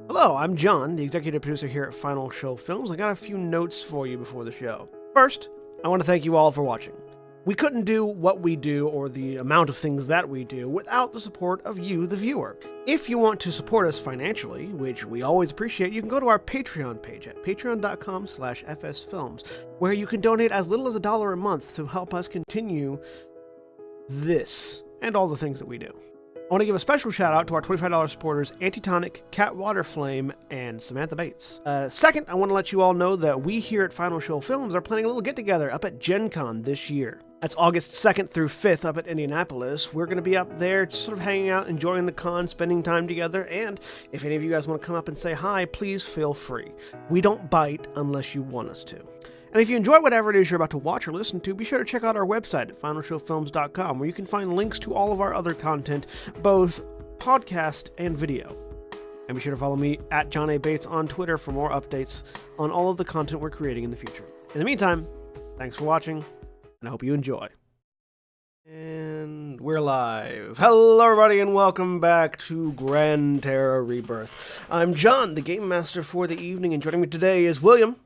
Hello, I'm John, the executive producer here at Final Show Films. I got a few notes for you before the show. First, I want to thank you all for watching. We couldn't do what we do or the amount of things that we do without the support of you, the viewer. If you want to support us financially, which we always appreciate, you can go to our Patreon page at patreon.com/fsfilms, where you can donate as little as $1 a month to help us continue this and all the things that we do. I want to give a special shout out to our $25 supporters, Antitonic, Waterflame, and Samantha Bates. Second, I want to let you all know that we here at Final Show Films are planning a little get-together up at Gen Con this year. That's August 2nd through 5th up at Indianapolis. We're going to be up there just sort of hanging out, enjoying the con, spending time together, and if any of you guys want to come up and say hi, please feel free. We don't bite unless you want us to. And if you enjoy whatever it is you're about to watch or listen to, be sure to check out our website at finalshowfilms.com, where you can find links to all of our other content, both podcast and video. And be sure to follow me at John A. Bates on Twitter for more updates on all of the content we're creating in the future. In the meantime, thanks for watching, and I hope you enjoy. And we're live. Hello, everybody, and welcome back to Gran Terra Rebirth. I'm John, the Game Master for the evening, and joining me today is William.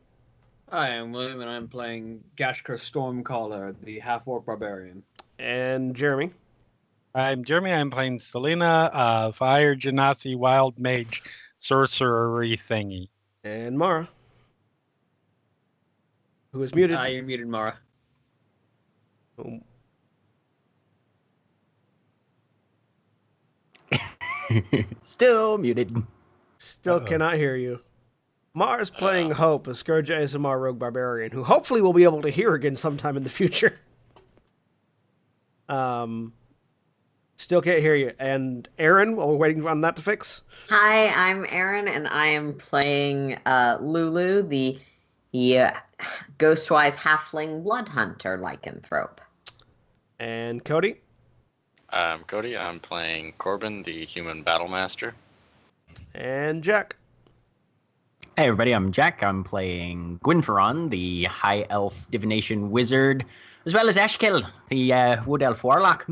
Hi, I'm William, and I'm playing Gashkar Stormcaller, the half-orc barbarian. And Jeremy. I'm Jeremy. I'm playing Selina, Fire Genasi Wild Mage Sorcery Thingy. And Mara, who is muted. You're muted, Mara. Oh. Still muted. Still cannot hear you. Mara's playing Hope, a Scourge ASMR Rogue Barbarian, who hopefully we'll be able to hear again sometime in the future. Still can't hear you. And Aaron, while we're waiting on that to fix. Hi, I'm Aaron, and I am playing Lulu, the Ghostwise Halfling Blood Hunter lycanthrope. And Cody. I'm Cody. I'm playing Corbin, the Human Battlemaster. And Jack. Hey everybody, I'm Jack. I'm playing Gwynferon, the High Elf Divination Wizard, as well as Ashkill, the Wood Elf Warlock.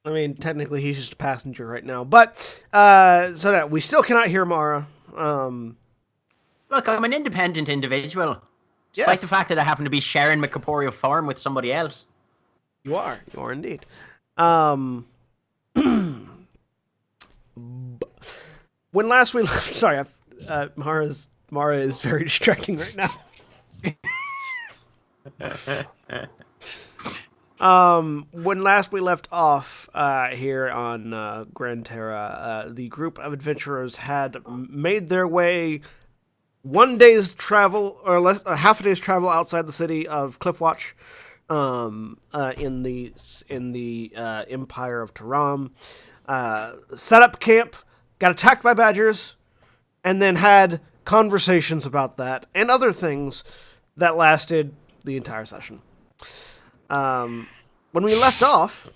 I mean, technically he's just a passenger right now, but so that we still cannot hear Mara. Look, I'm an independent individual, despite the fact that I happen to be sharing my corporeal form with somebody else. You are indeed. When last we left, sorry, Mara is very distracting right now. When last we left off here on Gran Terra, the group of adventurers had made their way one day's travel, or less, half a day's travel outside the city of Cliffwatch, in the Empire of Taram. Set up camp. Got attacked by badgers, and then had conversations about that and other things that lasted the entire session. When we left off,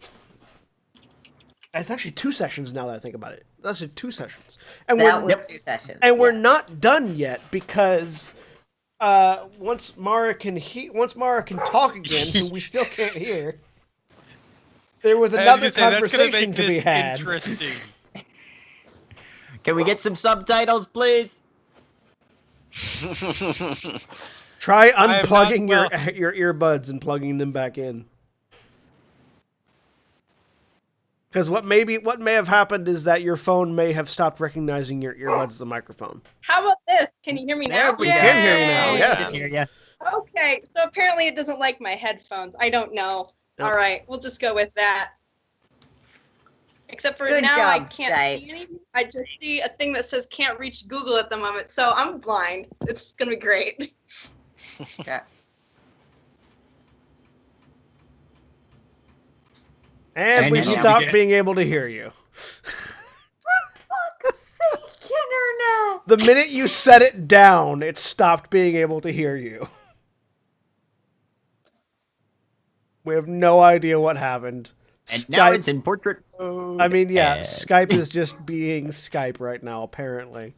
it's actually 2 sessions now that I think about it. That's 2 sessions, and That was 2 sessions. and we're not done yet because once Mara can talk again, who we still can't hear, there was another conversation to be had. Interesting. Can we get some subtitles, please? Try unplugging your earbuds and plugging them back in. Because what may have happened is that your phone may have stopped recognizing your earbuds as a microphone. How about this? Can you hear me now? We can hear you now, yes. I can hear you. Okay, so apparently it doesn't like my headphones. I don't know. Nope. All right, we'll just go with that. Except for Good now, job, I can't Skype. see anything. I just see a thing that says can't reach Google at the moment, so I'm blind. It's going to be great. Okay. And we And stopped being able to hear you. Internet. The minute you set it down, it stopped being able to hear you. We have no idea what happened. And now it's in portrait mode. I mean, yeah, And- Skype is just being Skype right now, apparently.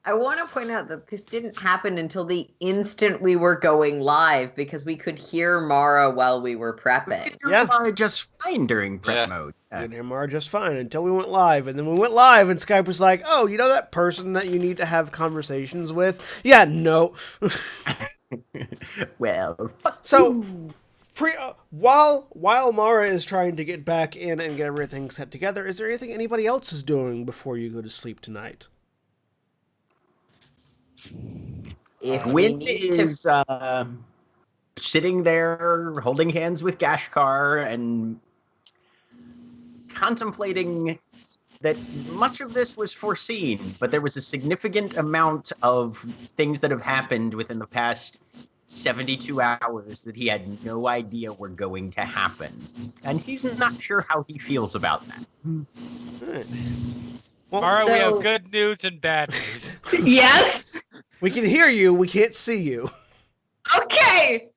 I want to point out that this didn't happen until the instant we were going live because we could hear Mara while we were prepping. Yeah. Just fine during prep Yeah. mode. You and him are just fine until we went live. And then we went live and Skype was like, oh, you know that person that you need to have conversations with? Yeah, no. Well, So, while Mara is trying to get back in and get everything set together, is there anything anybody else is doing before you go to sleep tonight? If we Gwyn need to, is sitting there holding hands with Gashkar and contemplating that much of this was foreseen, but there was a significant amount of things that have happened within the past 72 hours that he had no idea were going to happen. And he's not sure how he feels about that. Alright. Well, Mara, we so- have good news and bad news. Yes. we can hear you, we can't see you. Okay.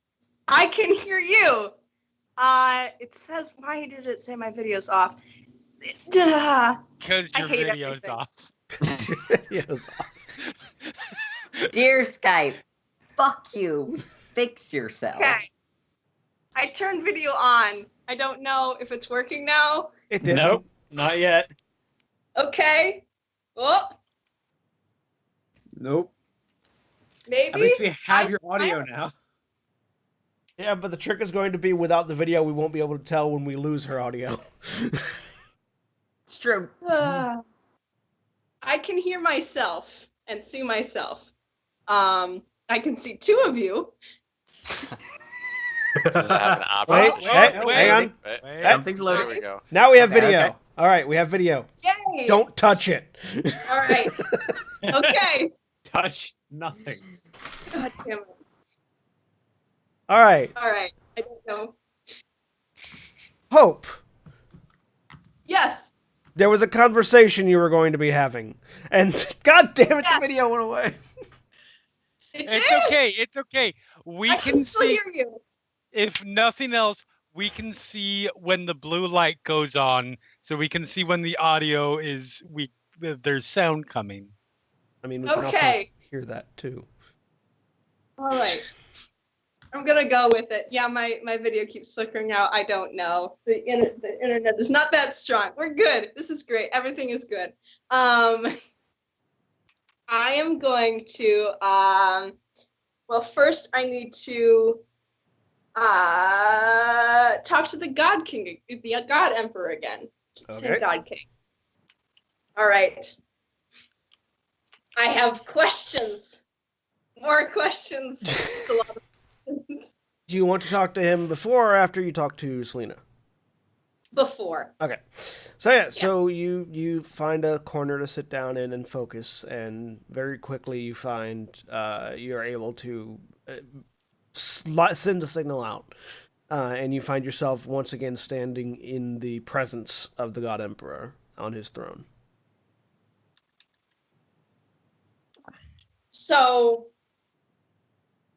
I can hear you. It says, why did it say my video's off? Duh. Because I your hate video's everything. off. Yes. dear Skype, fuck you. Fix yourself. Okay. I turned video on. I don't know if it's working now. It did. Nope, not yet. Okay. Oh, Nope. maybe. At least we have I your audio now. Yeah, but the trick is going to be without the video, we won't be able to tell when we lose her audio. It's true. I can hear myself and see myself. I can see two of you. Does it have an Wait, option? hang on. Wait, Wait. Something's there loading. we go. Now we have Okay, video. okay. All right, we have video. Yay! Don't touch it. All right. Okay. Touch nothing. God damn it. All right, All right. I don't know. Hope. Yes. There was a conversation you were going to be having, and God damn it, Yeah. the video went away. It It's did. okay. It's okay. We I can still see, hear you. if nothing else, we can see when the blue light goes on, so we can see when the audio is there's sound coming. I mean, we can also Okay. hear that too. All right. I'm gonna go with it. Yeah, my video keeps flickering out. I don't know. The internet is not that strong. We're good. This is great. Everything is good. I am going to well, first I need to talk to the God King, the God Emperor again. Keep saying Okay. God King. All right. I have questions. More questions. Just a lot of questions. Do you want to talk to him before or after you talk to Selina? Before. Okay. So yeah, so you find a corner to sit down in and focus, and very quickly you find you're able to send a signal out, and you find yourself once again standing in the presence of the God Emperor on his throne. So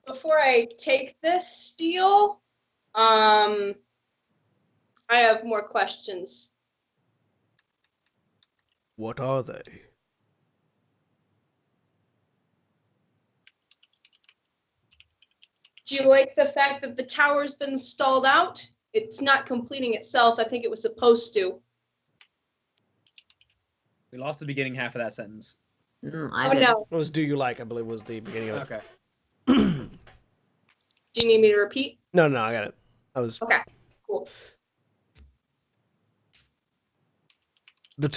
before I take this deal, I have more questions. What are they? Do you like the fact that the tower's been stalled out? It's not completing itself. I think it was supposed to. We lost the beginning half of that sentence. I Oh didn't. no. What was "Do You Like"? I believe was the beginning of it. Okay. Do you need me to repeat? No, I got it. I was Okay. Cool. The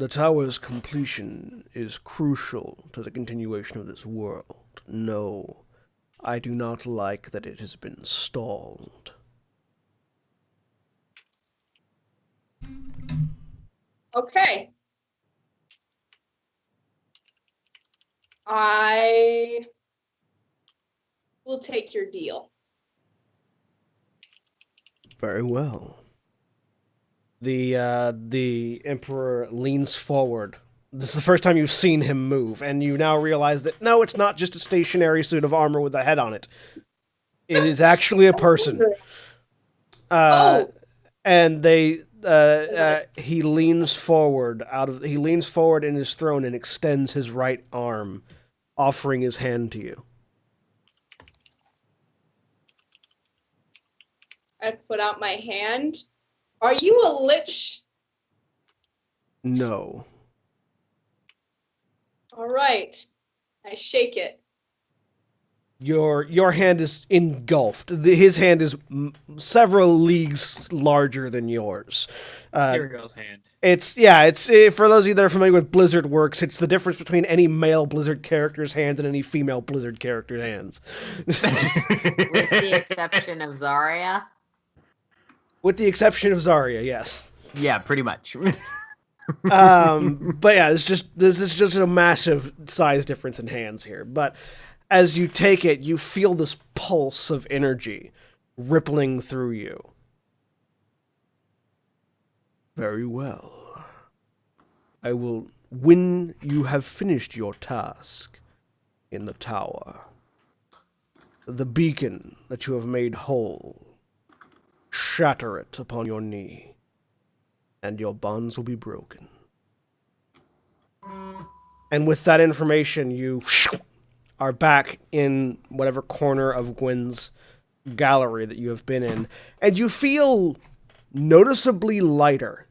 tower's completion is crucial to the continuation of this world. No, I do not like that it has been stalled. Okay. I will take your deal. Very well. The Emperor leans forward. This is the first time you've seen him move, and you now realize that no, it's not just a stationary suit of armor with a head on it. It is actually a person. Oh. And he leans forward in his throne and extends his right arm, offering his hand to you. I put out my hand. Are you a lich? No. All right. I shake it. Your hand is engulfed. His hand is several leagues larger than yours. Kirgo's hand. It's for those of you that are familiar with Blizzard works, it's the difference between any male Blizzard character's hands and any female Blizzard character's hands. With the exception of Zarya. With the exception of Zarya, yes. Yeah, pretty much. But yeah, this is just a massive size difference in hands here. But as you take it, you feel this pulse of energy rippling through you. Very well. I will, when you have finished your task in the tower, the beacon that you have made whole, shatter it upon your knee, and your bonds will be broken. And with that information, you are back in whatever corner of Gwen's gallery that you have been in, and you feel noticeably lighter.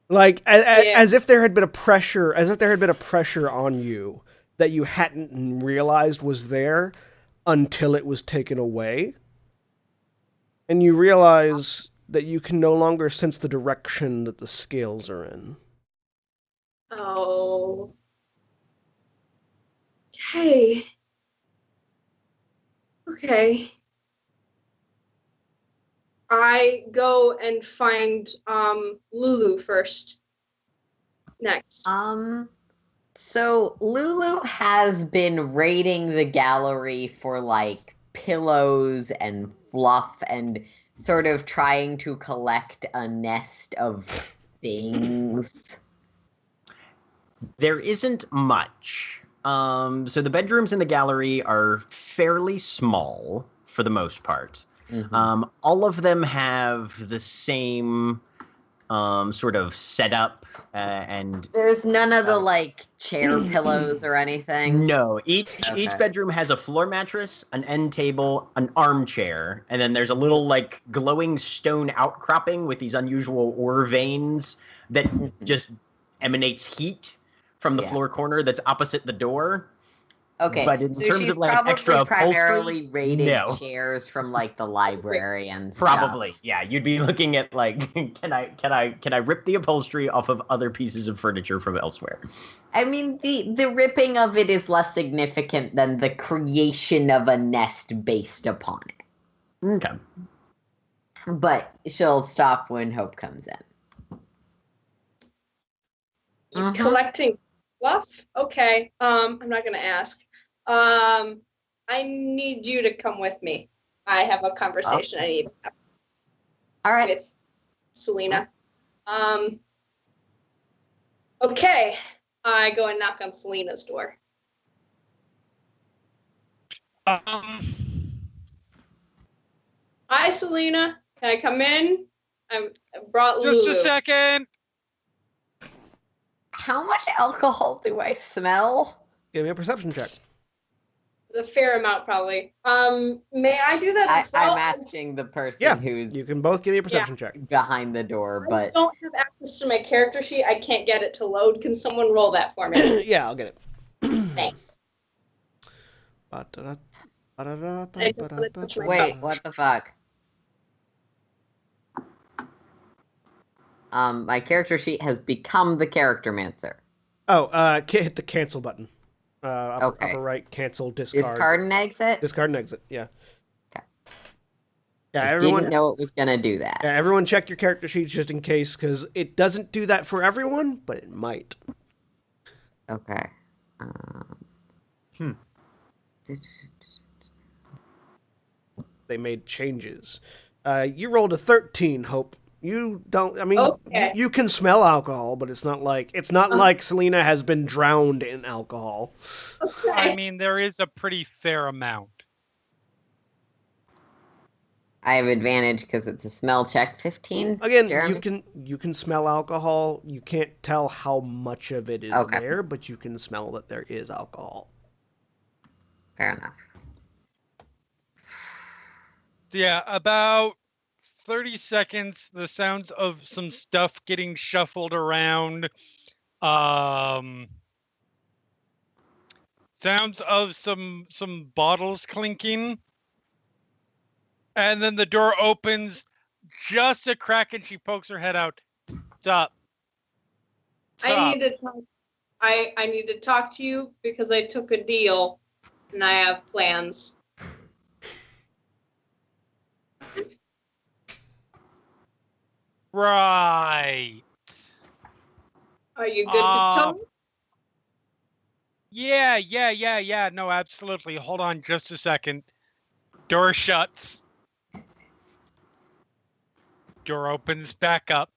Like as if there had been a pressure, on you that you hadn't realized was there until it was taken away. And you realize that you can no longer sense the direction that the scales are in. Oh. Okay. Okay. I go and find Lulu first. Next. So Lulu has been raiding the gallery for like pillows and fluff and sort of trying to collect a nest of things. There isn't much. So the bedrooms in the gallery are fairly small for the most part. Mm-hmm. All of them have the same sort of setup and There's none of the like chair pillows or anything. no, each bedroom has a floor mattress, an end table, an armchair, and then there's a little like glowing stone outcropping with these unusual ore veins that just emanates heat from the floor corner that's opposite the door. Okay, But in so terms she's of like probably extra upholstery, primarily raiding no. chairs from like the library and Probably, stuff. yeah. You'd be looking at like, can I rip the upholstery off of other pieces of furniture from elsewhere? I mean, the ripping of it is less significant than the creation of a nest based upon it. Okay. But she'll stop when Hope comes in. You collecting fluff? Okay. I'm not gonna ask. I need you to come with me. I have a conversation I need to have All right. with Selina. Okay. I go and knock on Selina's door. Hi, Selina. Can I come in? I brought Lulu. Just a second. How much alcohol do I smell? Give me a perception check. A fair amount, probably. May I do that as well? I'm asking the person who's You can both give me a perception check. behind the door, I but don't have access to my character sheet. I can't get it to load. Can someone roll that for me? Yeah, I'll get it. Thanks. wait, what the fuck? My character sheet has become the character mancer. Oh, hit the cancel button. Okay. Upper right, cancel, discard. Discard and exit? Discard and exit, yeah. Okay. Yeah, I everyone. didn't know it was gonna do that. Yeah, everyone check your character sheets just in case, because it doesn't do that for everyone, but it might. Okay. They made changes. You rolled a 13, Hope. You don't. I mean, Okay. you can smell alcohol, but it's not like like Selina has been drowned in alcohol. I mean, there is a pretty fair amount. I have advantage because it's a smell check. 15. Again, Jeremy? you can smell alcohol. You can't tell how much of it is Okay. there, but you can smell that there is alcohol. Fair enough. So yeah, about 30 seconds, the sounds of some stuff getting shuffled around. Sounds of some bottles clinking. And then the door opens just a crack and she pokes her head out. What's up? I need to talk to you because I took a deal and I have plans. Right. Are you good to talk? Yeah. No, absolutely. Hold on just a second. Door shuts. Door opens back up.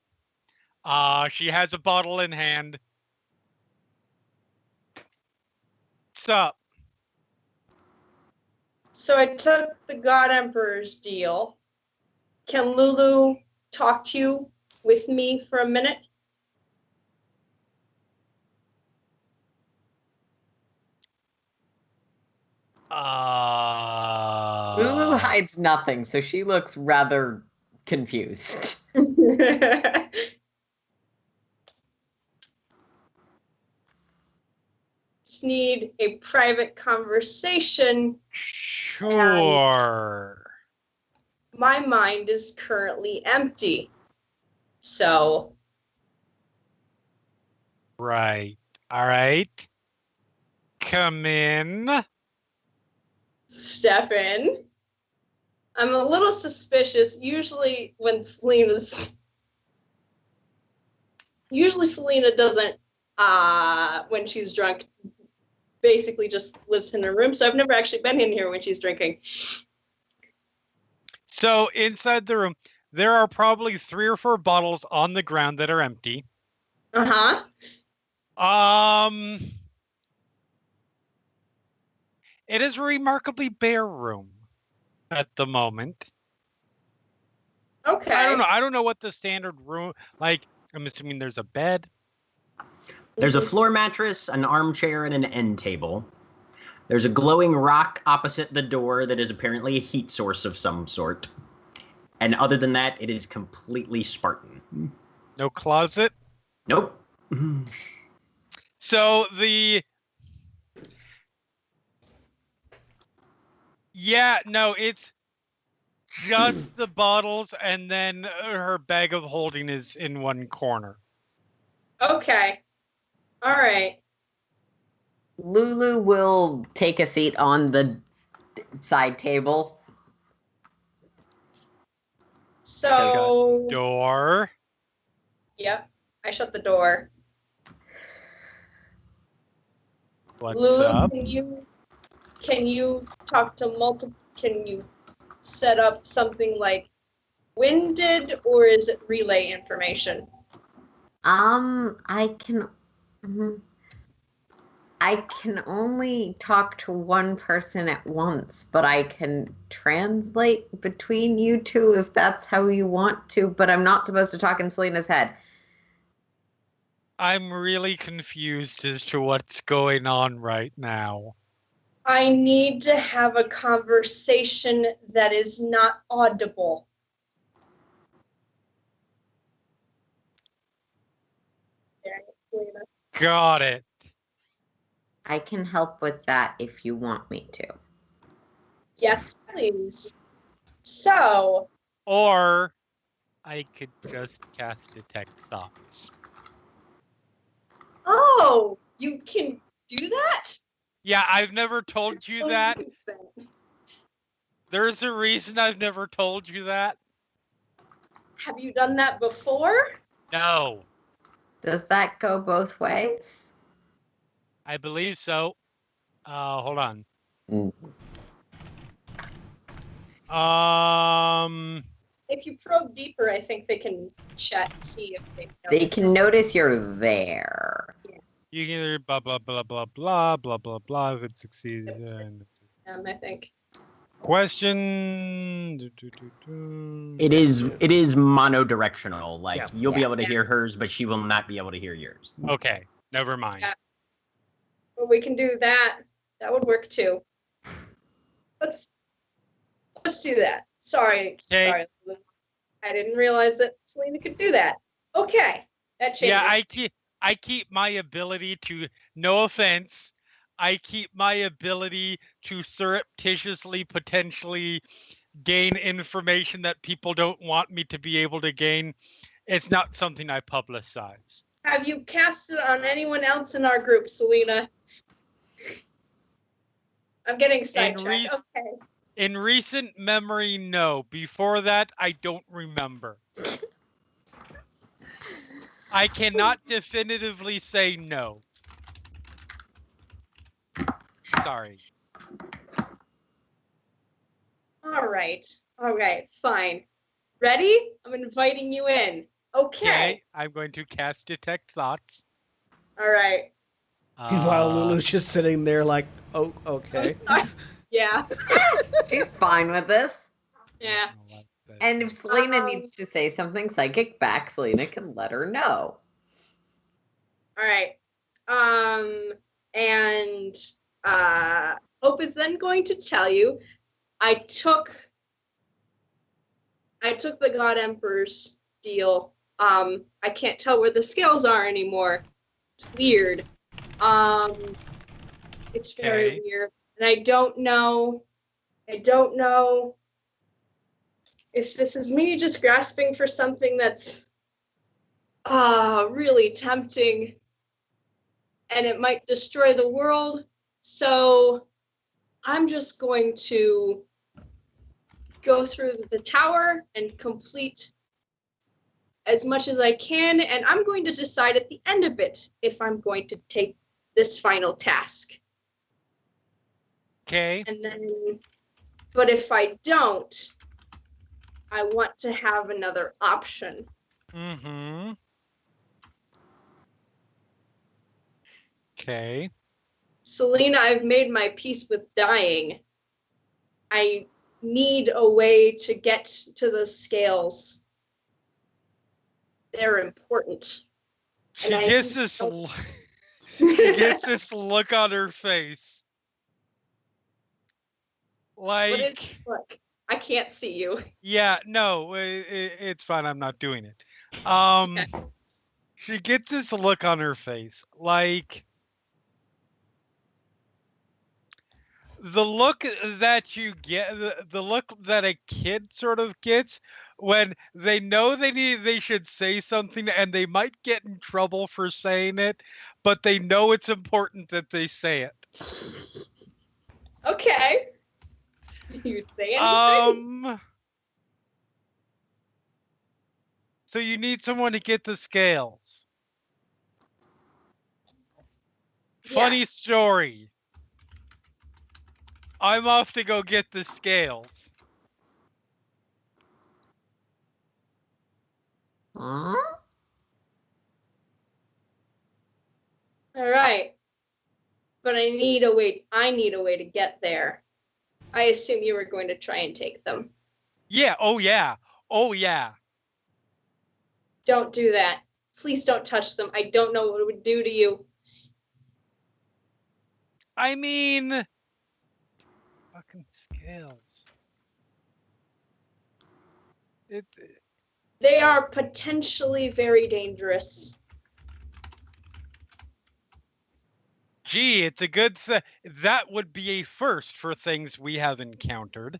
She has a bottle in hand. What's up? So I took the God Emperor's deal. Can Lulu talk to you with me for a minute? Lulu hides nothing, so she looks rather confused. Just need a private conversation. Sure. My mind is currently empty. So, Right. All right. Come in. Stefan, I'm a little suspicious. Usually Selena doesn't, when she's drunk, basically just lives in her room. So I've never actually been in here when she's drinking. So inside the room, there are probably 3 or 4 bottles on the ground that are empty. Uh-huh. It is a remarkably bare room at the moment. Okay. I don't know what the standard room, like, I'm assuming there's a bed. There's a floor mattress, an armchair, and an end table. There's a glowing rock opposite the door that is apparently a heat source of some sort. And other than that, it is completely Spartan. No closet. Nope. So it's just the bottles, and then her bag of holding is in one corner. Okay. All right. Lulu will take a seat on the side table. So, Door. yep, I shut the door. What's Lulu, up? can you talk to can you set up something like winded, or is it relay information? I can only talk to one person at once, but I can translate between you two if that's how you want to, but I'm not supposed to talk in Selena's head. I'm really confused as to what's going on right now. I need to have a conversation that is not audible. Got it. I can help with that if you want me to. Yes, please. So, Or I could just cast Detect Thoughts. oh, you can do that? Yeah, I've never told you that. There's a reason I've never told you that. Have you done that before? No, Does that go both ways? I believe so. Hold on. If you probe deeper, I think they can chat and see if they know. They can notice you're there. You can either blah blah blah blah blah blah blah blah if it succeeds. I think. Question. It is monodirectional. Like Yeah. you'll be Yeah. able to hear hers, but she will not be able to hear yours. Okay, never mind. Yeah. Well, we can do that. That would work too. Let's do that. Sorry. Okay. Sorry. I didn't realize that Selena could do that. Okay. That changes. Yeah, I keep my ability to, no offense, I keep my ability to surreptitiously potentially gain information that people don't want me to be able to gain. It's not something I publicize. Have you cast it on anyone else in our group, Selena? I'm getting sidetracked. Okay. In recent memory, no. Before that, I don't remember. I cannot definitively say no. Sorry. All right. Fine. Ready? I'm inviting you in. Okay. I'm going to cast Detect Thoughts. All right. While Lulu's just sitting there like, oh, okay. Yeah. She's fine with this. Yeah. And if Selena needs to say something psychic back, Selena can let her know. All right. And Hope is then going to tell you, I took the God Emperor's deal. I can't tell where the scales are anymore. It's weird. It's very weird. And I don't know if this is me just grasping for something that's really tempting and it might destroy the world. So I'm just going to go through the tower and complete as much as I can, and I'm going to decide at the end of it if I'm going to take this final task. Okay. And then, but if I don't, I want to have another option. Mm-hmm. Okay. Selena, I've made my peace with dying. I need a way to get to the scales. They're important. She And I gets need this. to- She gets this look on her face. What is Like, look? I can't see you. yeah, no, it's fine. I'm not doing it. She gets this look on her face, like the look that you get, the look that a kid sort of gets when they know they should say something and they might get in trouble for saying it, but they know it's important that they say it. Okay. Do you say anything? So you need someone to get the scales. Funny Yes. story. I'm off to go get the scales. Huh? All right. But I need a way to get there. I assume you were going to try and take them. Yeah, oh yeah. Oh yeah. Don't do that. Please don't touch them. I don't know what it would do to you. I mean, fucking scales. They are potentially very dangerous. Gee, it's a good thing. That would be a first for things we have encountered.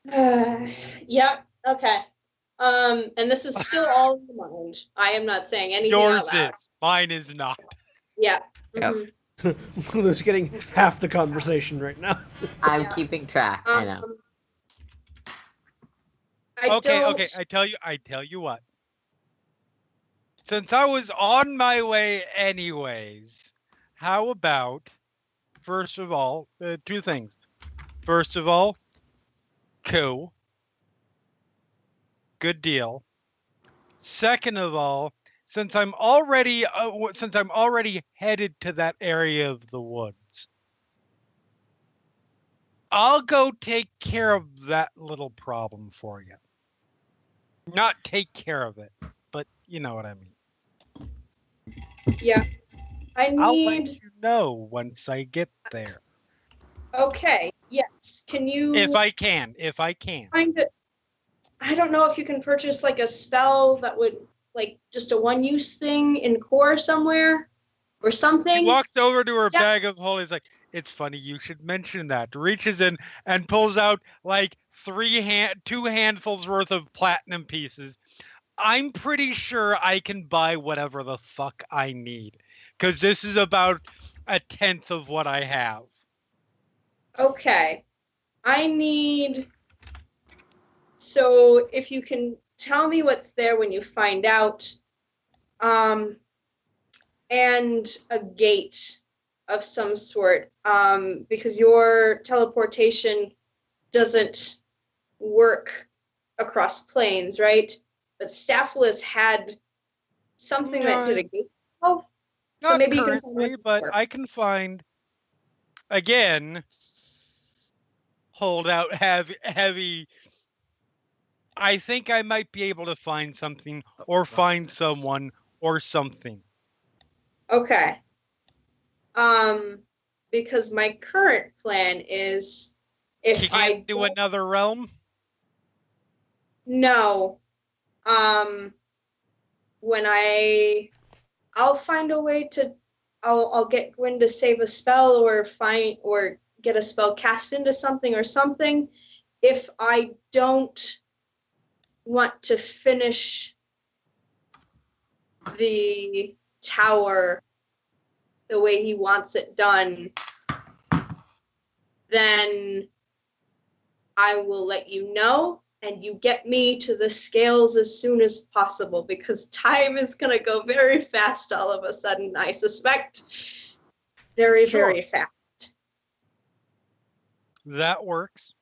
Yep. Okay. And this is still all in the mind. I am not saying anything Yours out loud. is. Mine is not. Yeah. Yep. Mhm. Lulu's getting half the conversation right now. I'm Yeah. keeping track. I know. Okay. don't- I tell you what. Since I was on my way anyways, how about, first of all, two things. First of all, cool. Good deal. Second of all, since I'm already headed to that area of the woods, I'll go take care of that little problem for you. Not take care of it, but you know what I mean. Yeah. I I'll let need. you know once I get there. Okay. Yes. Can you If I can. find it? I don't know if you can purchase like a spell that would like just a one-use thing in core somewhere or something. She walks over to her Yeah. bag of holy. It's like, it's funny you should mention that. Reaches in and pulls out like 2 handfuls worth of platinum pieces. I'm pretty sure I can buy whatever the fuck I need, because this is about 1/10 of what I have. Okay. I need. So if you can tell me what's there when you find out, and a gate of some sort, because your teleportation doesn't work across planes, right? But Staphylus had something that did a gate. Oh, so Not maybe you currently, can find but I can find, again, hold out heavy. I think I might be able to find something or find someone or something. Okay. Because my current plan is if Kick I into don't another realm? know, when I'll find a way to, I'll get Gwyn to save a spell or get a spell cast into something or something. If I don't want to finish the tower the way he wants it done, then I will let you know, and you get me to the scales as soon as possible, because time is going to go very fast all of a sudden, I suspect. Very, Sure. very fast. That works.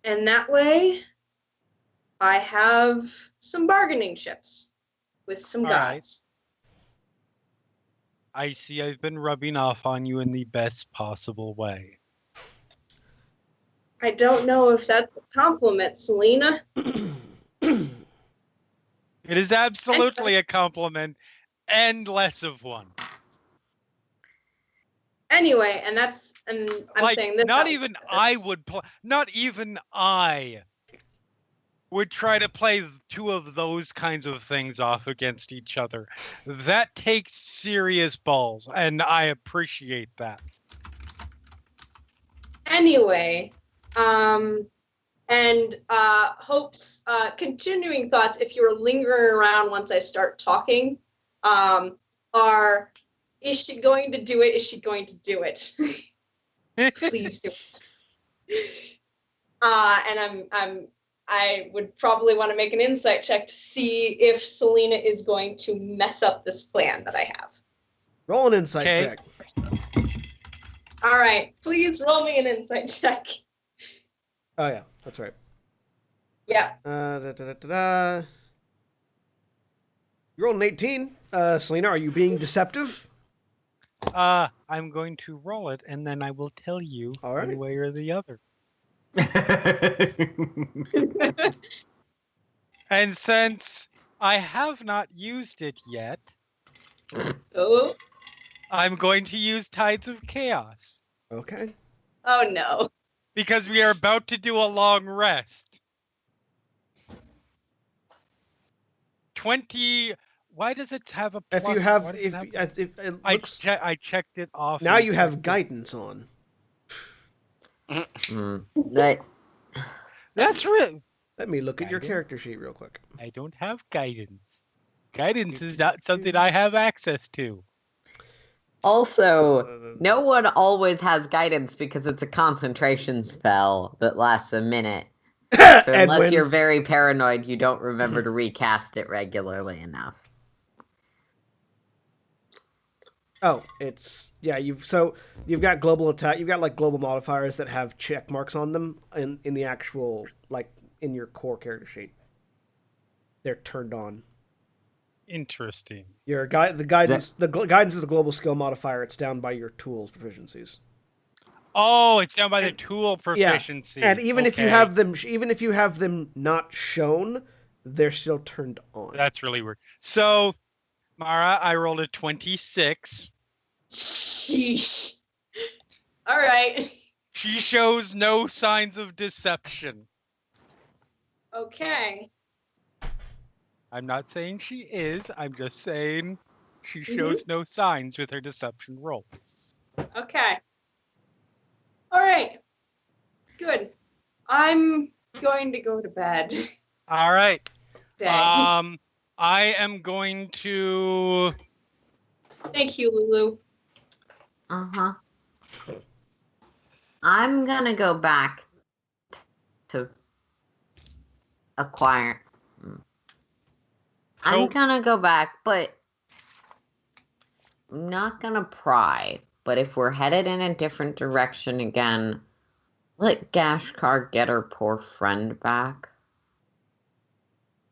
And that way, I have some bargaining chips with some All right. gods. I see I've been rubbing off on you in the best possible way. I don't know if that's a compliment, Selina. It is absolutely a compliment and less of one. Anyway, and I'm Like, saying this. not even I would try to play two of those kinds of things off against each other. That takes serious balls, and I appreciate that. Anyway, and Hope's continuing thoughts, if you're lingering around once I start talking, are, is she going to do it? Is she going to do it? Please do it. And I would probably want to make an insight check to see if Selina is going to mess up this plan that I have. Roll an insight check. All right, please roll me an insight check. Oh yeah, that's right. Yeah. You rolled an 18. Selina, are you being deceptive? I'm going to roll it, and then I will tell you All right. one way or the other. And since I have not used it yet, Oh. I'm going to use Tides of Chaos. Okay. Oh no. Because we are about to do a long rest. 20. Why does it have a plus? If you have, Why does if it have- it I looks, checked it off. now and you have checked it. guidance on. That's real. Let me look at your Guidance? character sheet real quick. I don't have guidance. Guidance is not something I have access to. Also, no one always has guidance because it's a concentration spell that lasts a minute. So unless Edwin. you're very paranoid, you don't remember to recast it regularly enough. Oh, it's you've got global attack. You've got like global modifiers that have check marks on them in the actual, like, in your core character sheet. They're turned on. Interesting. Your guidance is a global skill modifier. It's down by your tools proficiencies. Oh, it's down by the And- tool yeah, proficiency. And even if you Okay. have them not shown, they're still turned on. That's really weird. So, Mara, I rolled a 26. Sheesh. All right. She shows no signs of deception. Okay. I'm not saying she is. I'm just saying she shows no signs with her deception roll. Okay. All right. Good. I'm going to go to bed. All right. Dang. I am going to. Thank you, Lulu. Uh-huh. I'm gonna go back to acquire. I'm So- gonna go back, but I'm not gonna pry. But if we're headed in a different direction again, let Gashkar get her poor friend back.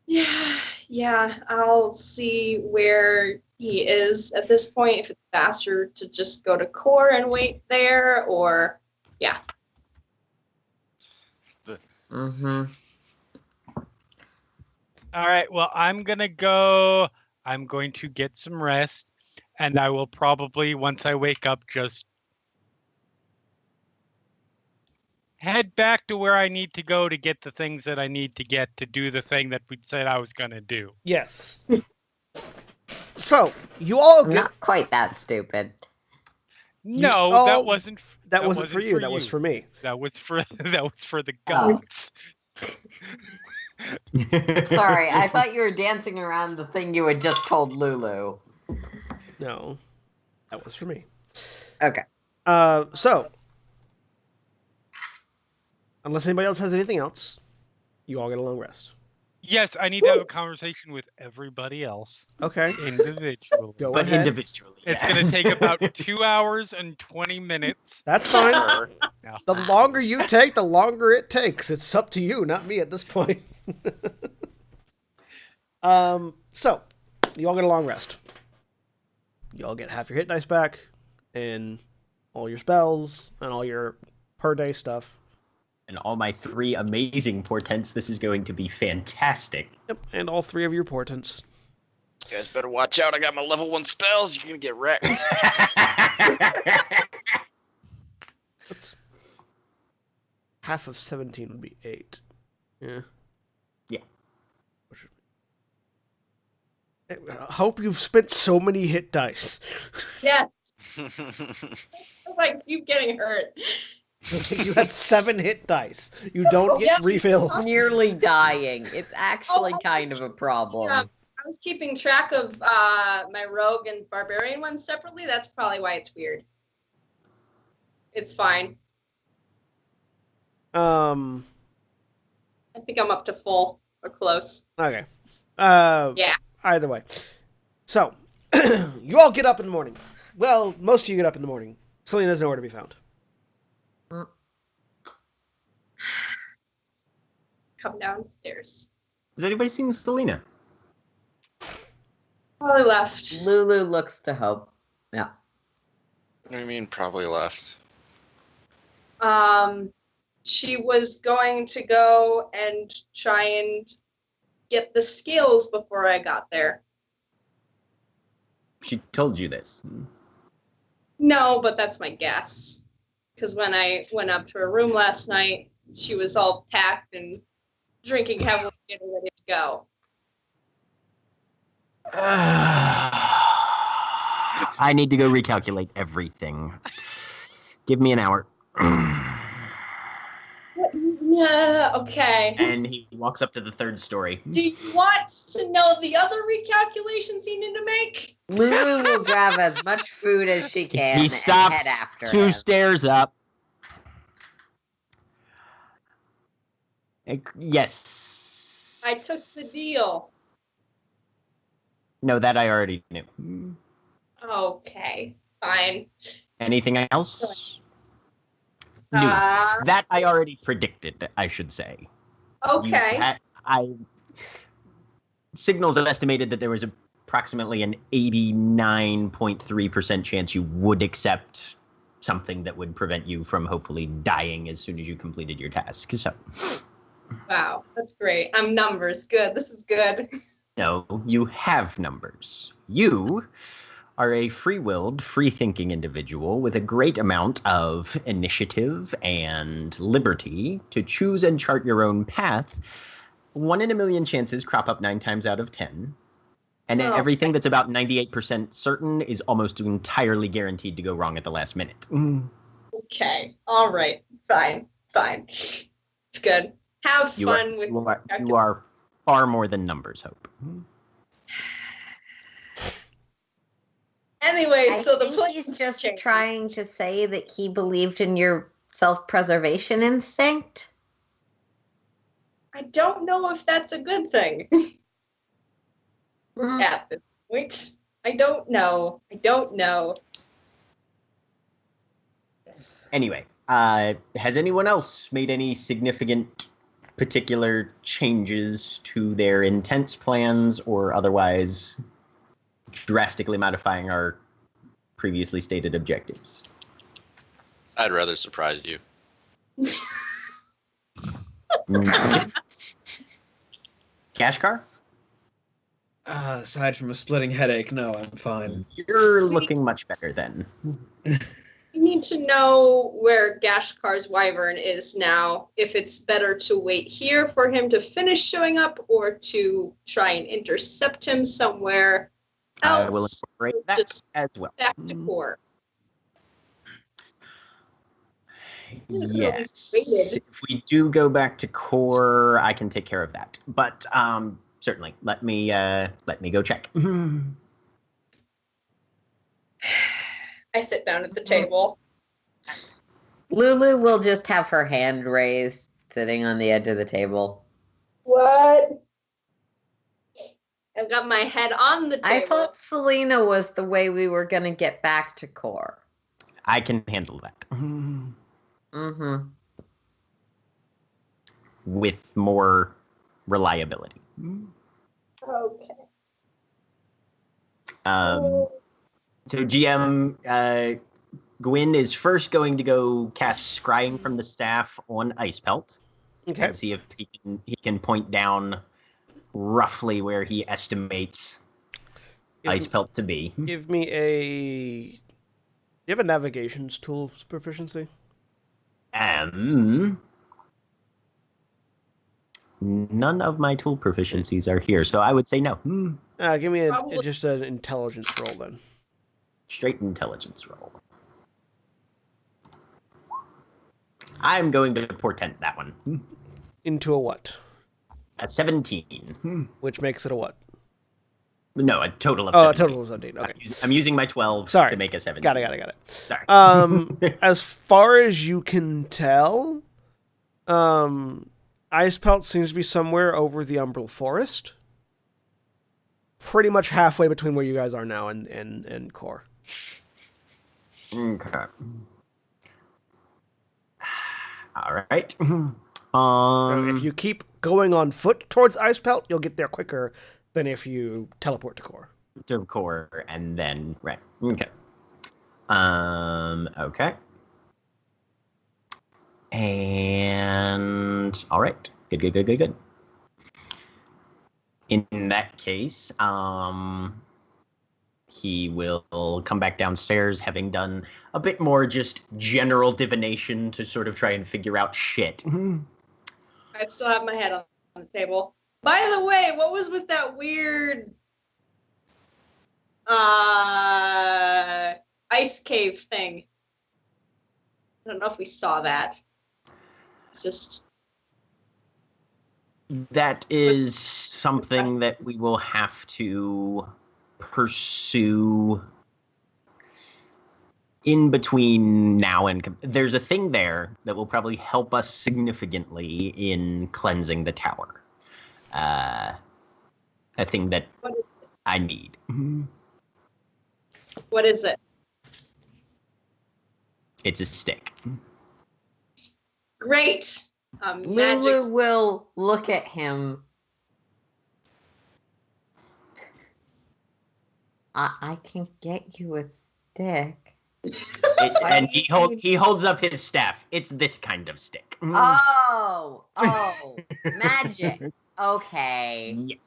Yeah, I'll see where he is at this point. If it's faster to just go to core and wait there, or yeah. Mm-hmm. All right. Well, I'm going to go. I'm going to get some rest. And I will probably, once I wake up, just head back to where I need to go to get the things that I need to get to do the thing that we said I was going to do. Yes. So you all I'm get. not quite that stupid. No, oh, that wasn't. That wasn't for you. That was for me. That was for the gods. Sorry, I thought you were dancing around the thing you had just told Lulu. No, that was for me. Okay. So unless anybody else has anything else, you all get a long rest. Yes, I need to have a conversation with everybody else Okay. individually. Go But ahead. individually. It's yeah. going to take about 2 hours and 20 minutes. That's fine. No. The longer you take, the longer it takes. It's up to you, not me at this point. So you all get a long rest. You all get half your hit dice back, and all your spells, and all your per day stuff. And all my 3 amazing portents. This is going to be fantastic. Yep, and all 3 of your portents. You guys better watch out. I got my level 1 spells. You're going to get wrecked. That's half of 17 would be 8. Yeah. Yeah. I hope you've spent so many hit dice. Yes. Like keep getting hurt. You had 7 hit dice. You don't get Yeah. refills. Nearly dying. It's actually kind of a problem. Yeah, I was keeping track of my rogue and barbarian ones separately. That's probably why it's weird. It's fine. I I think I'm up to full or close. Okay. Yeah. Either way. So, you all get up in the morning. Well, most of you get up in the morning. Selina's nowhere to be found. Come downstairs. Has anybody seen Selina? Probably left. Lulu looks to hope. Yeah. What do you mean, probably left? She was going to go and try and get the scales before I got there. She told you this. No, but that's my guess. Because when I went up to her room last night, she was all packed and drinking heavily, getting ready to go. I need to go recalculate everything. Give me an hour. Yeah, okay. And he walks up to the 3rd story. Do you want to know the other recalculations you need to make? Lulu will grab as much food as she can He and stops head after 2 him. stairs up. Yes. I took the deal. No, that I already knew. Okay, fine. Anything else? New. Uh, That I already predicted, I should say. okay. Signals have estimated that there was approximately an 89.3% chance you would accept something that would prevent you from hopefully dying as soon as you completed your task. So, Wow, that's great. I'm numbers. Good. This is good. no, you have numbers. You are a free-willed, free-thinking individual with a great amount of initiative and liberty to choose and chart your own path. 1 in a million chances crop up 9 times out of 10. And then Oh. everything that's about 98% certain is almost entirely guaranteed to go wrong at the last minute. Okay. All right. Fine. It's good. Have You fun are, with. you are far more than numbers, Hope. Anyway, I so the think plan he's just changed. trying to say that he believed in your self-preservation instinct. I don't know if that's a good thing at this point. I don't know. Anyway, has anyone else made any significant particular changes to their intense plans or otherwise drastically modifying our previously stated objectives? I'd rather surprise you. Kashkar? Aside from a splitting headache, no, I'm fine. You're looking much better then. We need to know where Gashkar's wyvern is now. If it's better to wait here for him to finish showing up, or to try and intercept him somewhere else. I will incorporate that Just as well. back to core. Yes. If we do go back to core, I can take care of that. But certainly, let me go check. I sit down at the table. Lulu will just have her hand raised, sitting on the edge of the table. What? I've got my head on the table. I thought Selina was the way we were going to get back to core. I can handle that. Mm-hmm. With more reliability. Okay. So GM, Gwyn is first going to go cast Scrying from the Staff on Ice Pelt. Okay. And see if he can point down roughly where he estimates Ice Pelt to be. Give me a. Do you have a navigations tool proficiency? None of my tool proficiencies are here, so I would say no. Give me Probably- just an intelligence roll then. Straight intelligence roll. I'm going to portent that one. Into a what? At 17. Which makes it a what? No, a total of 17. A total of 17. Okay. I'm using my 12 Sorry. to make a 17. Got it. Sorry. As far as you can tell, Ice Pelt seems to be somewhere over the Umbral Forest. Pretty much halfway between where you guys are now and core. Okay. All right. So if you keep going on foot towards Ice Pelt, you'll get there quicker than if you teleport to core. To core and then right. Okay. Okay. And all right. Good. In that case, he will come back downstairs, having done a bit more just general divination to sort of try and figure out shit. I still have my head on the table. By the way, what was with that weird ice cave thing? I don't know if we saw that. It's just... That is something that we will have to pursue in between now and... There's a thing there that will probably help us significantly in cleansing the tower. A thing that I need. What is it? It's a stick. Great! Lulu Magic... will look at him. I can get you a stick. And he holds up his staff. It's this kind of stick. Oh, magic. Okay.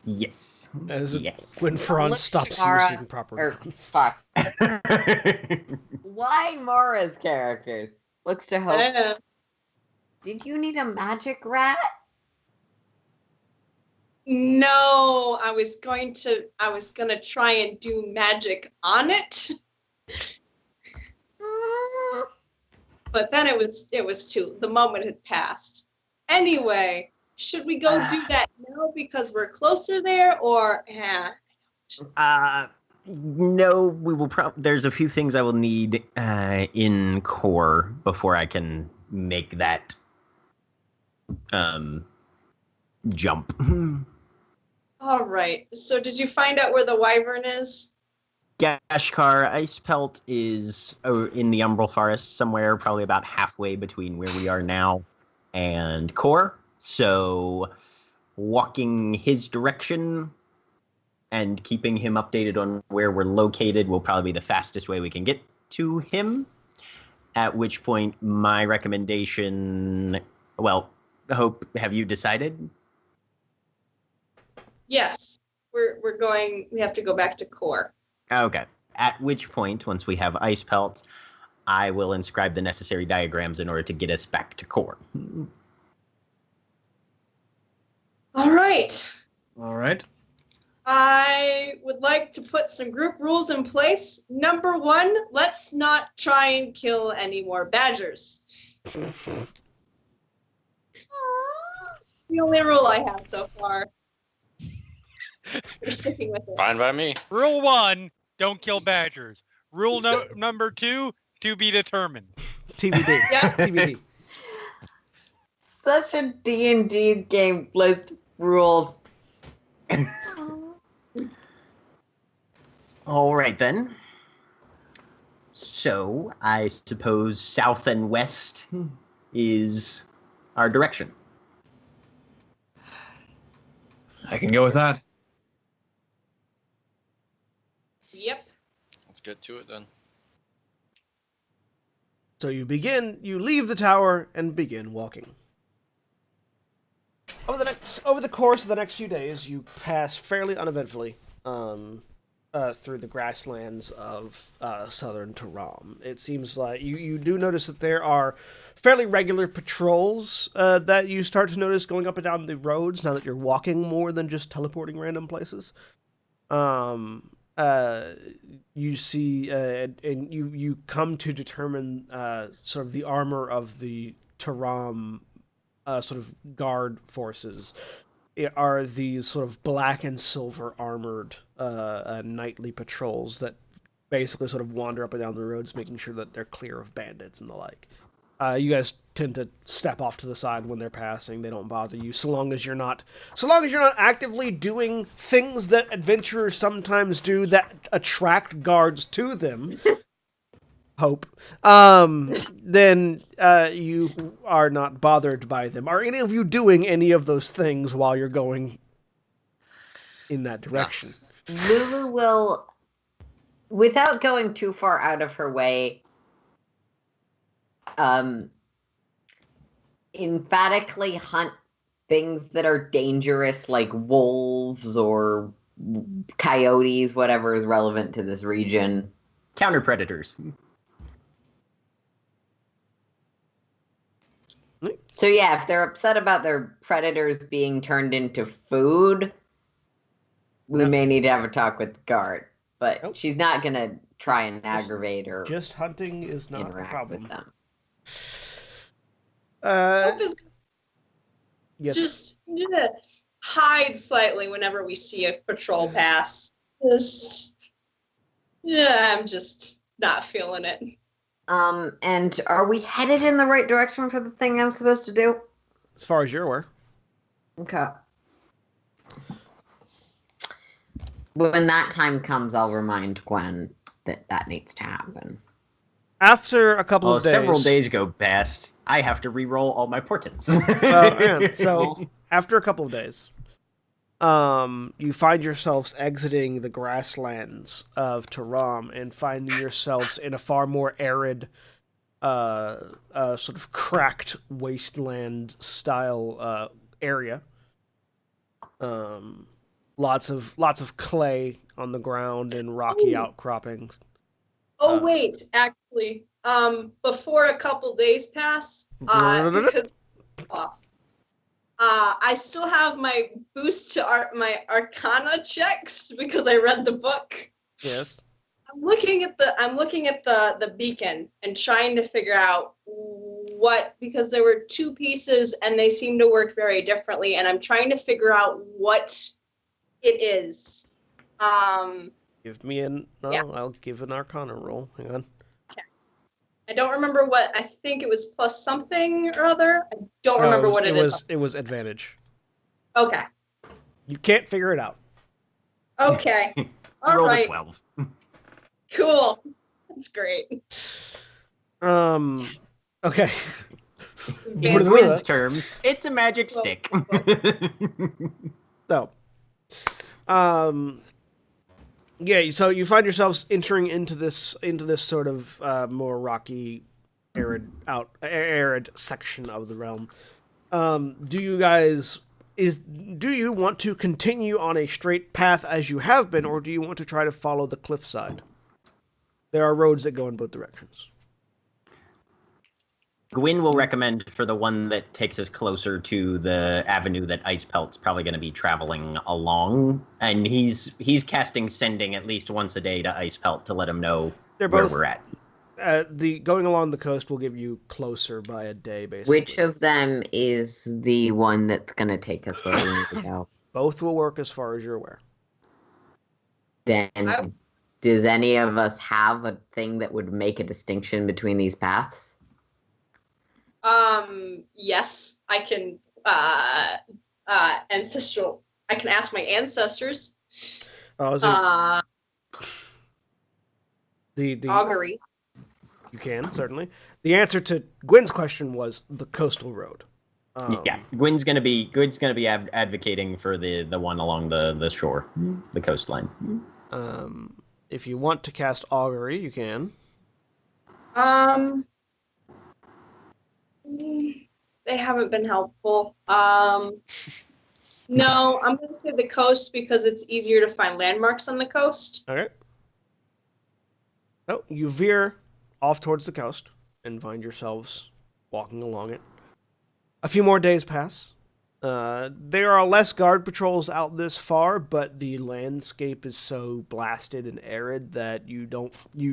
Yes. As Yes. when Franz Look, stops Shakara, using proper or nouns. fuck. Why Mora's characters? Looks to hope. Did you need a magic rat? No, I was gonna try and do magic on it. But then it was the moment had passed. Anyway, should we go do that now because we're closer there, or no, we will there's a few things I will need in core before I can make that jump. All right. So did you find out where the wyvern is? Gashkar Ice Pelt is in the Umbral Forest somewhere, probably about halfway between where we are now and Core. So walking his direction and keeping him updated on where we're located will probably be the fastest way we can get to him. At which point, my recommendation... Well, Hope, have you decided? Yes. We're going... We have to go back to Core. Okay. At which point, once we have Ice Pelts, I will inscribe the necessary diagrams in order to get us back to Core. All right. All right. I would like to put some group rules in place. Number 1, let's not try and kill any more badgers. The only rule I have so far. We're sticking with it. Fine by me. Rule 1, don't kill badgers. Rule number 2, to be determined. TBD. Yeah. TBD. Such a D&D game list rules. All right, then. So, I suppose south and west is our direction. I can go with that. Yep. Let's get to it then. So you leave the tower and begin walking. Over the course of the next few days, you pass fairly uneventfully through the grasslands of southern Taram. It seems like you do notice that there are fairly regular patrols that you start to notice going up and down the roads now that you're walking more than just teleporting random places. You see, and you come to determine sort of the armor of the Taram sort of guard forces. It are these sort of black and silver armored nightly patrols that basically sort of wander up and down the roads, making sure that they're clear of bandits and the like. You guys tend to step off to the side when they're passing. They don't bother you, so long as you're not actively doing things that adventurers sometimes do that attract guards to them. Hope. Then you are not bothered by them. Are any of you doing any of those things while you're going in that direction? Lulu will, without going too far out of her way, emphatically hunt things that are dangerous, like wolves or coyotes, whatever is relevant to this region. Counter predators. So yeah, if they're upset about their predators being turned into food, we may need to have a talk with the guard. But she's not going to try and aggravate or just hunting is not a interact problem. with them. Hope is Yes. just hide slightly whenever we see a patrol pass. I'm just not feeling it. And are we headed in the right direction for the thing I'm supposed to do? As far as you're aware. Okay. When that time comes, I'll remind Gwen that needs to happen. After a couple of days... Several days go past. I have to re-roll all my portents. So, after a couple of days, you find yourselves exiting the grasslands of Taram and finding yourselves in a far more arid, sort of cracked wasteland style area. Lots of clay on the ground and rocky outcroppings. Oh wait, actually, before a couple days pass, because off. I still have my boost to my Arcana checks because I read the book. Yes. I'm looking at the beacon and trying to figure out because there were two pieces and they seem to work very differently, and I'm trying to figure out what it is. Give me I'll give an Arcana roll. Hang on. I don't remember what. I think it was plus something or other. I don't remember what it is. It was advantage. Okay. You can't figure it out. Okay. All Roll right. 12. Cool. That's great. Okay. In Gwyn's terms, it's a magic stick. So, yeah. So you find yourselves entering into this sort of more rocky, arid section of the realm. Do you want to continue on a straight path as you have been, or do you want to try to follow the cliffside? There are roads that go in both directions. Gwyn will recommend for the one that takes us closer to the avenue that Ice Pelt's probably going to be traveling along, and he's casting sending at least once a day to Ice Pelt to let him know where we're at. The going along the coast will give you closer by a day, basically. Which of them is the one that's going to take us where we need to go? Both will work as far as you're aware. Then, does any of us have a thing that would make a distinction between these paths? Yes, I can, ancestral. I can ask my ancestors. Oh, the augury. You can, certainly. The answer to Gwyn's question was the coastal road. Yeah, Gwyn's gonna be advocating for the one along the shore, the coastline. If you want to cast augury, you can. They haven't been helpful. No, I'm going to say the coast because it's easier to find landmarks on the coast. Okay. Oh, you veer off towards the coast and find yourselves walking along it. A few more days pass. There are less guard patrols out this far, but the landscape is so blasted and arid that you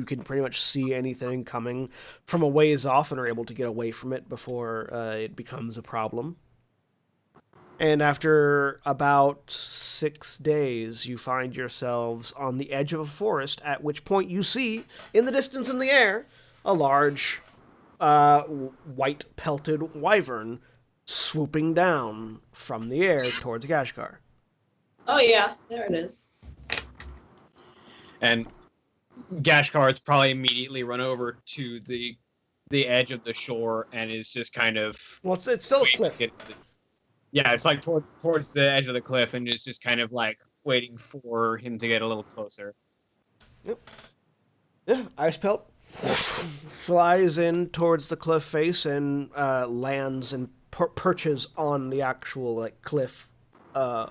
can pretty much see anything coming from a ways off and are able to get away from it before it becomes a problem. And after about 6 days, you find yourselves on the edge of a forest, at which point you see, in the distance in the air, a large, white-pelted wyvern swooping down from the air towards Gashkar. Oh yeah, there it is. And Gashkar's probably immediately run over to the edge of the shore and is just kind of... Well, it's still a cliff. Yeah, it's like towards the edge of the cliff and is just kind of like waiting for him to get a little closer. Yep. Yeah, Ice Pelt flies in towards the cliff face and lands and perches on the actual cliff. And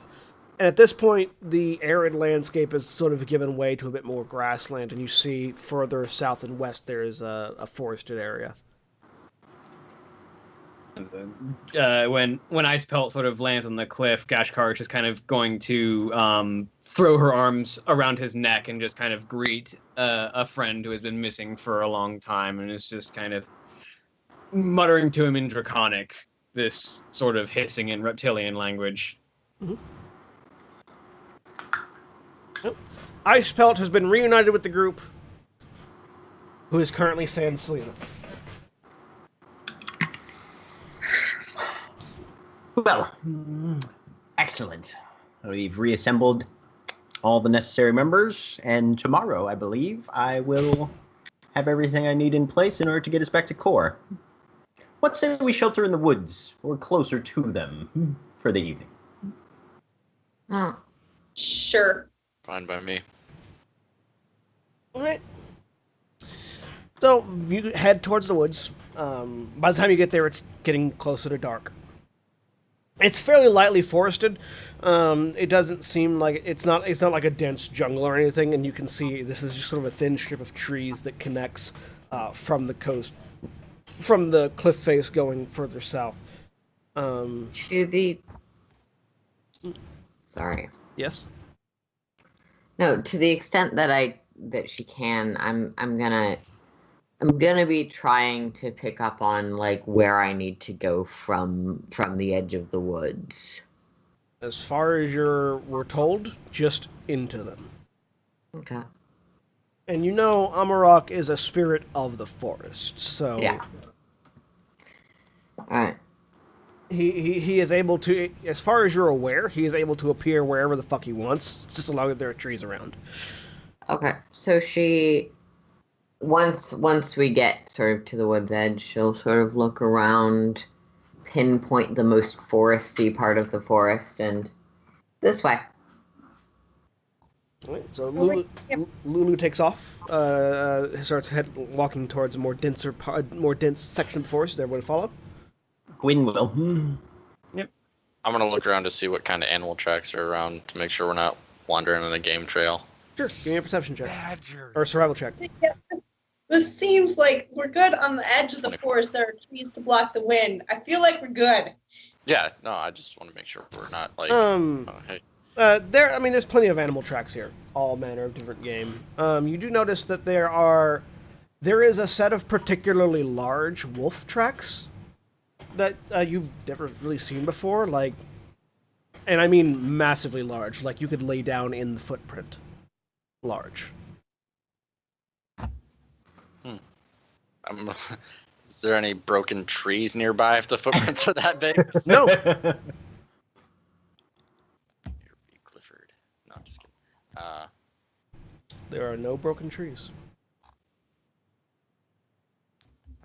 at this point, the arid landscape has sort of given way to a bit more grassland, and you see further south and west there is a forested area. And then, when Ice Pelt sort of lands on the cliff, Gashkar is just kind of going to throw her arms around his neck and just kind of greet a friend who has been missing for a long time, and is just kind of muttering to him in Draconic, this sort of hissing in reptilian language. Mm-hmm. Yep. Ice Pelt has been reunited with the group, who is currently sans Selina. Well, excellent. We've reassembled all the necessary members, and tomorrow, I believe, I will have everything I need in place in order to get us back to Core. What say we shelter in the woods, or closer to them, for the evening? Sure. Fine by me. All right. So you head towards the woods. By the time you get there, it's getting closer to dark. It's fairly lightly forested. It doesn't seem like it's not like a dense jungle or anything, and you can see this is just sort of a thin strip of trees that connects from the coast, from the cliff face going further south. To the. Sorry. Yes. No, to the extent that she can, I'm gonna be trying to pick up on like where I need to go from the edge of the woods. As far as we're told, just into them. Okay. And you know Amarok is a spirit of the forest, so Yeah. All right. He is able to, as far as you're aware, he is able to appear wherever the fuck he wants, just as long as there are trees around. Okay. So once we get sort of to the wood's edge, she'll sort of look around, pinpoint the most foresty part of the forest, and this way. All right, so Lulu takes off, starts walking towards a more dense section of the forest. Everyone follow? Gwyn will. I'm gonna look around to see what kind of animal tracks are around to make sure we're not wandering on a game trail. Sure, give me a perception check. Badgers. Or a survival check. This seems like we're good on the edge of the forest. There are trees to block the wind. I feel like we're good. Yeah, no, I just want to make sure we're not like. Hey. There's plenty of animal tracks here, all manner of different game. You do notice that there is a set of particularly large wolf tracks that you've never really seen before, like, and I mean massively large, like you could lay down in the footprint. Large. Is there any broken trees nearby if the footprints are that big? No. Clifford. No, I'm just kidding. There are no broken trees.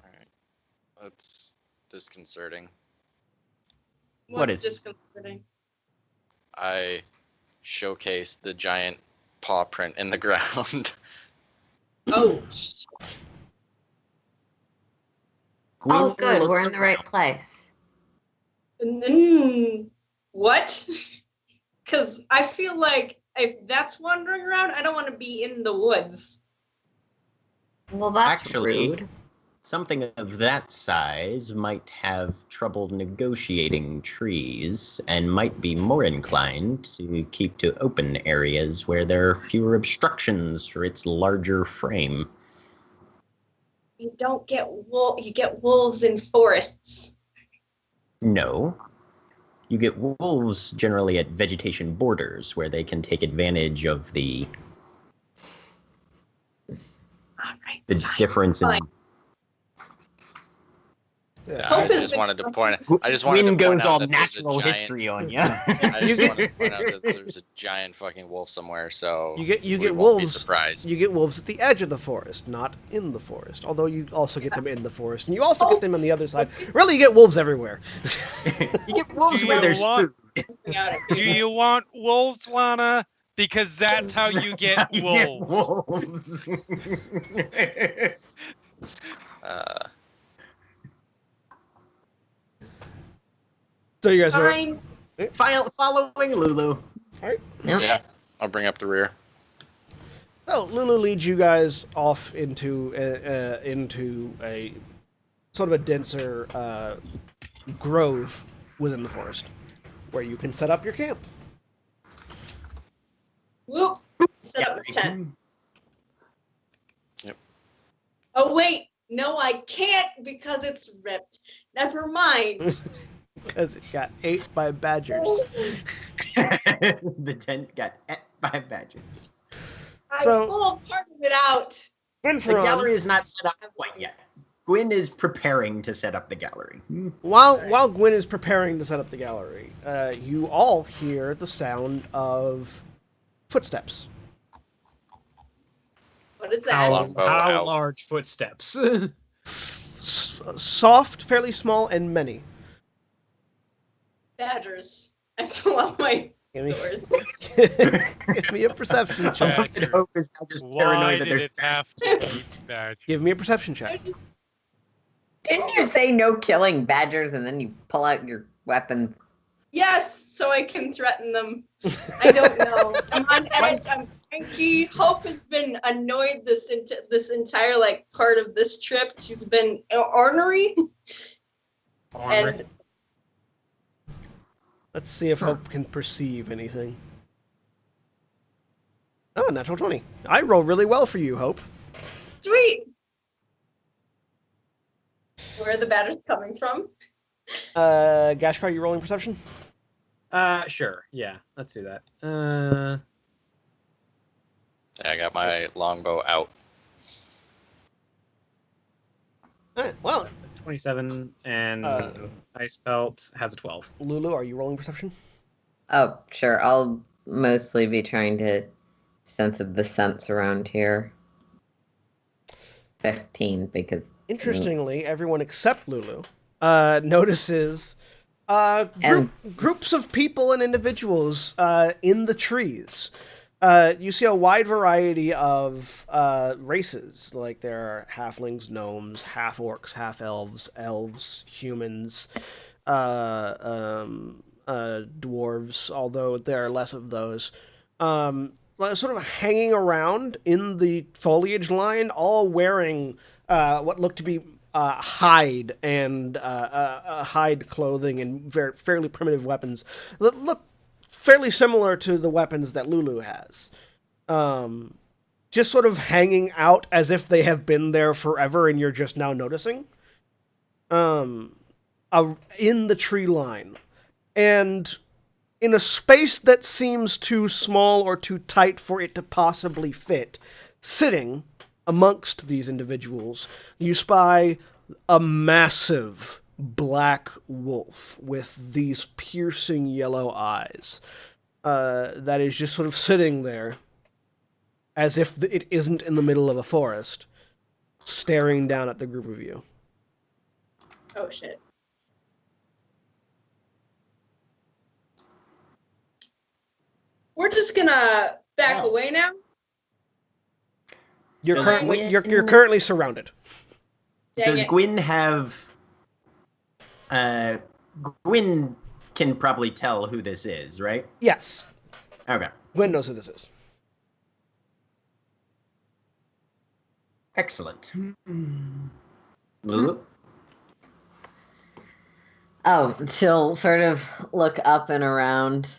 Alright. That's disconcerting. What What's is- disconcerting? I showcased the giant paw print in the ground. Oh, Gwyn Oh, good. looks We're in the right around. place. what? Because I feel like if that's wandering around, I don't want to be in the woods. Well, that's Actually, rude. Something of that size might have trouble negotiating trees and might be more inclined to keep to open areas where there are fewer obstructions for its larger frame. You don't get you get wolves in forests. No. You get wolves generally at vegetation borders where they can take advantage of the All right, the fine. difference in Fine. Yeah. I Hope is just big- wanted to point. I just wanted Gwyn to point goes out all that there's a natural giant- history on you. I just wanted to point out that there's a giant fucking wolf somewhere, so You get we wolves. won't be surprised. You get wolves at the edge of the forest, not in the forest. Although you also get them in the forest, and you also get them on the other side. Really, you get wolves everywhere. You get wolves Do where you there's want- food. Out of Do here. you want wolves, Lana? Because that's how you get That's how you wolves. wolves. Uh, So you guys go. Fine. Following Lulu. Yep. yeah, I'll bring up the rear. So Lulu leads you guys off into a sort of a denser grove within the forest, where you can set up your camp. Whoop. Set up the tent. Yep. Oh wait, no, I can't because it's ripped. Never mind. Because it got ate by badgers. The tent got ate by badgers. I So- pulled part of it out. The gallery is not set up quite yet. Gwyn is preparing to set up the gallery. While Gwyn is preparing to set up the gallery, you all hear the sound of footsteps. What is that? How, Longbow how out. large footsteps? Soft, fairly small, and many. Badgers. I pull out my Give me, Swords. give me a perception check. Badger. Hope is now just Why paranoid that did there's it have to be Badger? Give me a perception check. Didn't you say no killing badgers and then you pull out your weapons? Yes, so I can threaten them. I don't know. I'm on edge. I'm cranky. Hope has been annoyed this entire like part of this trip. She's been ornery. And Let's see if Hope can perceive anything. Oh, natural 20. I roll really well for you, Hope. sweet. Where are the batters coming from? Gashkar, you rolling perception? Sure. Yeah, let's do that. Yeah, I got my longbow out. Alright, well, 27 and Ice Pelt has a 12. Lulu, are you rolling perception? Oh, sure. I'll mostly be trying to sense the sense around here. 15, because... Interestingly, everyone except Lulu notices groups of people and individuals in the trees. You see a wide variety of races. Like there are halflings, gnomes, half orcs, half elves, humans, dwarves. Although there are less of those. Sort of hanging around in the foliage line, all wearing what look to be hide and hide clothing and fairly primitive weapons that look fairly similar to the weapons that Lulu has. Just sort of hanging out as if they have been there forever and you're just now noticing. In the tree line. And in a space that seems too small or too tight for it to possibly fit, sitting amongst these individuals, you spy a massive black wolf with these piercing yellow eyes that is just sort of sitting there as if it isn't in the middle of a forest, staring down at the group of you. Oh shit. We're just gonna back away now. You're Does currently surrounded. Dang Does it. Gwyn have... Gwyn can probably tell who this is, right? Yes. Okay. Gwen knows who this is. Excellent. Lulu? Oh, she'll sort of look up and around.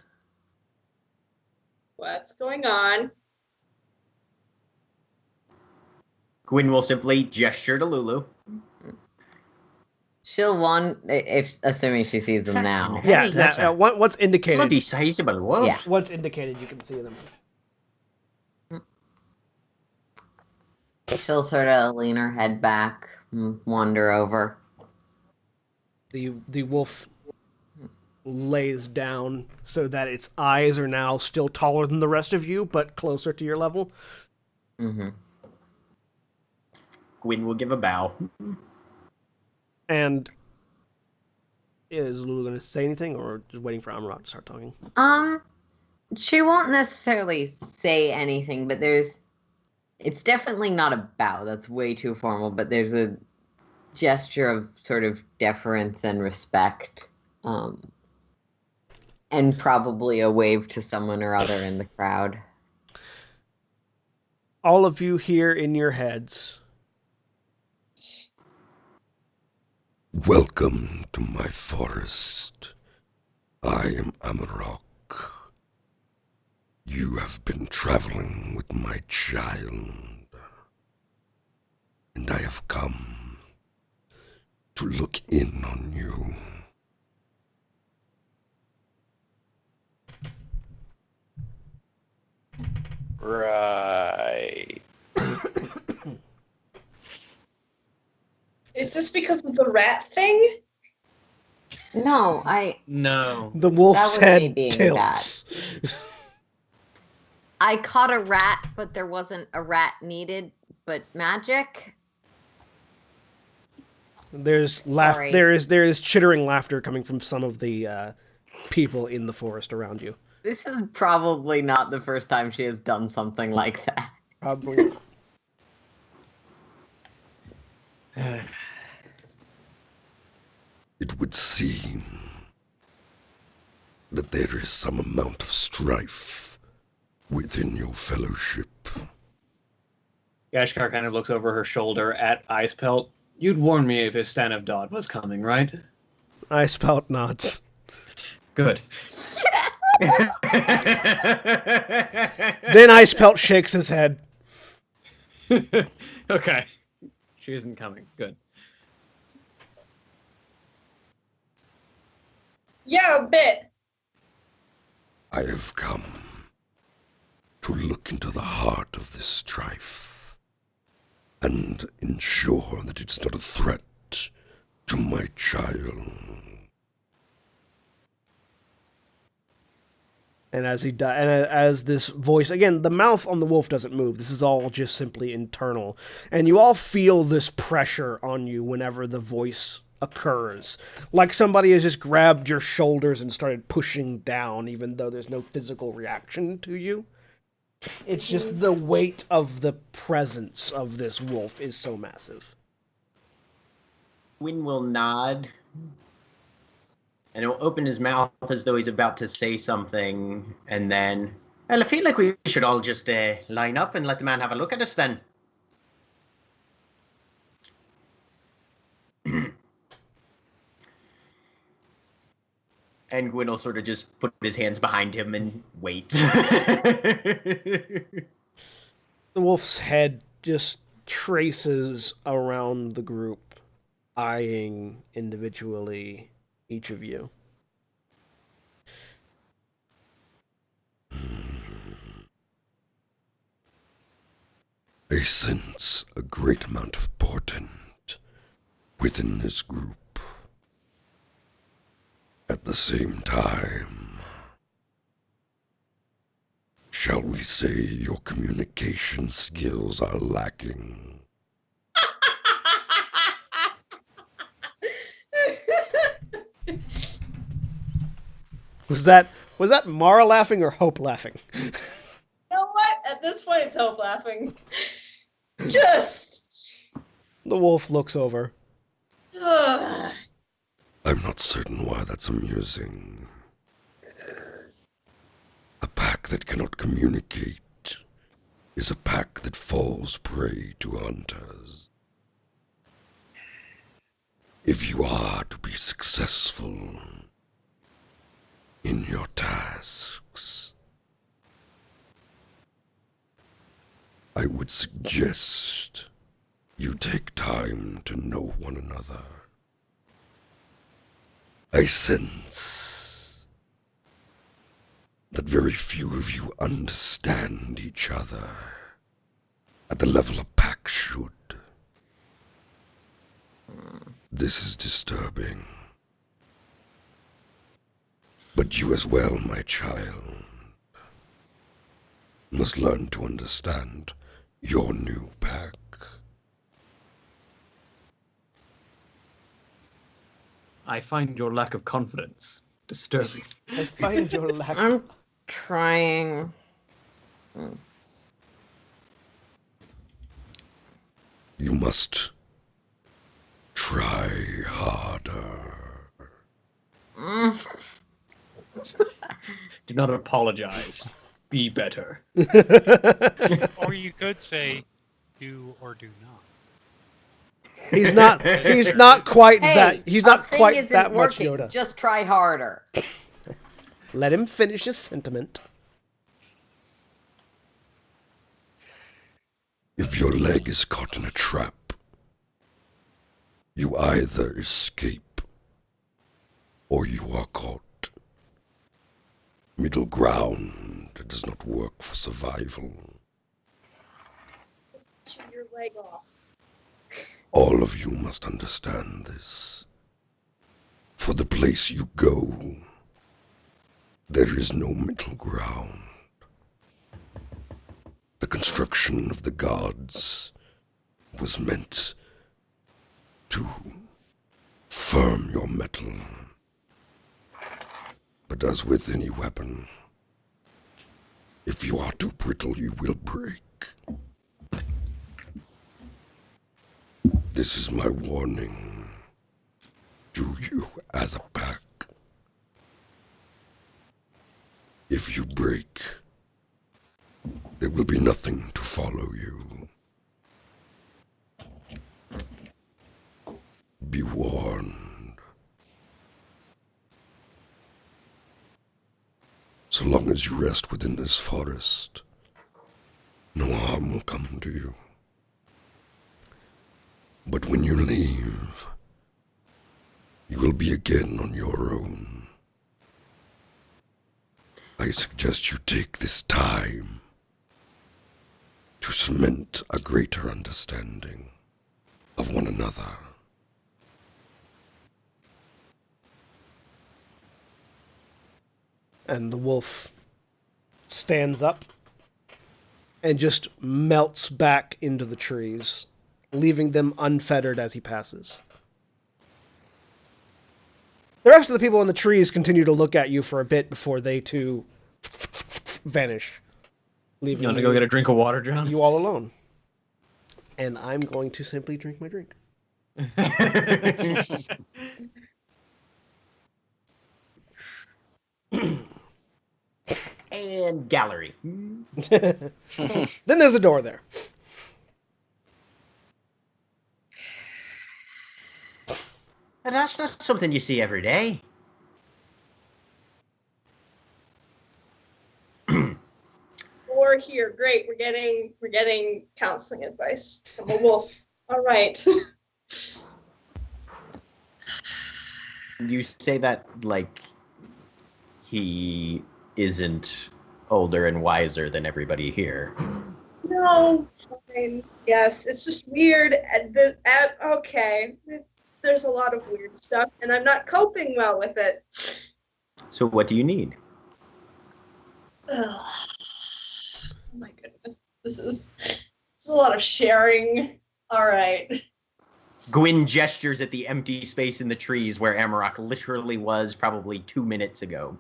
What's going on? Gwyn will simply gesture to Lulu. She'll assuming she sees them now. Yeah, Hey, that's a what's indicated. bloody sizable wolf. Yeah. What's indicated, you can see them. She'll sort of lean her head back and wander over. The wolf lays down so that its eyes are now still taller than the rest of you, but closer to your level. Mm-hmm. Gwyn will give a bow. And is Lulu going to say anything, or just waiting for Amarok to start talking? She won't necessarily say anything, but it's definitely not a bow. That's way too formal, but there's a gesture of sort of deference and respect. And probably a wave to someone or other in the crowd. All of you hear in your heads, "Welcome to my forest. I am Amarok. You have been traveling with my child, and I have come to look in on you." Right. Is this because of the rat thing? No, No. the wolf's That was me head being tilts. I caught a rat, but there wasn't a rat needed. But magic? There's Sorry. there is chittering laughter coming from some of the people in the forest around you. This is probably not the first time she has done something like that. Probably not. It would seem that there is some amount of strife within your fellowship. Gashkar kind of looks over her shoulder at Ice Pelt. You'd warn me if Istan of Dodd was coming, right? Ice Pelt nods. Good. Then Ice Pelt shakes his head. Okay. She isn't coming. Good. Yeah, a bit. I have come to look into the heart of this strife and ensure that it's not a threat to my child. And as this voice, again, the mouth on the wolf doesn't move. This is all just simply internal. And you all feel this pressure on you whenever the voice occurs. Like somebody has just grabbed your shoulders and started pushing down, even though there's no physical reaction to you. It's just the weight of the presence of this wolf is so massive. Win will nod. And he'll open his mouth as though he's about to say something, and then, well, I feel like we should all just line up and let the man have a look at us then. And Gwyn will sort of just put his hands behind him and wait. The wolf's head just traces around the group, eyeing individually each of you. I sense a great amount of portent within this group. At the same time, shall we say your communication skills are lacking? Was that Mara laughing or Hope laughing? You know what? At this point, it's Hope laughing. Just. The wolf looks over. Ugh. I'm not certain why that's amusing. A pack that cannot communicate is a pack that falls prey to hunters. If you are to be successful in your tasks, I would suggest you take time to know one another. I sense that very few of you understand each other at the level a pack should. This is disturbing. But you as well, my child, must learn to understand your new pack. I find your lack of confidence disturbing. I find your lack. I'm trying. You must try harder. Do not apologize. Be better. Or you could say, do or do not. He's not quite Hey, that. He's a not thing quite isn't that much working. Yoda. Just try harder. Let him finish his sentiment. If your leg is caught in a trap, you either escape or you are caught. Middle ground does not work for survival. Chew your leg off. All of you must understand this. For the place you go, there is no middle ground. The construction of the gods was meant to firm your metal. But as with any weapon, If you are too brittle, you will break. This is my warning to you as a pack. If you break, there will be nothing to follow you. Be warned. So long as you rest within this forest, no harm will come to you. But when you leave, you will be again on your own. I suggest you take this time to cement a greater understanding of one another. And the wolf stands up and just melts back into the trees, leaving them unfettered as he passes. The rest of the people in the trees continue to look at you for a bit before they too vanish, leaving You want to go get a drink of water, John? you all alone. And I'm going to simply drink my drink. And gallery. Then there's a door there. And that's not something you see every day. Or here, great. We're getting counseling advice from a wolf. All right. You say that like he isn't older and wiser than everybody here. No, fine. Yes, it's just weird. Okay, there's a lot of weird stuff, and I'm not coping well with it. So what do you need? Oh my goodness, this is a lot of sharing. All right. Gwyn gestures at the empty space in the trees where Amarok literally was probably 2 minutes ago.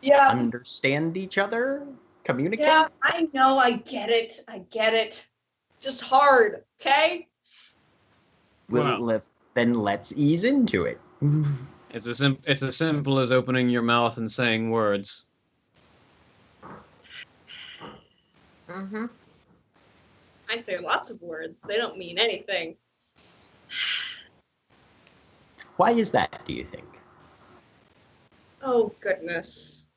Yeah. Understand each other? Communicate? Yeah, I know. I get it. Just hard. Okay. Then let's ease into it. It's as simple as opening your mouth and saying words. Mm-hmm. I say lots of words. They don't mean anything. Why is that, do you think? Oh, goodness.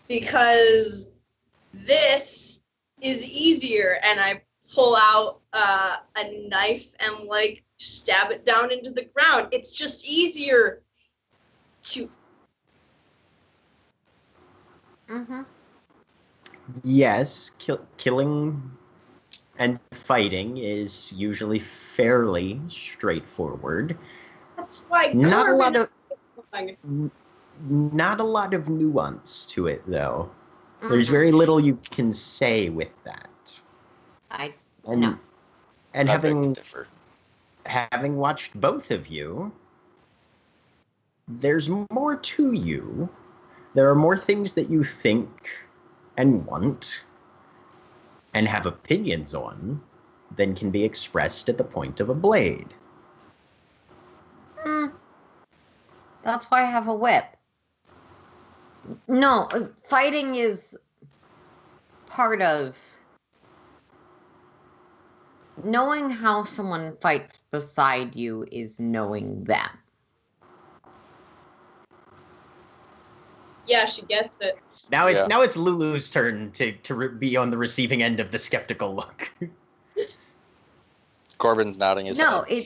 Because this is easier, and I pull out a knife and, like, stab it down into the ground. It's just easier to... Mm-hmm. Yes, killing and fighting is usually fairly straightforward. That's why... Not a lot of... Carving- Not a lot of nuance to it, though. There's very little you can say with that. No. And I beg to having differ. watched both of you, there's more to you. There are more things that you think and want and have opinions on than can be expressed at the point of a blade. That's why I have a whip. No, fighting is part of knowing how someone fights beside you is knowing them. Yeah, she gets it. Now Yeah. it's Lulu's turn to be on the receiving end of the skeptical look. Corbin's nodding his No, head.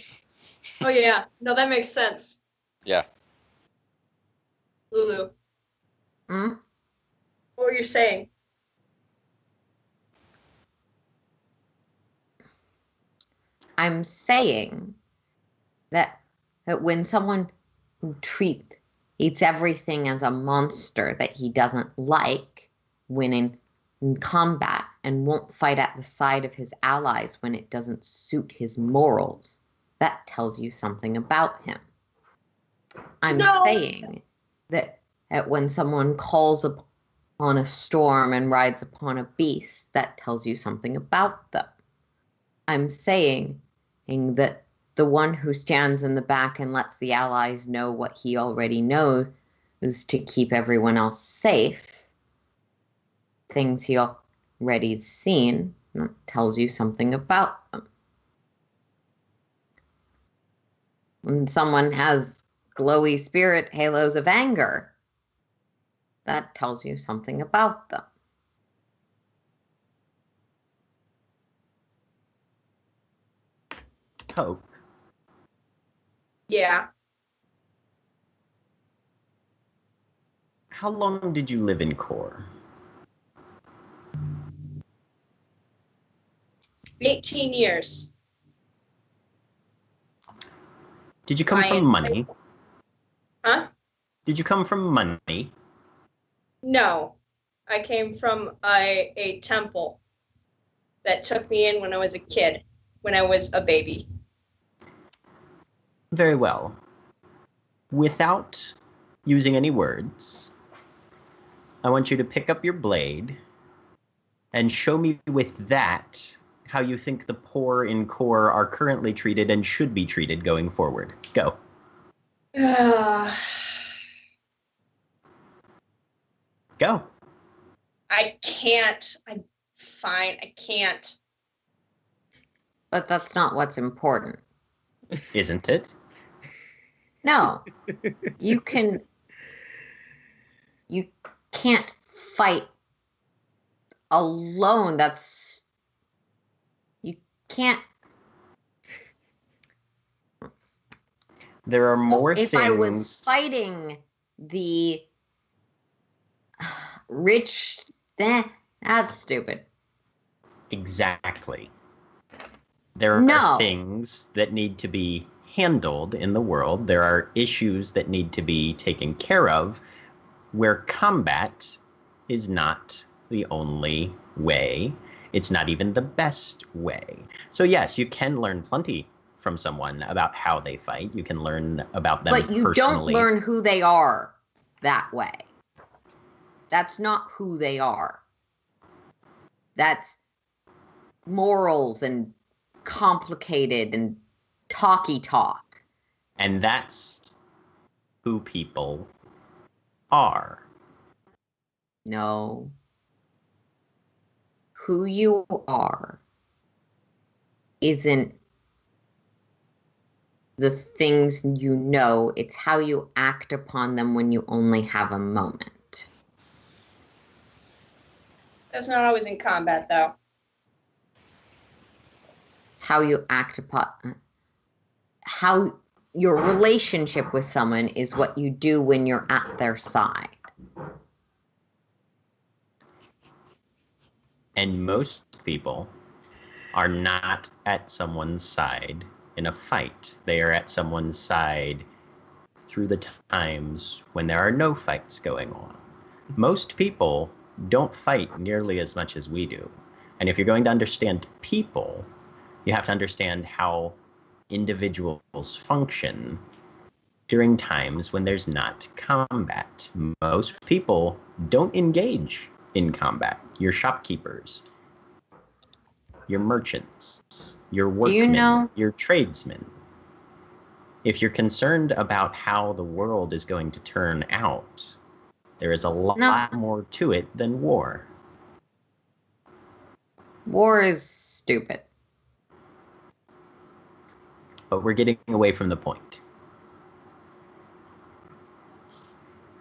Oh, yeah. No, that makes sense. Yeah. Lulu, Mm? what were you saying? I'm saying that when someone eats everything as a monster that he doesn't like when in combat and won't fight at the side of his allies when it doesn't suit his morals, that tells you something about him. I'm No. saying that at when someone calls upon a storm and rides upon a beast, that tells you something about them. I'm saying that the one who stands in the back and lets the allies know what he already knows is to keep everyone else safe. Things he already seen, that tells you something about them. When someone has glowy spirit halos of anger, that tells you something about them. Coke. Yeah. How long did you live in Core? 18 years. Did you come from money? Huh? Did you come from money? No. I came from a temple that took me in when I was a kid, when I was a baby. Very well. Without using any words, I want you to pick up your blade and show me with that how you think the poor in Core are currently treated and should be treated going forward. Go. Go. I can't. Fine, I can't. But that's not what's important. Isn't it? No. You can't fight alone. You can't. There are more If things. I was fighting the rich, that's stupid. Exactly. There No. are things that need to be handled in the world. There are issues that need to be taken care of where combat is not the only way. It's not even the best way. So yes, you can learn plenty from someone about how they fight. You can learn about them But you personally. don't learn who they are that way. That's not who they are. That's morals and complicated and talky talk. And that's who people are. No. Who you are isn't the things you know, it's how you act upon them when you only have a moment. That's not always in combat, though. It's how you act upon how your relationship with someone is what you do when you're at their side. And most people are not at someone's side in a fight. They are at someone's side through the times when there are no fights going on. Most people don't fight nearly as much as we do. And if you're going to understand people, you have to understand how individuals function during times when there's not combat. Most people don't engage in combat. Your shopkeepers, your merchants, your workmen, your tradesmen. If you're concerned about how the world is going to turn out, there is a lot more to it than war. War is stupid. But we're getting away from the point.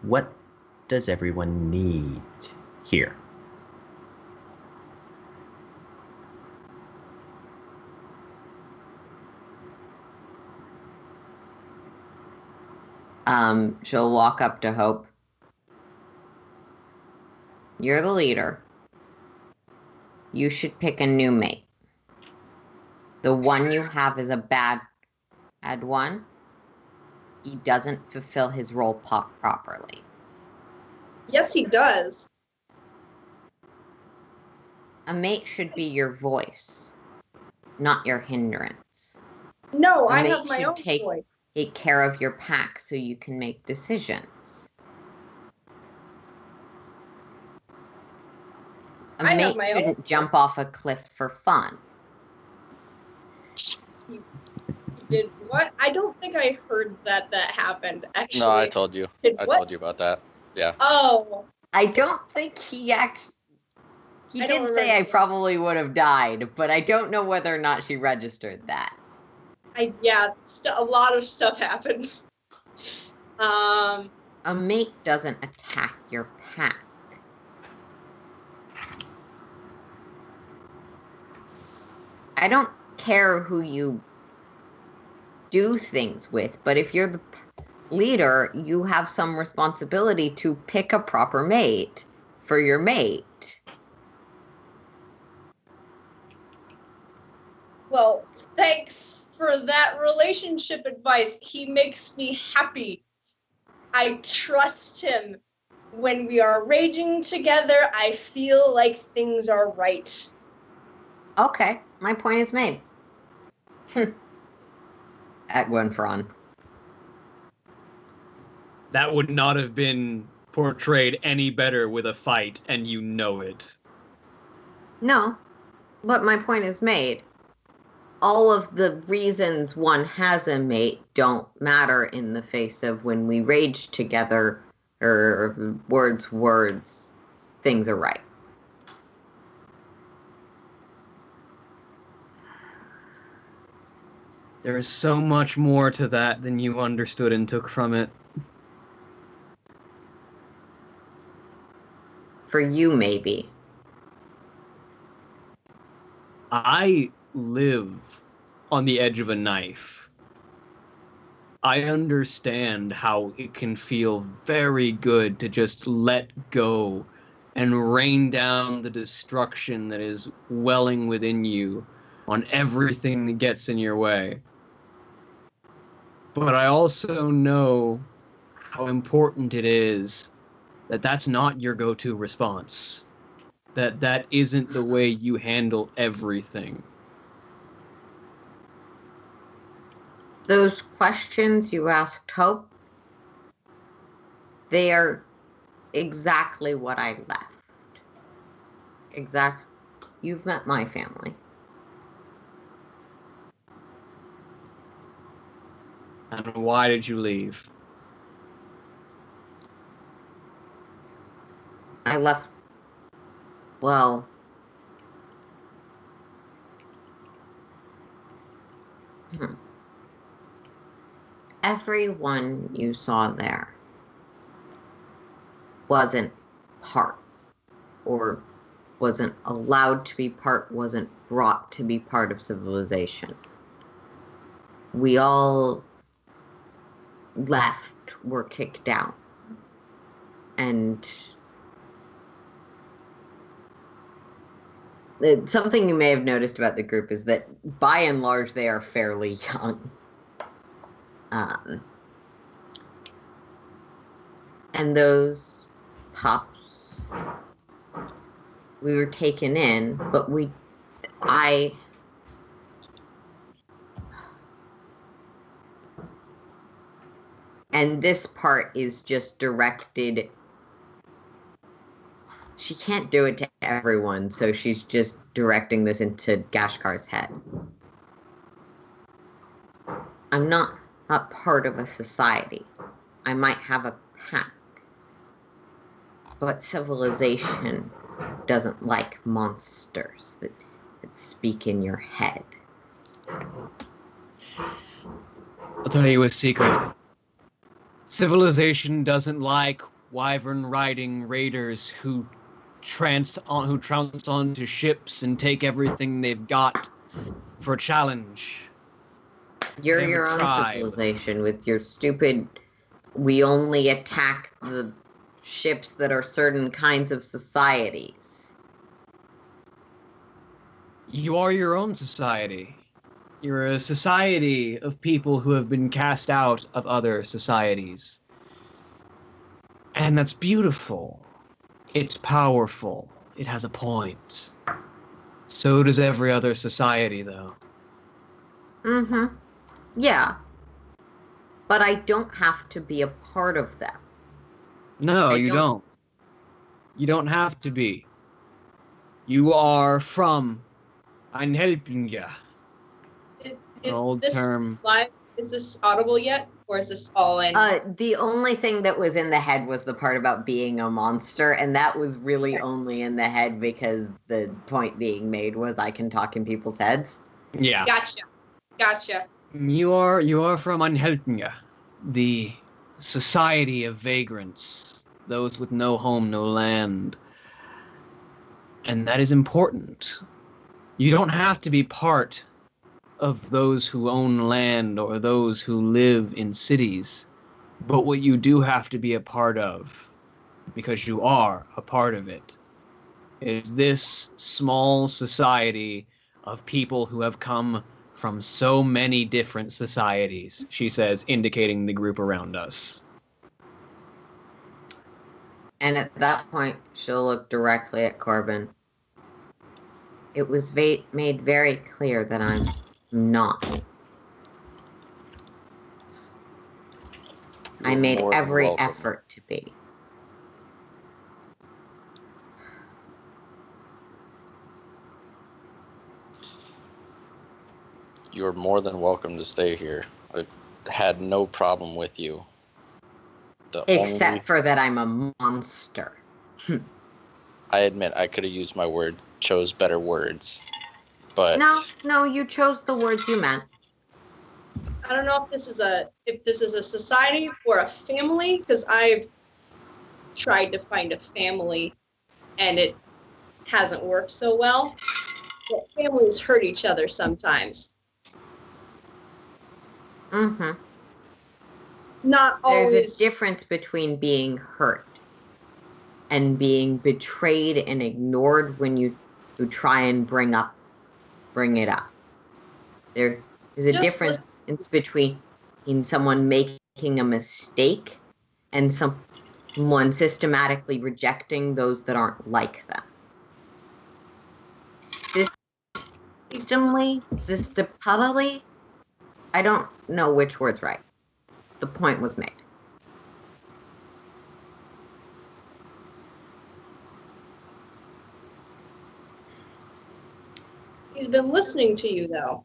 What does everyone need here? She'll walk up to Hope. You're the leader. You should pick a new mate. The one you have is a bad one. He doesn't fulfill his role properly. Yes, he does. A mate should be your voice, not your hindrance. No, A I mate have my should own voice. take care of your pack so you can make decisions. A I have mate my shouldn't own. jump off a cliff for fun. You did what? I don't think I heard that happened. Actually. No, I told you. Did I what? told you about that. Yeah. Oh, I don't think he actually. He I don't did say I remember. probably would have died, but I don't know whether or not she registered that. A lot of stuff happened. A mate doesn't attack your pack. I don't care who you do things with, but if you're the leader, you have some responsibility to pick a proper mate for your mate. Well, thanks for that relationship advice. He makes me happy. I trust him. When we are raging together, I feel like things are right. Okay, my point is made. At Gwenfron. That would not have been portrayed any better with a fight, and you know it. No, but my point is made. All of the reasons one has a mate don't matter in the face of when we rage together, or words, things are right. There is so much more to that than you understood and took from it. For you, maybe. I live on the edge of a knife. I understand how it can feel very good to just let go and rain down the destruction that is welling within you on everything that gets in your way. But I also know how important it is that that's not your go-to response. That isn't the way you handle everything. Those questions you asked Hope, they are exactly what I left. You've met my family. And why did you leave? I left, well, everyone you saw there wasn't part, or wasn't allowed to be part, wasn't brought to be part of civilization. We all left, were kicked out. And something you may have noticed about the group is that, by and large, they are fairly young. And those pups, we were taken in, but and this part is just directed. She can't do it to everyone, so she's just directing this into Gashkar's head. I'm not a part of a society. I might have a pack. But civilization doesn't like monsters that speak in your head. I'll tell you a secret. Civilization doesn't like wyvern-riding raiders who trounce onto ships and take everything they've got for a challenge. You're They're your a own tribe. civilization with your stupid, we only attack the ships that are certain kinds of societies. You are your own society. You're a society of people who have been cast out of other societies. And that's beautiful. It's powerful. It has a point. So does every other society, though. Mm-hmm. Yeah. But I don't have to be a part of them. No, I you don't- don't. You don't have to be. You are from Einhelpinga. Is Old this term. live? Is this audible yet, or is this all in? The only thing that was in the head was the part about being a monster, and that was really only in the head because the point being made was I can talk in people's heads. Yeah. Gotcha. You are from Einhelpinga, the society of vagrants, those with no home, no land. And that is important. You don't have to be part of those who own land or those who live in cities. But what you do have to be a part of, because you are a part of it, is this small society of people who have come from so many different societies, she says, indicating the group around us. And at that point, she'll look directly at Corbin. It was made very clear that I'm not. I made every effort to be. You're more than welcome to stay here. I had no problem with you. Except for that I'm a monster. I admit I could have used chose better words. But No, you chose the words you meant. I don't know if this is a society or a family, because I've tried to find a family and it hasn't worked so well. But families hurt each other sometimes. Mm-hmm. Not always. There's a difference between being hurt and being betrayed and ignored when you try and bring it up. There is a difference between someone making a mistake and someone systematically rejecting those that aren't like them. Systematically, I don't know which word's right. The point was made. He's been listening to you, though.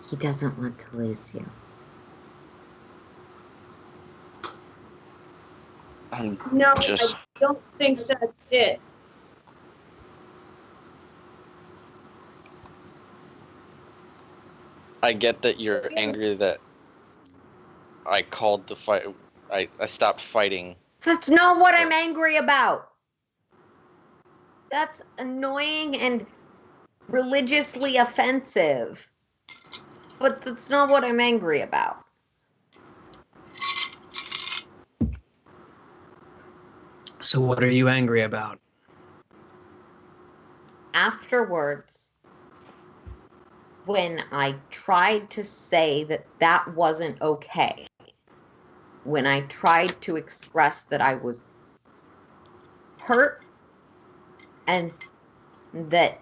He doesn't want to lose you. No, I don't think that's it. I get that you're angry that I called the fight. I stopped fighting. That's not what I'm angry about. That's annoying and religiously offensive. But that's not what I'm angry about. So what are you angry about? Afterwards, when I tried to say that wasn't okay, when I tried to express that I was hurt and that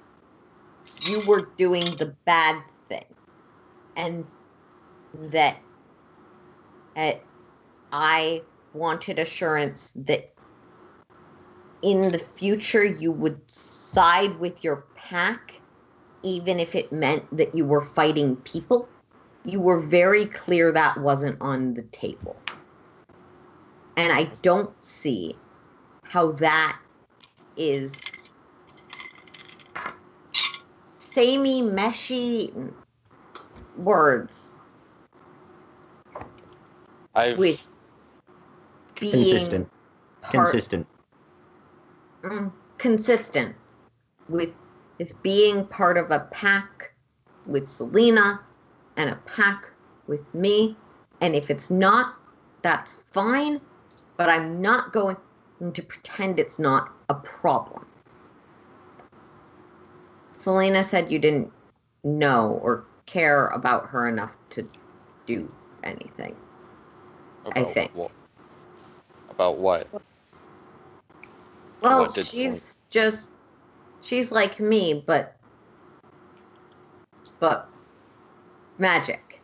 you were doing the bad thing, and that I wanted assurance that in the future you would side with your pack, even if it meant that you were fighting people, you were very clear that wasn't on the table. And I don't see how that is samey, meshy words with being consistent with being part of a pack with Selina and a pack with me. And if it's not, that's fine, but I'm not going to pretend it's not a problem. Selina said you didn't know or care about her enough to do anything. I think. About what? Well, she's like me, but magic.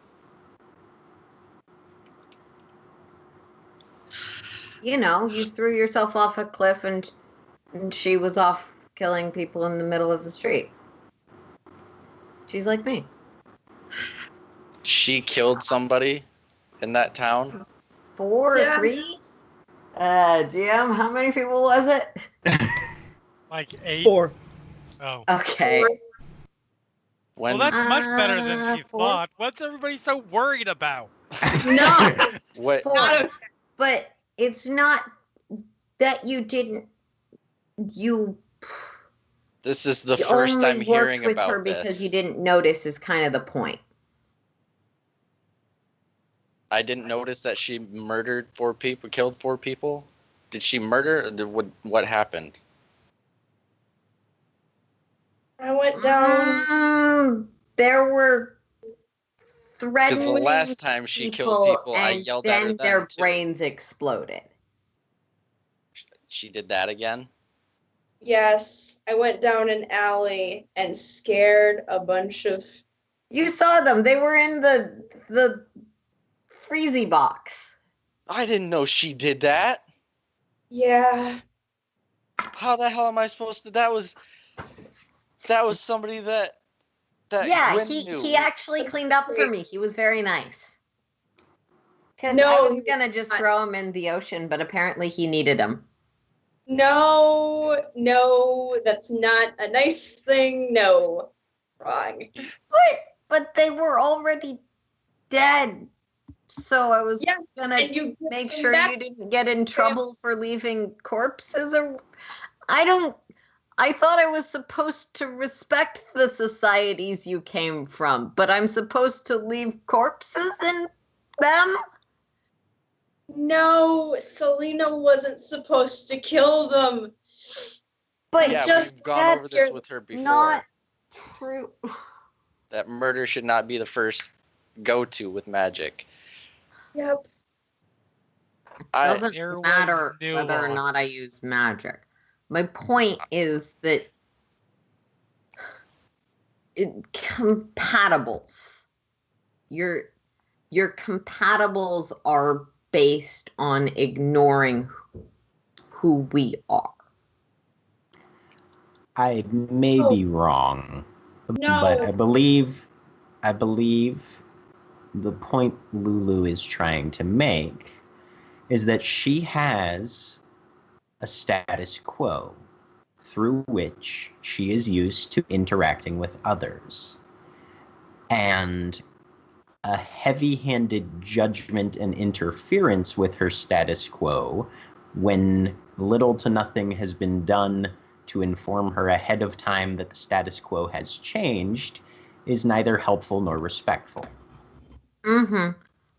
You know, you threw yourself off a cliff and she was off killing people in the middle of the street. She's like me. She killed somebody in that town? 4 Yeah. 3? GM, how many people was it? Like 8? 4. Oh. Okay. When Well, that's much better than she 4. thought. What's everybody so worried about? No. what 4. But it's not that you didn't. You this is the you first only I'm worked hearing with about her because this. you didn't notice is kind of the point. I didn't notice that she murdered 4 people, killed 4 people. Did she murder? Or what happened? I went down. There were Because threatening the last time she killed people, I and yelled at her then then their too. brains exploded. She did that again? Yes, I went down an alley and scared a bunch of. You saw them. They were in the freezy box. I didn't know she did that. Yeah. How the hell am I supposed to? That was somebody that Yeah, Gwen he knew. actually cleaned up for me. He was very nice. Because No, I was he gonna just throw him in the ocean, but apparently he needed him. No, that's not a nice thing. No. Wrong. But they were already dead. So I was Yes, gonna and you make sure you didn't get in trouble for leaving corpses. I thought I was supposed to respect the societies you came from, but I'm supposed to leave corpses in them? No, Selina wasn't supposed to kill them. But Yeah, just we've gone over that's this with her before. not true. That murder should not be the first go-to with magic. Yep. Doesn't There was matter whether or not I nuance. use magic. My point is that compatibles. Your compatibles are based on ignoring who we are. I may be wrong, No. but I believe the point Lulu is trying to make is that she has a status quo through which she is used to interacting with others. And a heavy-handed judgment and interference with her status quo when little to nothing has been done to inform her ahead of time that the status quo has changed is neither helpful nor respectful. Mm-hmm.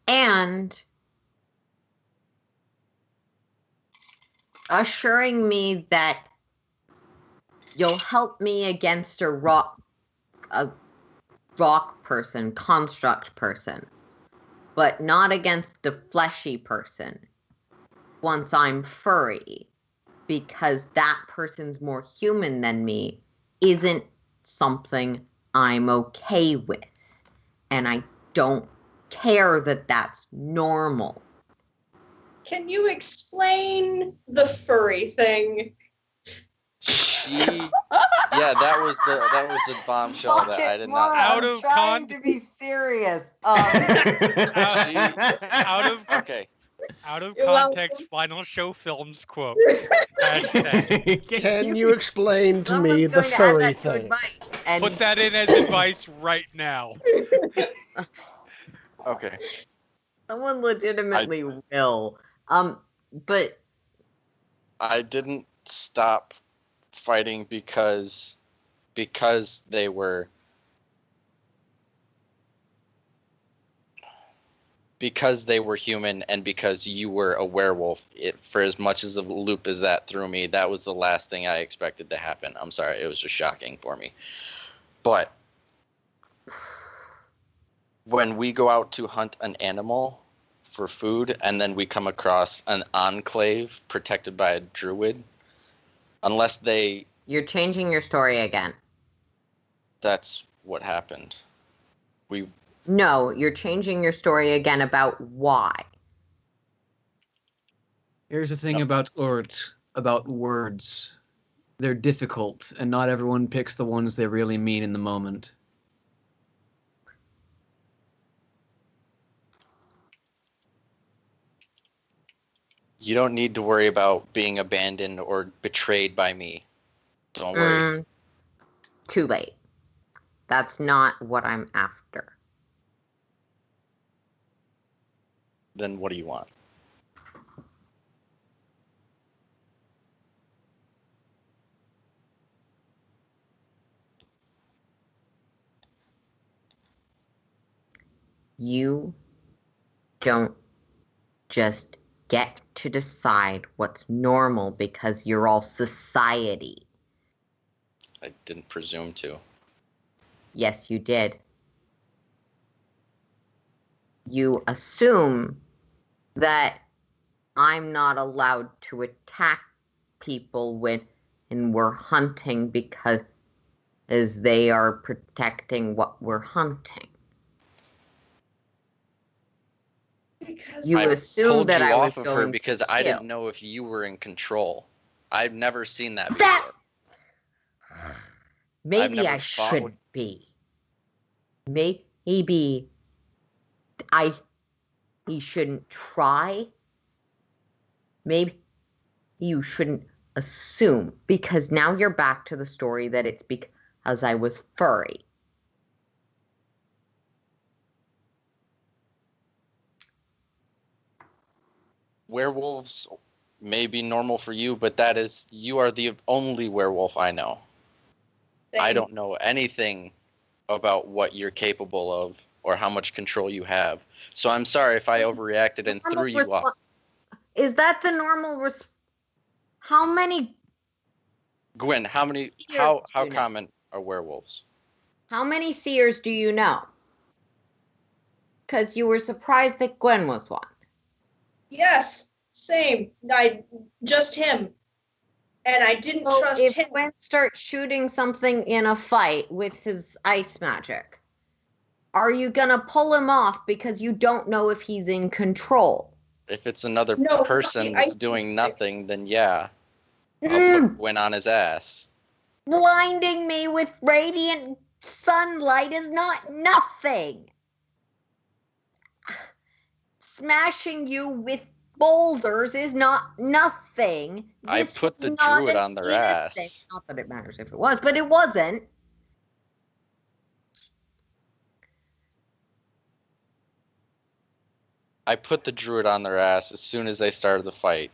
And assuring me that you'll help me against a rock person, construct person, but not against the fleshy person once I'm furry, because that person's more human than me, isn't something I'm okay with. And I don't care that that's normal. Can you explain the furry thing? Yeah, that was the bombshell that I did not. Out I'm of trying con- to be serious. Okay. Out of You're context, welcome. Final Show Films quote. Hashtag. Can you explain to me Someone's the going to add furry that to thing? advice, and Put that in as advice right now. Okay. someone legitimately will. But I didn't stop fighting because they were human and because you were a werewolf. For as much as a loop as that threw me, that was the last thing I expected to happen. I'm sorry, it was just shocking for me. But when we go out to hunt an animal for food and then we come across an enclave protected by a druid, unless you're changing your story again. that's what happened. No, you're changing your story again about why. Here's the thing about words. They're difficult, and not everyone picks the ones they really mean in the moment. You don't need to worry about being abandoned or betrayed by me. Don't worry. Too late. That's not what I'm after. Then what do you want? You don't just get to decide what's normal because you're all society. I didn't presume to. Yes, you did. You assume that I'm not allowed to attack people when we're hunting because they are protecting what we're hunting. Because You I assumed pulled that you I was off of her going because to I kill. didn't know if you were in control. I've never seen that before. That I've maybe never I fought should with- be. Maybe he shouldn't try. Maybe you shouldn't assume, because now you're back to the story that it's because I was furry. Werewolves may be normal for you, but you are the only werewolf I know. I don't know anything about what you're capable of or how much control you have. So I'm sorry if I overreacted and threw you off. Is that the normal how many Gwen, how common are werewolves? How many seers do you know? Because you were surprised that Gwen was one. Yes, same. Just him. And I didn't trust if him. If Gwen starts shooting something in a fight with his ice magic, are you going to pull him off because you don't know if he's in control? If it's another person that's doing nothing, then yeah. I'll put Gwen on his ass. Blinding me with radiant sunlight is not nothing. Smashing you with boulders is not nothing. I put the druid on their ass. Not that it matters if it was, but it wasn't. I put the druid on their ass as soon as they started the fight.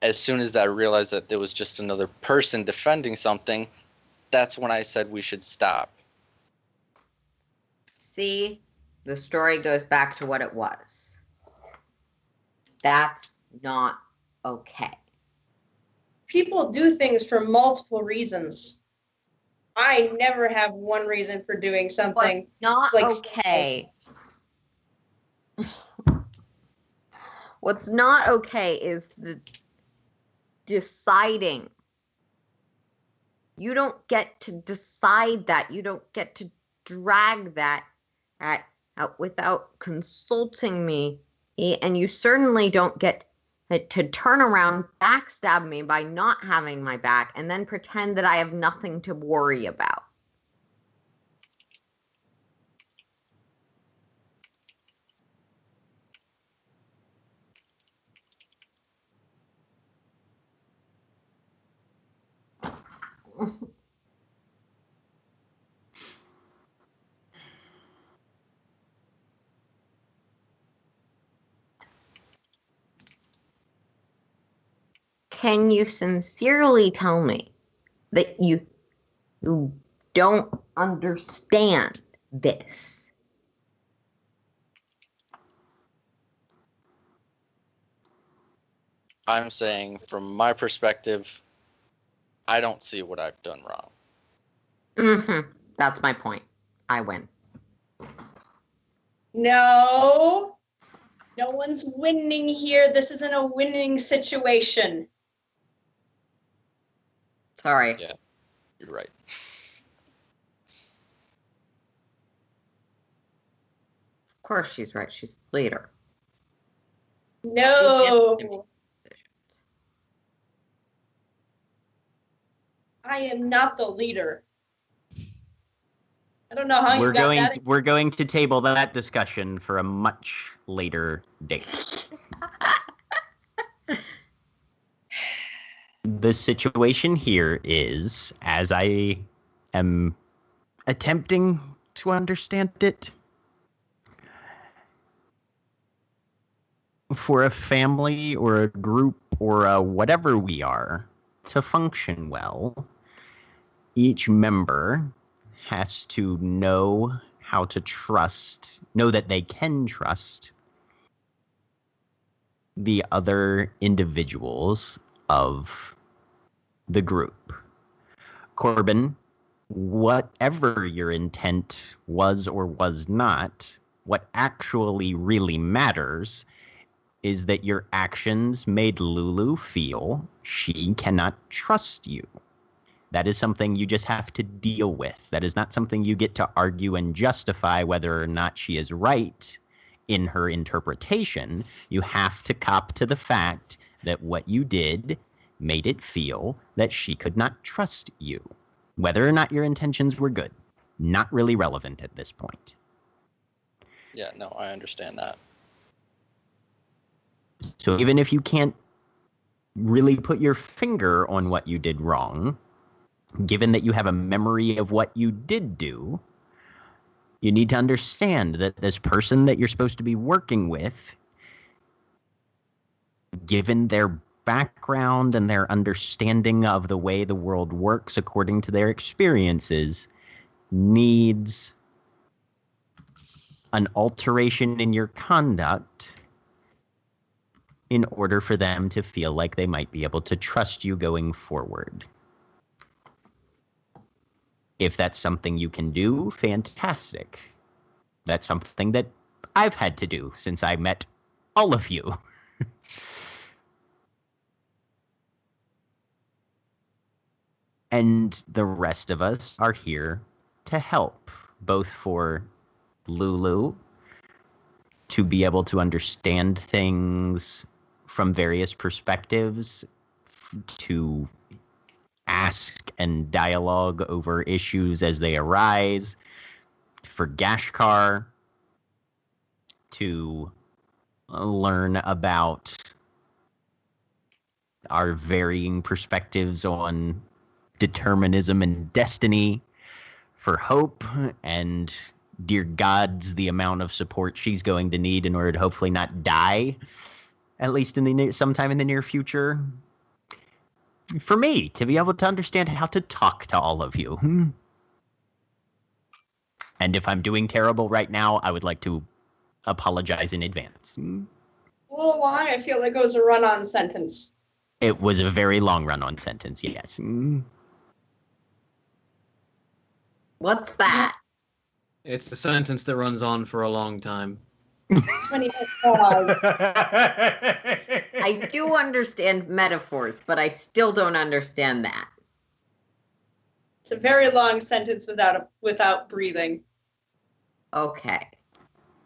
As soon as I realized that there was just another person defending something, that's when I said we should stop. See, the story goes back to what it was. That's not okay. People do things for multiple reasons. I never have one reason for doing something. Not okay. What's not okay is the deciding. You don't get to decide that. You don't get to drag that out without consulting me. And you certainly don't get to turn around, backstab me by not having my back, and then pretend that I have nothing to worry about. Can you sincerely tell me that you don't understand this? I'm saying, from my perspective, I don't see what I've done wrong. Mm-hmm. That's my point. I win. No. No one's winning here. This isn't a winning situation. Sorry. Yeah, you're right. Of course she's right. She's the leader. No. I am not the leader. I don't know how We're you got going. that. We're going to table that discussion for a much later date. The situation here is, as I am attempting to understand it, for a family or a group or a whatever we are to function well, each member has to know how to know that they can trust the other individuals of the group. Corbin, whatever your intent was or was not, what actually really matters is that your actions made Lulu feel she cannot trust you. That is something you just have to deal with. That is not something you get to argue and justify whether or not she is right in her interpretation. You have to cop to the fact that what you did made it feel that she could not trust you. Whether or not your intentions were good, not really relevant at this point. Yeah, no, I understand that. So even if you can't really put your finger on what you did wrong, given that you have a memory of what you did do, you need to understand that this person that you're supposed to be working with, given their background and their understanding of the way the world works according to their experiences, needs an alteration in your conduct in order for them to feel like they might be able to trust you going forward. If that's something you can do, fantastic. That's something that I've had to do since I met all of you. And the rest of us are here to help, both for Lulu to be able to understand things from various perspectives, to ask and dialogue over issues as they arise, for Gashkar to learn about our varying perspectives on determinism and destiny, for Hope and dear gods, the amount of support she's going to need in order to hopefully not die, at least in sometime in the near future. For me, to be able to understand how to talk to all of you. And if I'm doing terrible right now, I would like to apologize in advance. A little long. I feel like it was a run-on sentence. It was a very long run-on sentence, yes. What's that? It's a sentence that runs on for a long time. 25. I do understand metaphors, but I still don't understand that. It's a very long sentence without breathing. Okay.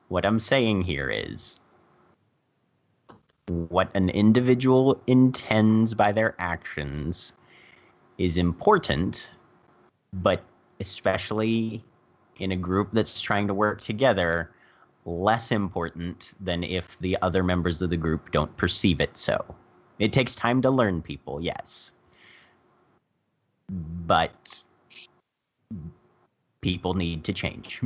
What I'm saying here is, what an individual intends by their actions is important, but especially in a group that's trying to work together, less important than if the other members of the group don't perceive it so. It takes time to learn people, yes. But people need to change.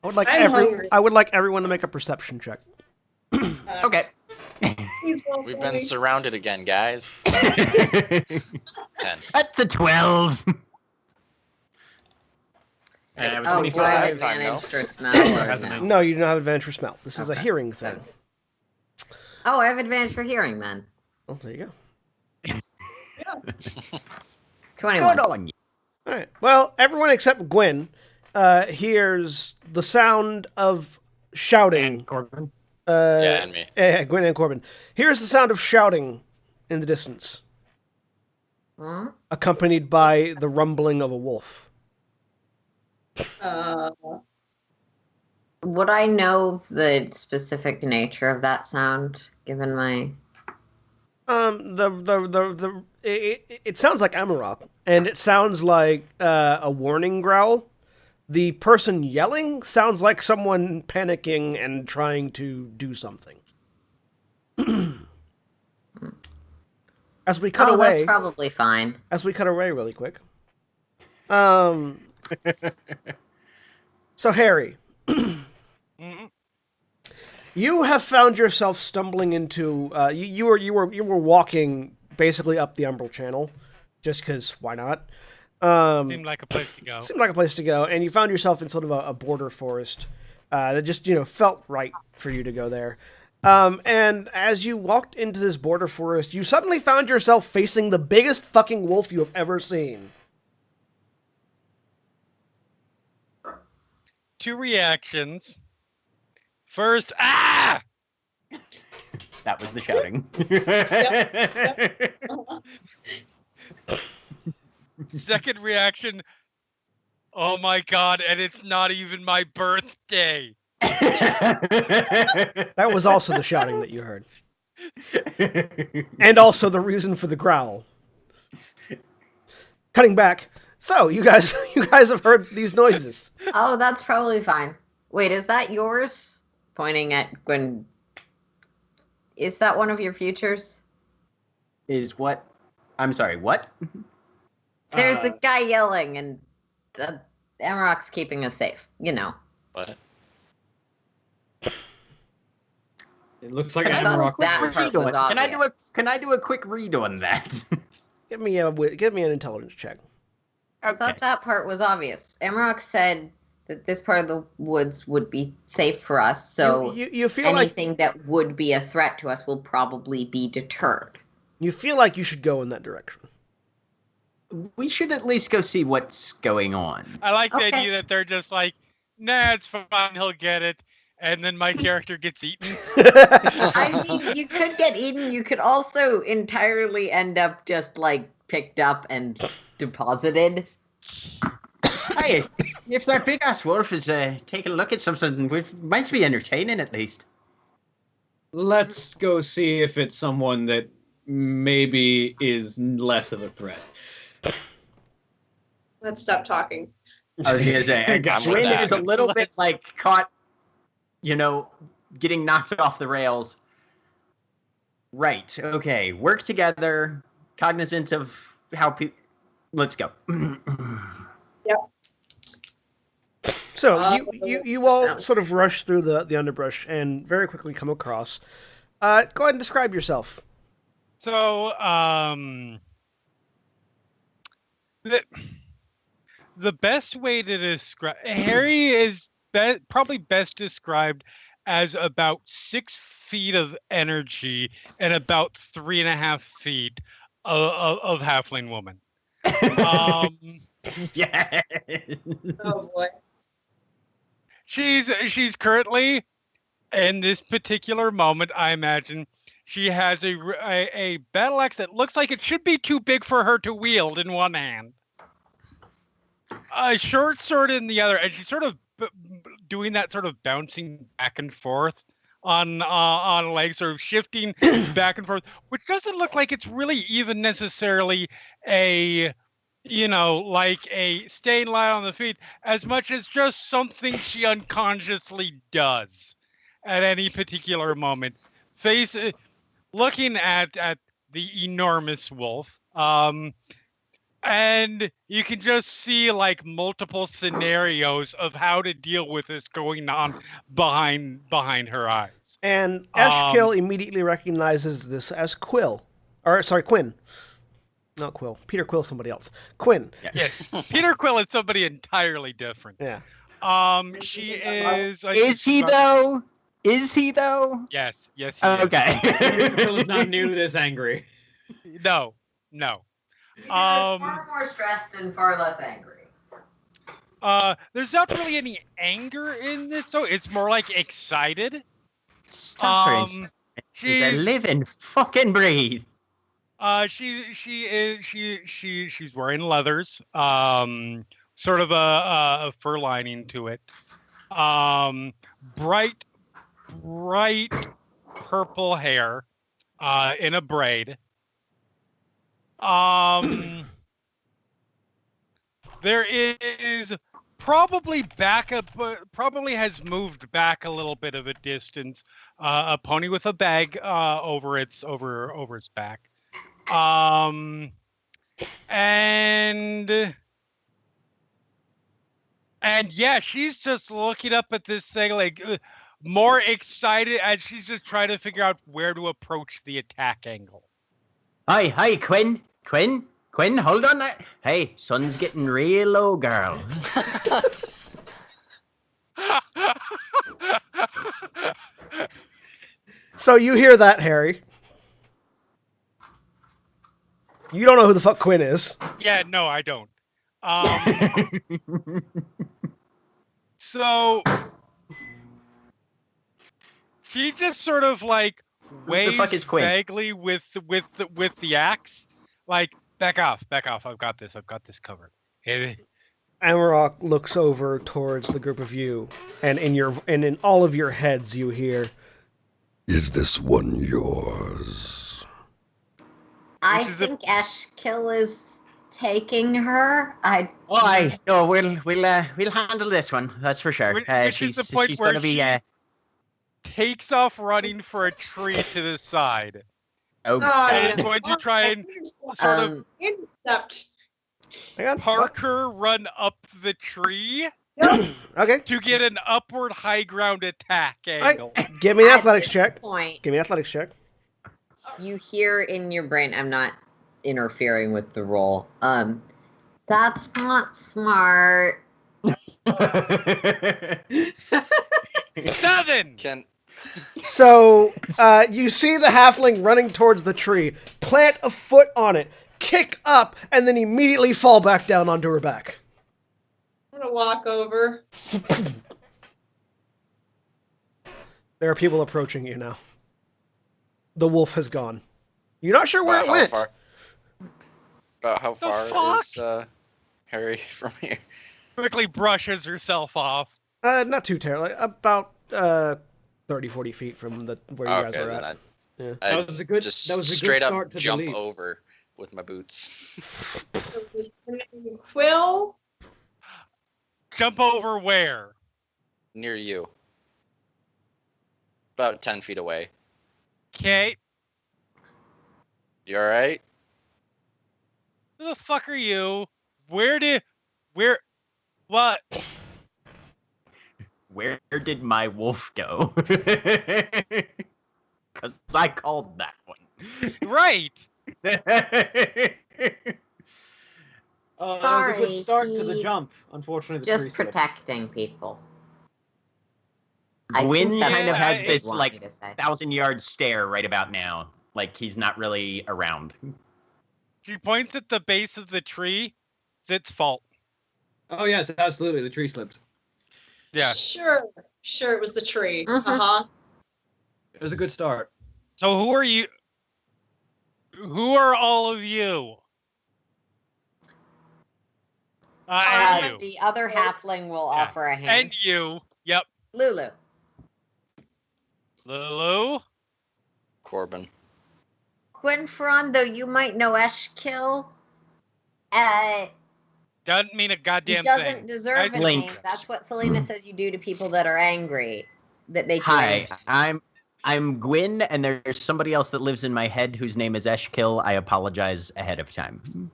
I'm hungry. I would like everyone to make a perception check. Okay. Please roll We've for been me. surrounded again, guys. 10. That's a 12. And Oh, do I have last time, advantage no? for smell or Hasn't no? been. No, you don't have advantage for smell. This is a Okay. hearing thing. Oh, I have advantage for hearing then. Oh, there you go. 21. Good on you. All right. Well, everyone except Gwen hears the sound of shouting. And Corbin. Yeah, and me. Gwen and Corbin. Here's the sound of shouting in the distance, Hmm? accompanied by the rumbling of a wolf. Would I know the specific nature of that sound, given my... It sounds like Amarok, and it sounds like a warning growl. The person yelling sounds like someone panicking and trying to do something. As we cut away, that's probably fine. as we cut away really quick. So Harry, Mhm. you have found yourself stumbling into you were walking basically up the Umbral Channel, just because why not? Seemed like a place to go. Seemed like a place to go, and you found yourself in sort of a border forest that just felt right for you to go there. And as you walked into this border forest, you suddenly found yourself facing the biggest fucking wolf you have ever seen. 2 reactions. First, ah! That was the shouting. Second reaction, oh my god, and it's not even my birthday. That was also the shouting that you heard. And also the reason for the growl. Cutting back. So, you guys have heard these noises. Oh, that's probably fine. Wait, is that yours? Pointing at Gwen. Is that one of your futures? Is what? I'm sorry, what? There's a guy yelling, and Amarok's keeping us safe. What? It looks like Can I do a Amarok. quick that part read on- was Can I do a quick read on that? Give me an intelligence check. I thought that part was obvious. Amarok said that this part of the woods would be safe for us, so you feel like anything that would be a threat to us will probably be deterred. you feel like you should go in that direction. We should at least go see what's going on. I like the Okay. idea that they're just like, nah, it's fine, he'll get it. And then my character gets eaten. I mean, you could get eaten. You could also entirely end up just like picked up and deposited. Hey, if that big ass wolf is taking a look at something, it might be entertaining at least. Let's go see if it's someone that maybe is less of a threat. Let's stop talking. I was gonna say, I'm with Wayne that. is a little bit like caught, getting knocked off the rails. Right. Okay. Work together. Cognizant of how people. Let's go. So you all sort of rush through the underbrush and very quickly come across. Go ahead and describe yourself. So, the best way to describe Harry is probably best described as about 6 feet of energy and about 3.5 feet of halfling woman. Yeah. Oh boy. She's currently in this particular moment. I imagine she has a battle axe that looks like it should be too big for her to wield in one hand, a short sword in the other, and she's sort of doing that sort of bouncing back and forth on legs, sort of shifting back and forth, which doesn't look like it's really even necessarily a like a staying light on the feet, as much as just something she unconsciously does at any particular moment. Looking at the enormous wolf, and you can just see like multiple scenarios of how to deal with this going on behind her eyes. And Ashkill immediately recognizes this as Quinn. Not Quill. Peter Quill, somebody else. Quinn. Yeah, Peter Quill is somebody entirely different. Yeah. She is. Is he though? Is he though? Yes. Yes. He is. Okay. Peter is not new this angry. No. Far more stressed and far less angry. There's not really any anger in this, so it's more like excited. Stop her. She's a living fucking breathe. She's wearing leathers, sort of a fur lining to it. bright purple hair, in a braid. There is probably probably has moved back a little bit of a distance. A pony with a bag over its back. And yeah, she's just looking up at this thing like more excited as she's just trying to figure out where to approach the attack angle. Hi, Quinn, hold on that. Hey, sun's getting real low, girl. So you hear that, Harry. You don't know who the fuck Quinn is. Yeah, no, I don't. So she just sort of like waves vaguely with the axe, like back off. I've got this covered. Amarok looks over towards the group of you, and in all of your heads you hear, "Is this one yours?" I think Eshkill is taking her. No, we'll handle this one. That's for sure. She's the point where she takes off running for a tree to the side. Okay. Is going to try and sort of intercept. Parker run up the tree. Okay. To get an upward high ground attack angle. Give me an athletics check. Point, Give me an athletics check. you hear in your brain, I'm not interfering with the roll. That's not smart. 7. So, you see the halfling running towards the tree, plant a foot on it, kick up, and then immediately fall back down onto her back. I'm gonna walk over. There are people approaching you now. The wolf has gone. You're not sure where it went. About how far is Harry from here? Quickly brushes herself off. Not too terribly. About 30, 40 feet from where you guys are at. Yeah. That was a good straight start up to jump the leap. over with my boots. Quill. Jump over where? Near you. About 10 feet away. Okay. You alright? Who the fuck are you? What? Where did my wolf go? Because I called that one. Right. That was a good start to the he- jump. Unfortunately, the Just tree slipped. protecting people. I Gwyn think that's kind of what has you this want like me to say. 1,000-yard stare right about now. Like he's not really around. She points at the base of the tree. It's its fault. Oh yes, absolutely. The tree slipped. Yeah. Sure, it was the tree. Mhm. It was a good start. So who are you? Who are all of you? And you. The other halfling will Yeah. offer a hand. And you. Yep. Lulu. Lulu. Corbin. Quinfron, though you might know Eshkill, Doesn't mean a he goddamn doesn't thing. deserve Nice a Link. name. That's what Selina says you do to people that are angry. That make you Hi, angry. I'm Gwyn, and there's somebody else that lives in my head whose name is Eshkill. I apologize ahead of time.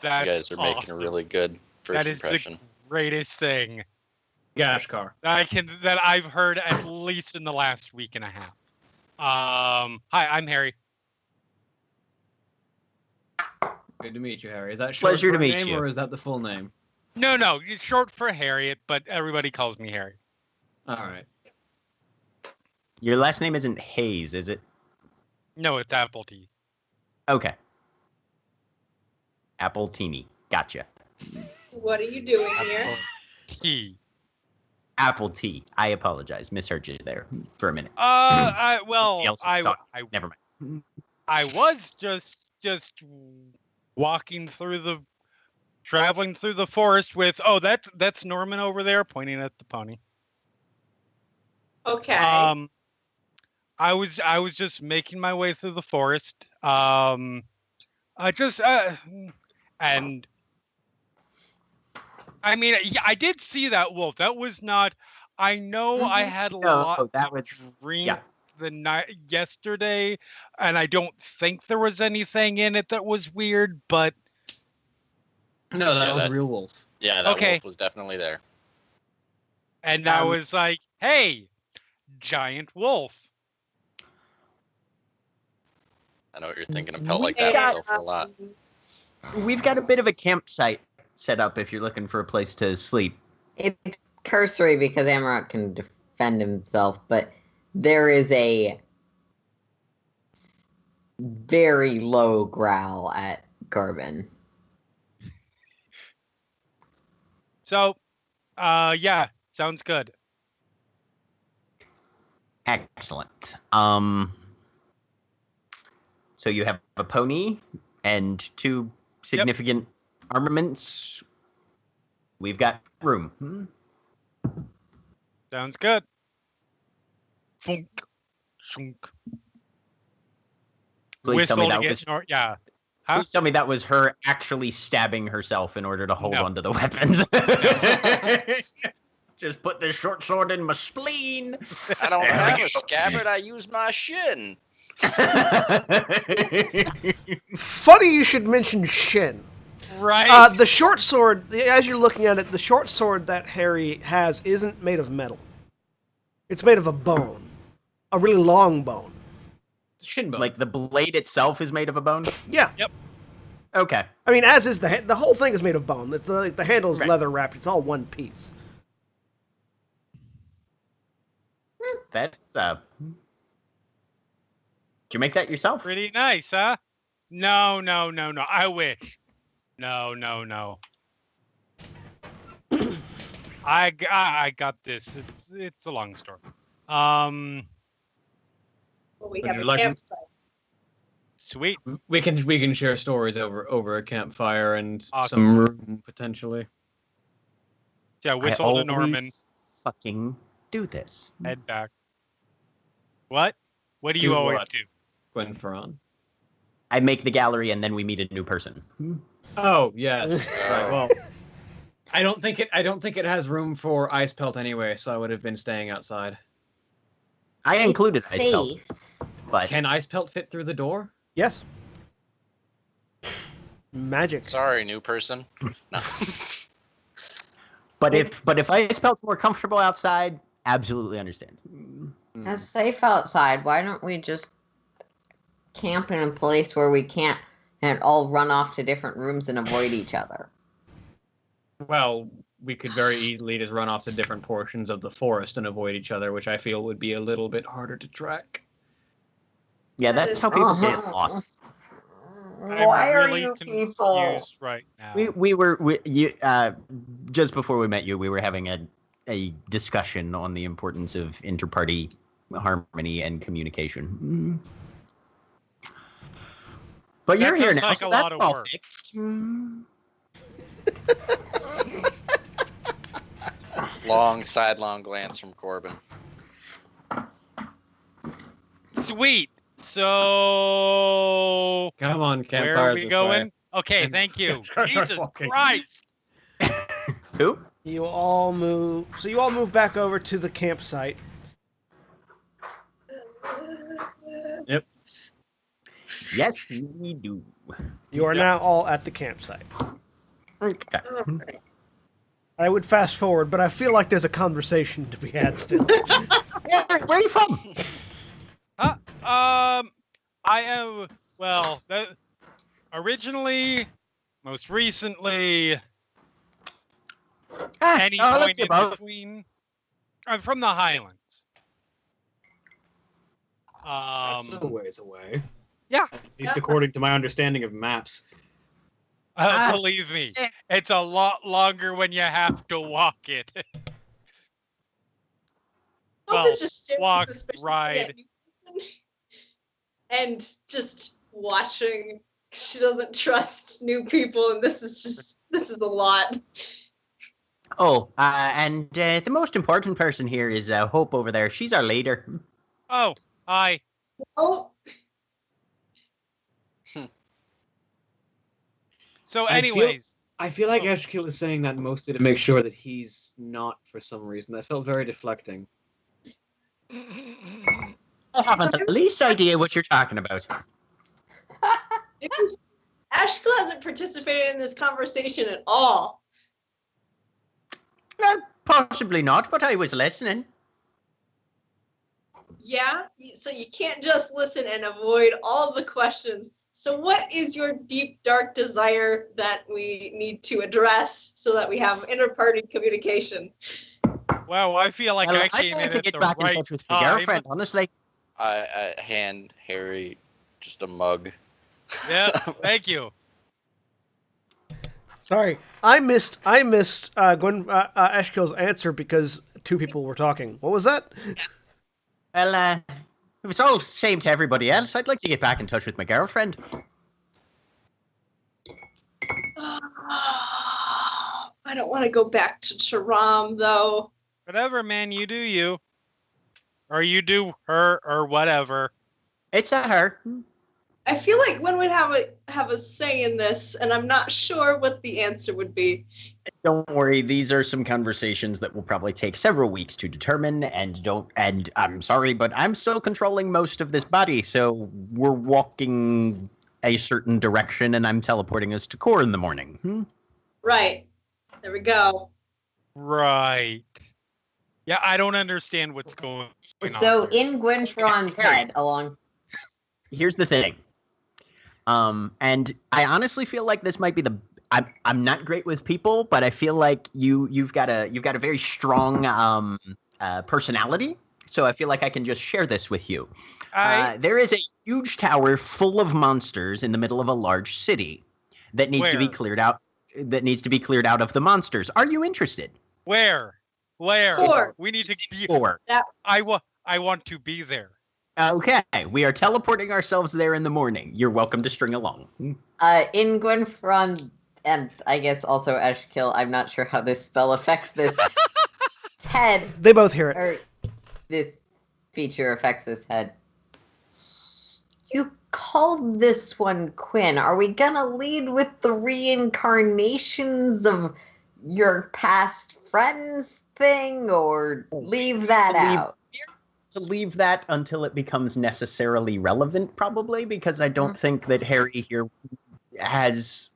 That's You guys are making a awesome. really good first That is impression. the greatest thing Gashkar. that I've heard at least in the last week and a half. Hi, I'm Harry. Good to meet you, Harry. Is that short Pleasure for to a meet name, you. or is that the full name? No, it's short for Harriet, but everybody calls me Harry. All right. Your last name isn't Hayes, is it? No, it's Apple Tea. Okay. Apple Teeny. Gotcha. What are you doing here? Tea. Apple Tea. I apologize. Misheard you there for a minute. Well, Somebody else was talking. Never mind. I was just traveling through the forest with. Oh, that's Norman over there, pointing at the pony. Okay. I was just making my way through the forest. And I mean, yeah, I did see that wolf. That was not. I know I had a lot that to was drink the night yesterday, and I don't think there was anything in it that was weird. But No, that Yeah, was that- a real wolf. Yeah, that Okay. wolf was definitely there. and I was like, "Hey, giant wolf." I know what you're thinking. A pelt We like that got- will sell for a lot. We've got a bit of a campsite set up if you're looking for a place to sleep. It's cursory because Amarok can defend himself, but there is a very low growl at Garbin. So, yeah, sounds good. Excellent. So you have a pony and 2 significant armaments. We've got room. Sounds good. Funk, shunk. Please tell me Whistle to that was. get yeah. Huh? Please tell me that was her actually stabbing herself in order to hold No. onto the weapons. Just put this short sword in my spleen. I don't have a scabbard. I use my shin. Funny you should mention Shin. Right. The short sword, as you're looking at it, the short sword that Harry has isn't made of metal. It's made of a bone. A really long bone. Shin bone. Like the blade itself is made of a bone? Yeah. Yep. Okay. I mean, as is the whole thing is made of bone. The handle is Right. leather wrapped. It's all one piece. That's did you make that yourself? Pretty nice, huh? No. I wish. No. I got this. It's a long story. Well, we Would have you a like- campsite. Sweet. we can share stories over a campfire and Awesome. some room potentially. Yeah, whistle to Norman. always fucking do this. Head back. What? What do you Do always what? do? Gwen Ferron. I make the gallery and then we meet a new person. Oh yes. Right. Well, I don't think it has room for ice pelt anyway, so I would have been staying outside. I included It's ice pelt, safe. but Can ice pelt fit through the door? Yes. Magic. Sorry, new person. No. but if ice pelt's more comfortable outside, absolutely understand. It's safe outside. Why don't we just camp in a place where we can't and all run off to different rooms and avoid each other? Well, we could very easily just run off to different portions of the forest and avoid each other, which I feel would be a little bit harder to track. Yeah, That that's is how people Uh-huh. get lost. Why I'm are really you confused people? right now. Just before we met you, we were having a discussion on the importance of interparty harmony and communication. But That you're here sounds now, like so a that's lot of all work. fixed. Sidelong glance from Corbin. Sweet. So Come on, where campfires are we this going? way. Okay, thank you. Start Jesus walking. Christ. Who? You all move. So you all move back over to the campsite. Yep. Yes, we do. You are Yep. now all at the campsite. Okay. Alright. I would fast forward, but I feel like there's a conversation to be had still. Yeah, where are you from? I am originally, most recently, any I'll let point you in both. between. I'm from the Highlands. That's a ways away. Yeah. At least according to my understanding of maps. Believe me, it's a lot longer when you have to walk it. Well, Hope is just staring walk, suspiciously ride. at you and just watching. She doesn't trust new people, and this is a lot. And the most important person here is Hope over there. She's our leader. Oh, hi. Oh, So, I feel- anyways, I feel like Oh. Eshkil is saying that mostly to make sure that he's not for some reason. That felt very deflecting. I haven't the least idea what you're talking about. Ashkel hasn't participated in this conversation at all. Possibly not, but I was listening. Yeah, so you can't just listen and avoid all of the questions. So what is your deep, dark desire that we need to address so that we have inter-party communication? wow, I feel like Well, I I'd came like in to at get the back in right touch with my time. girlfriend, honestly. I hand Harry just a mug. Yeah, thank you. Sorry, I missed Gwen Eshkil's answer because two people were talking. What was that? Well, if it's all the same to everybody else, I'd like to get back in touch with my girlfriend. I don't want to go back to Taram, though. Whatever, man, you do you. Or you do her, or whatever. It's a her. I feel like Gwen would have a say in this, and I'm not sure what the answer would be. Don't worry, these are some conversations that will probably take several weeks to determine, and I'm sorry, but I'm still controlling most of this body, so we're walking a certain direction, and I'm teleporting us to core in the morning. Right. There we go. Right. Yeah, I don't understand what's going on. So there. in Gwynfron's head, along. Here's the thing. And I honestly feel like this might be I'm not great with people, but I feel like you've got a very strong personality. So I feel like I can just share this with you. There is a huge tower full of monsters in the middle of a large city that needs to be Where? cleared out. That needs to be cleared out of the monsters. Are you interested? Where? Core. We need to be. Or I want to be there. okay, we are teleporting ourselves there in the morning. You're welcome to string along. In Gwynfron, and I guess also Eshkil, I'm not sure how this spell affects this head, They both hear it. or this feature affects this head. You called this one Quinn. Are we gonna lead with the reincarnations of your past friends thing, or leave that out? To leave that until it becomes necessarily relevant, probably, because I don't think that Harry here is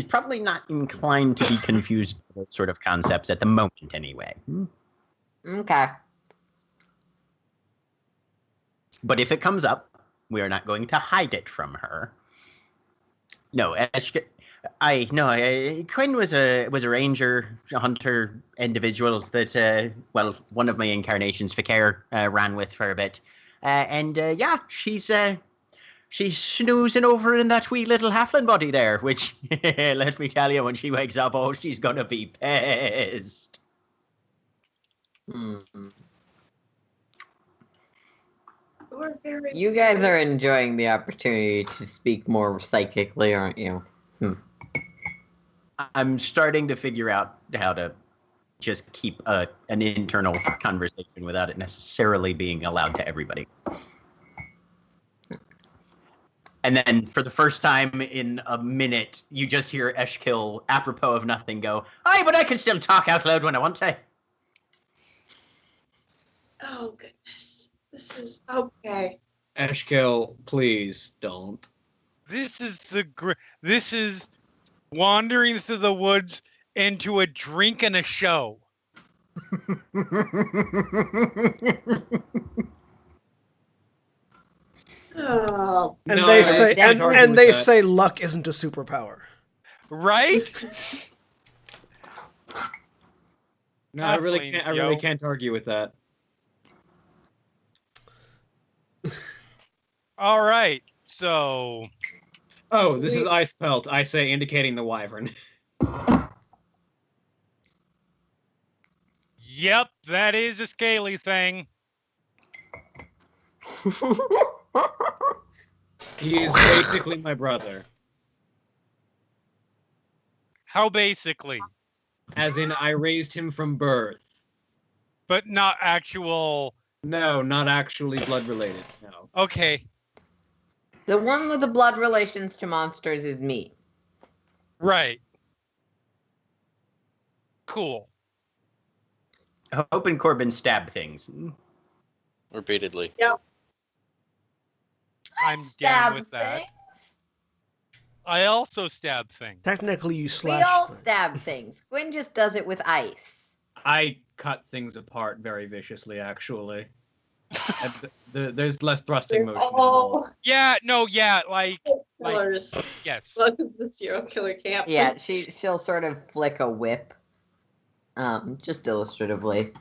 probably not inclined to be confused with those sort of concepts at the moment, anyway. Okay. But if it comes up, we are not going to hide it from her. No, Quinn was a ranger, a hunter individual that one of my incarnations, Fakir, ran with for a bit, she's snoozing over in that wee little halfling body there, which let me tell you, when she wakes up, oh, she's gonna be pissed. We're very You guys are enjoying the opportunity to speak more psychically, aren't you? I'm starting to figure out how to just keep an internal conversation without it necessarily being allowed to everybody. And then for the first time in a minute, you just hear Eshkil, apropos of nothing, go, "Aye, but I can still talk out loud when I want to." Oh goodness. This is okay. Eshkil, please don't. This is wandering through the woods into a drink and a show. Oh, And No, they I say can't argue and with they that. say luck isn't a superpower. Right? No, I really Halfling, can't. I really yo. can't argue with that. All right. So, Oh, this is Ice Pelt. I say, indicating the wyvern. yep, that is a scaly thing. He is basically my brother. How basically? As in, I raised him from birth. But not actual. No, not actually blood related. No. Okay. The one with the blood relations to monsters is me. Right. Cool. Hope and Corbin stab things. Repeatedly. I'm down Stab with that. things. I also stab things. Technically, you We slash. all things. stab things. Gwen just does it with ice. I cut things apart very viciously, actually. There's less thrusting motion Oh, involved. Yeah, no, yeah, like killers. yes. Welcome to the serial killer camp. Yeah, she'll sort of flick a whip. Just illustratively.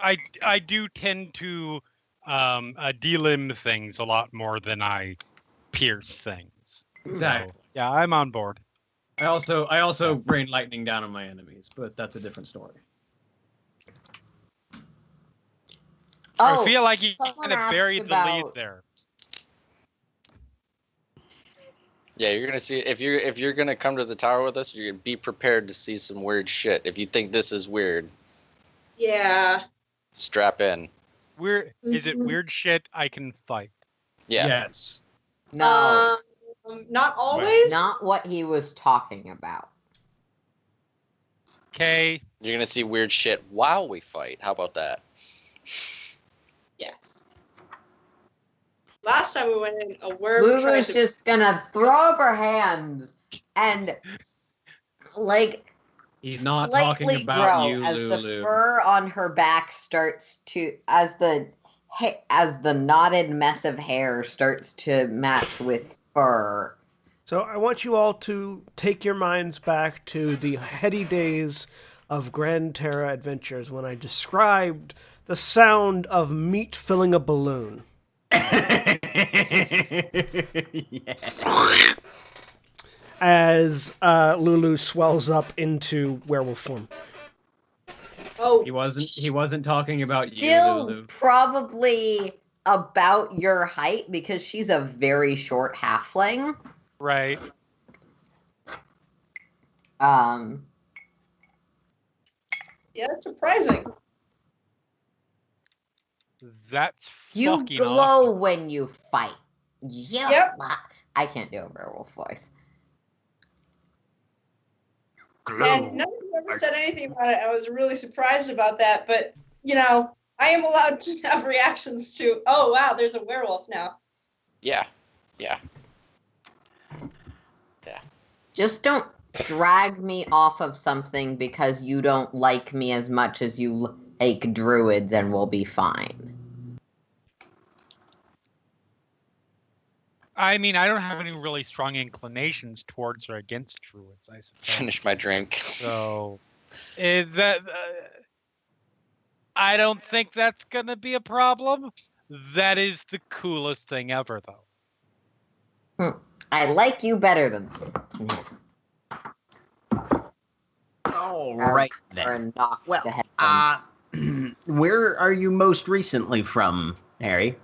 I do tend to delimb things a lot more than I pierce things. Exactly. So, yeah, I'm on board. I also rain lightning down on my enemies, but that's a different story. I feel like you someone kind of asked buried the lead about- there. Yeah, you're gonna see if you're gonna come to the tower with us, you're gonna be prepared to see some weird shit. If you think this is weird, Yeah. strap in. Is it weird shit I can fight? Yeah. Yes. No, Not always. not what he was talking about. Okay. You're gonna see weird shit while we fight. How about that? Yes. Last time we went in, a worm tried Lulu's to. just gonna throw up her hands and like He's not slightly talking about grow you, as the Lulu. fur on her back starts to as the knotted mess of hair starts to match with fur. So I want you all to take your minds back to the heady days of Gran Terra Adventures when I described the sound of meat filling a balloon. Yeah. As Lulu swells up into werewolf form. Oh, He wasn't talking about you, Still Lulu. probably about your height because she's a very short halfling. Right. Um, yeah, that's surprising. That's you fucking glow awesome. when you fight. Yep. I can't do a werewolf voice. And none of you ever said anything about it. I was really surprised about that. But, you know, I am allowed to have reactions to, oh, wow, there's a werewolf now. Yeah. Yeah. Just don't drag me off of something because you don't like me as much as you like druids, and we'll be fine. I mean, I don't have any really strong inclinations towards or against druids, I suppose. Finish my drink. So, I don't think that's gonna be a problem. That is the coolest thing ever, though. I like you better than All right then. or knocks Well, the head. Where are you most recently from, Harry?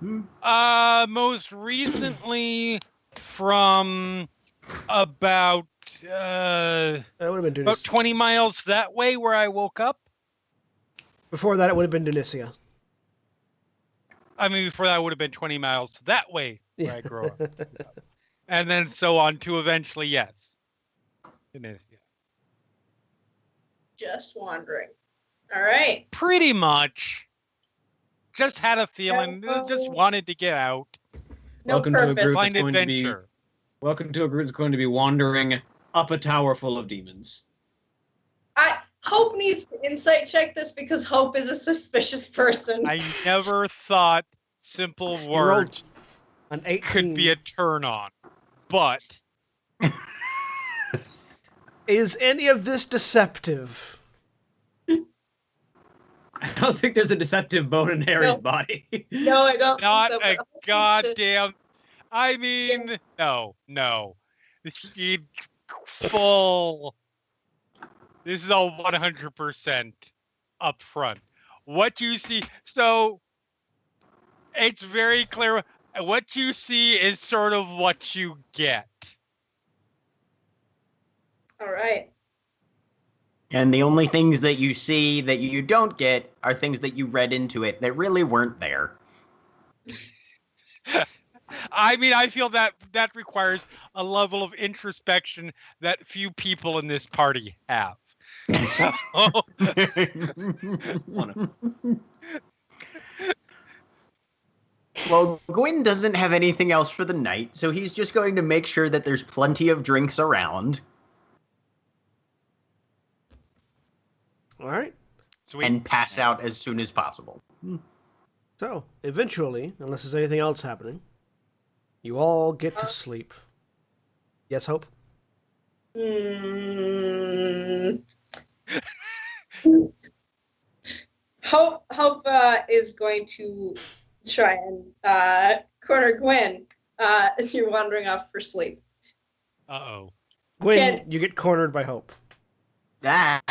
Most recently from about That would have been about Dunicia. 20 miles that way where I woke up. Before that, it would have been Dunicia. I mean, before that would have been 20 miles that way where I grew up. And then so on to eventually, yes. It is, yeah. Just wandering. All right. Pretty much. Just had a feeling, just wanted to get out. No Welcome to a purpose. group Find that's going to be. adventure. Welcome to a group that's going to be wandering up a tower full of demons. Hope needs to insight check this because Hope is a suspicious person. I never thought simple rolled words An 18. could be a turn on. But Is any of this deceptive? I don't think there's a deceptive bone in Harry's No. body. No, I don't not think so. a but Hope needs to- goddamn. I mean, no. He full. This is all 100% up front. What you see, so it's very clear. What you see is sort of what you get. All right. And the only things that you see that you don't get are things that you read into it that really weren't there. I mean, I feel that requires a level of introspection that few people in this party have. So, well, Gwyn doesn't have anything else for the night, so he's just going to make sure that there's plenty of drinks around. All right. sweet. And pass out as soon as possible. So, eventually, unless there's anything else happening, you all get to sleep. Yes, Hope? Hope is going to try and corner Gwen as you're wandering off for sleep. Uh-oh. Gwyn, you get cornered by Hope. Ah.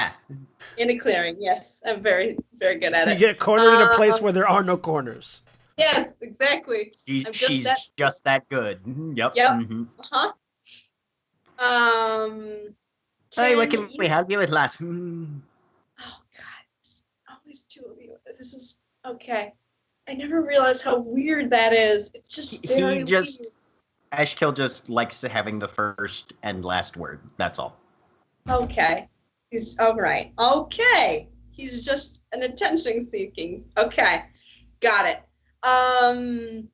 In a clearing, yes. I'm very, very good at You it. get cornered in a place where there are no corners. Yes, exactly. She's just that good. Yep. Yep. Mm-hmm. Hey, what can we help you with, lass? Oh, God. It's always two of you. This is... Okay. I never realized how weird that is. It's just very weird. Ashkill just likes having the first and last word. That's all. Okay. He's all right. Okay. He's just an attention seeking. Okay. Got it. Can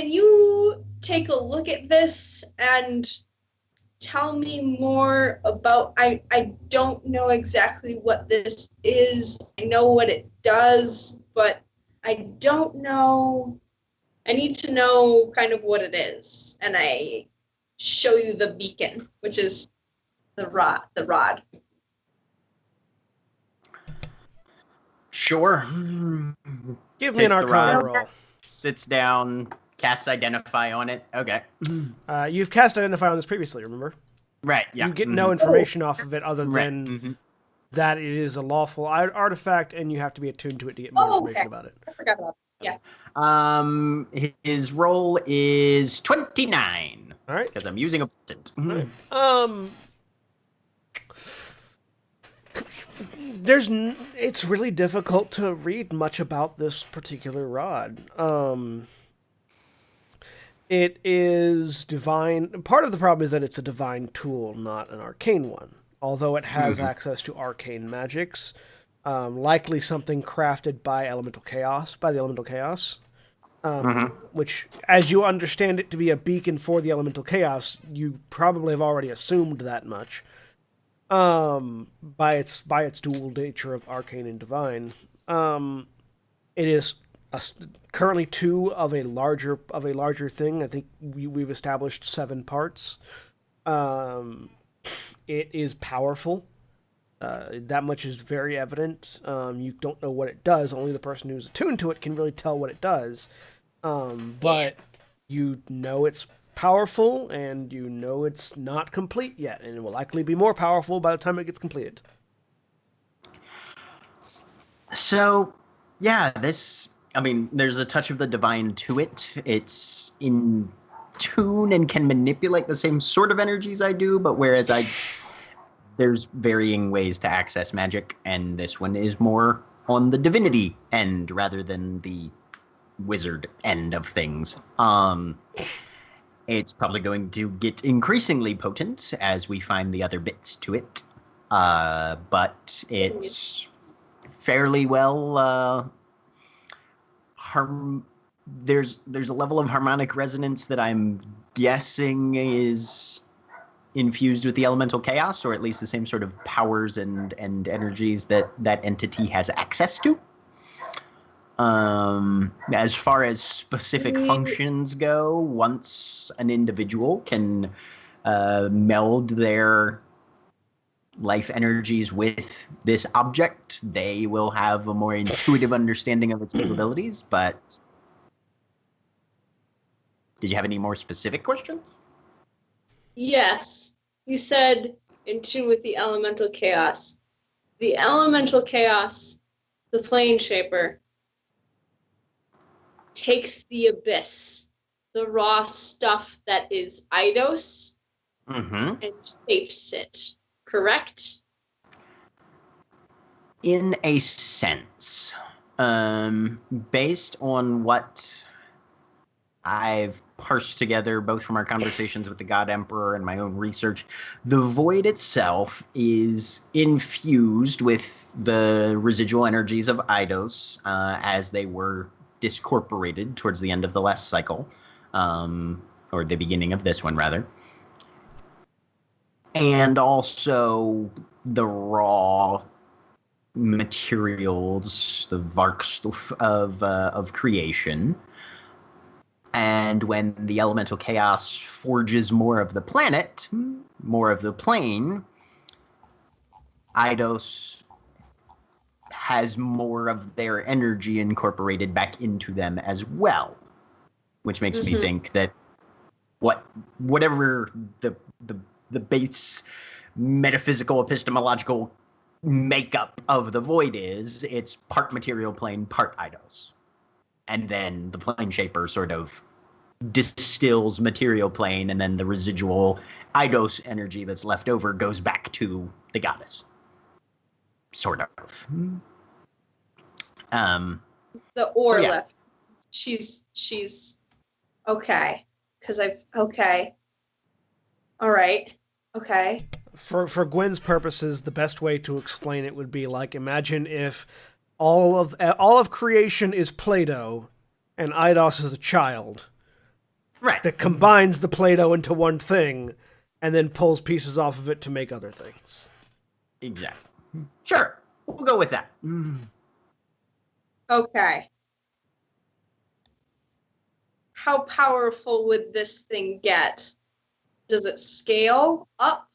you take a look at this and tell me more about... I don't know exactly what this is. I know what it does, but I don't know... I need to know kind of what it is. And I show you the beacon, which is the rod. Sure. Give me an Arcana roll. Sits down, casts Identify on it. Okay. You've cast Identify on this previously, remember? Right, yeah. You get no information off of it other than Right. that it is a lawful artifact, and you have to be attuned to it to get more information about it. I forgot about that. Yeah. His roll is 29. All right. Because I'm using a potent. It's really difficult to read much about this particular rod. It is divine. Part of the problem is that it's a divine tool, not an arcane one. Although it has access to arcane magics, likely something crafted by the elemental chaos. Which, as you understand it to be a beacon for the elemental chaos, you probably have already assumed that much. By its dual nature of arcane and divine. It is currently 2 of a larger thing. I think we've established 7 parts. It is powerful. That much is very evident. You don't know what it does. Only the person who's attuned to it can really tell what it does. But you know it's powerful, and you know it's not complete yet, and it will likely be more powerful by the time it gets completed. So, yeah, there's a touch of the divine to it. It's in tune and can manipulate the same sort of energies I do, but whereas there's varying ways to access magic, and this one is more on the divinity end rather than the wizard end of things. It's probably going to get increasingly potent as we find the other bits to it. But it's fairly well there's a level of harmonic resonance that I'm guessing is infused with the elemental chaos, or at least the same sort of powers and energies that entity has access to. As far as specific functions go, once an individual can meld their life energies with this object, they will have a more intuitive understanding of its capabilities. But did you have any more specific questions? Yes. You said in tune with the elemental chaos. The elemental chaos, the plane shaper, takes the abyss, the raw stuff that is Eidos, and shapes it, correct? In a sense, based on what I've parsed together, both from our conversations with the God Emperor and my own research, the void itself is infused with the residual energies of Eidos as they were discorporated towards the end of the last cycle, or the beginning of this one, rather. And also the raw materials, the Varkstuff of creation. And when the elemental chaos forges more of the planet, more of the plane, Eidos has more of their energy incorporated back into them as well, which makes me think that whatever the base metaphysical epistemological makeup of the void is, it's part material plane, part Eidos. And then the plane shaper sort of distills material plane, and then the residual Eidos energy that's left over goes back to the goddess. Sort of. The ore So, yeah. left. She's okay. Okay. All right. Okay. For Gwen's purposes, the best way to explain it would be like, imagine if all of creation is Play-Doh, and Eidos is a child Right. that combines the Play-Doh into one thing, and then pulls pieces off of it to make other things. Exactly. Sure. We'll go with that. Okay. How powerful would this thing get? Does it scale up?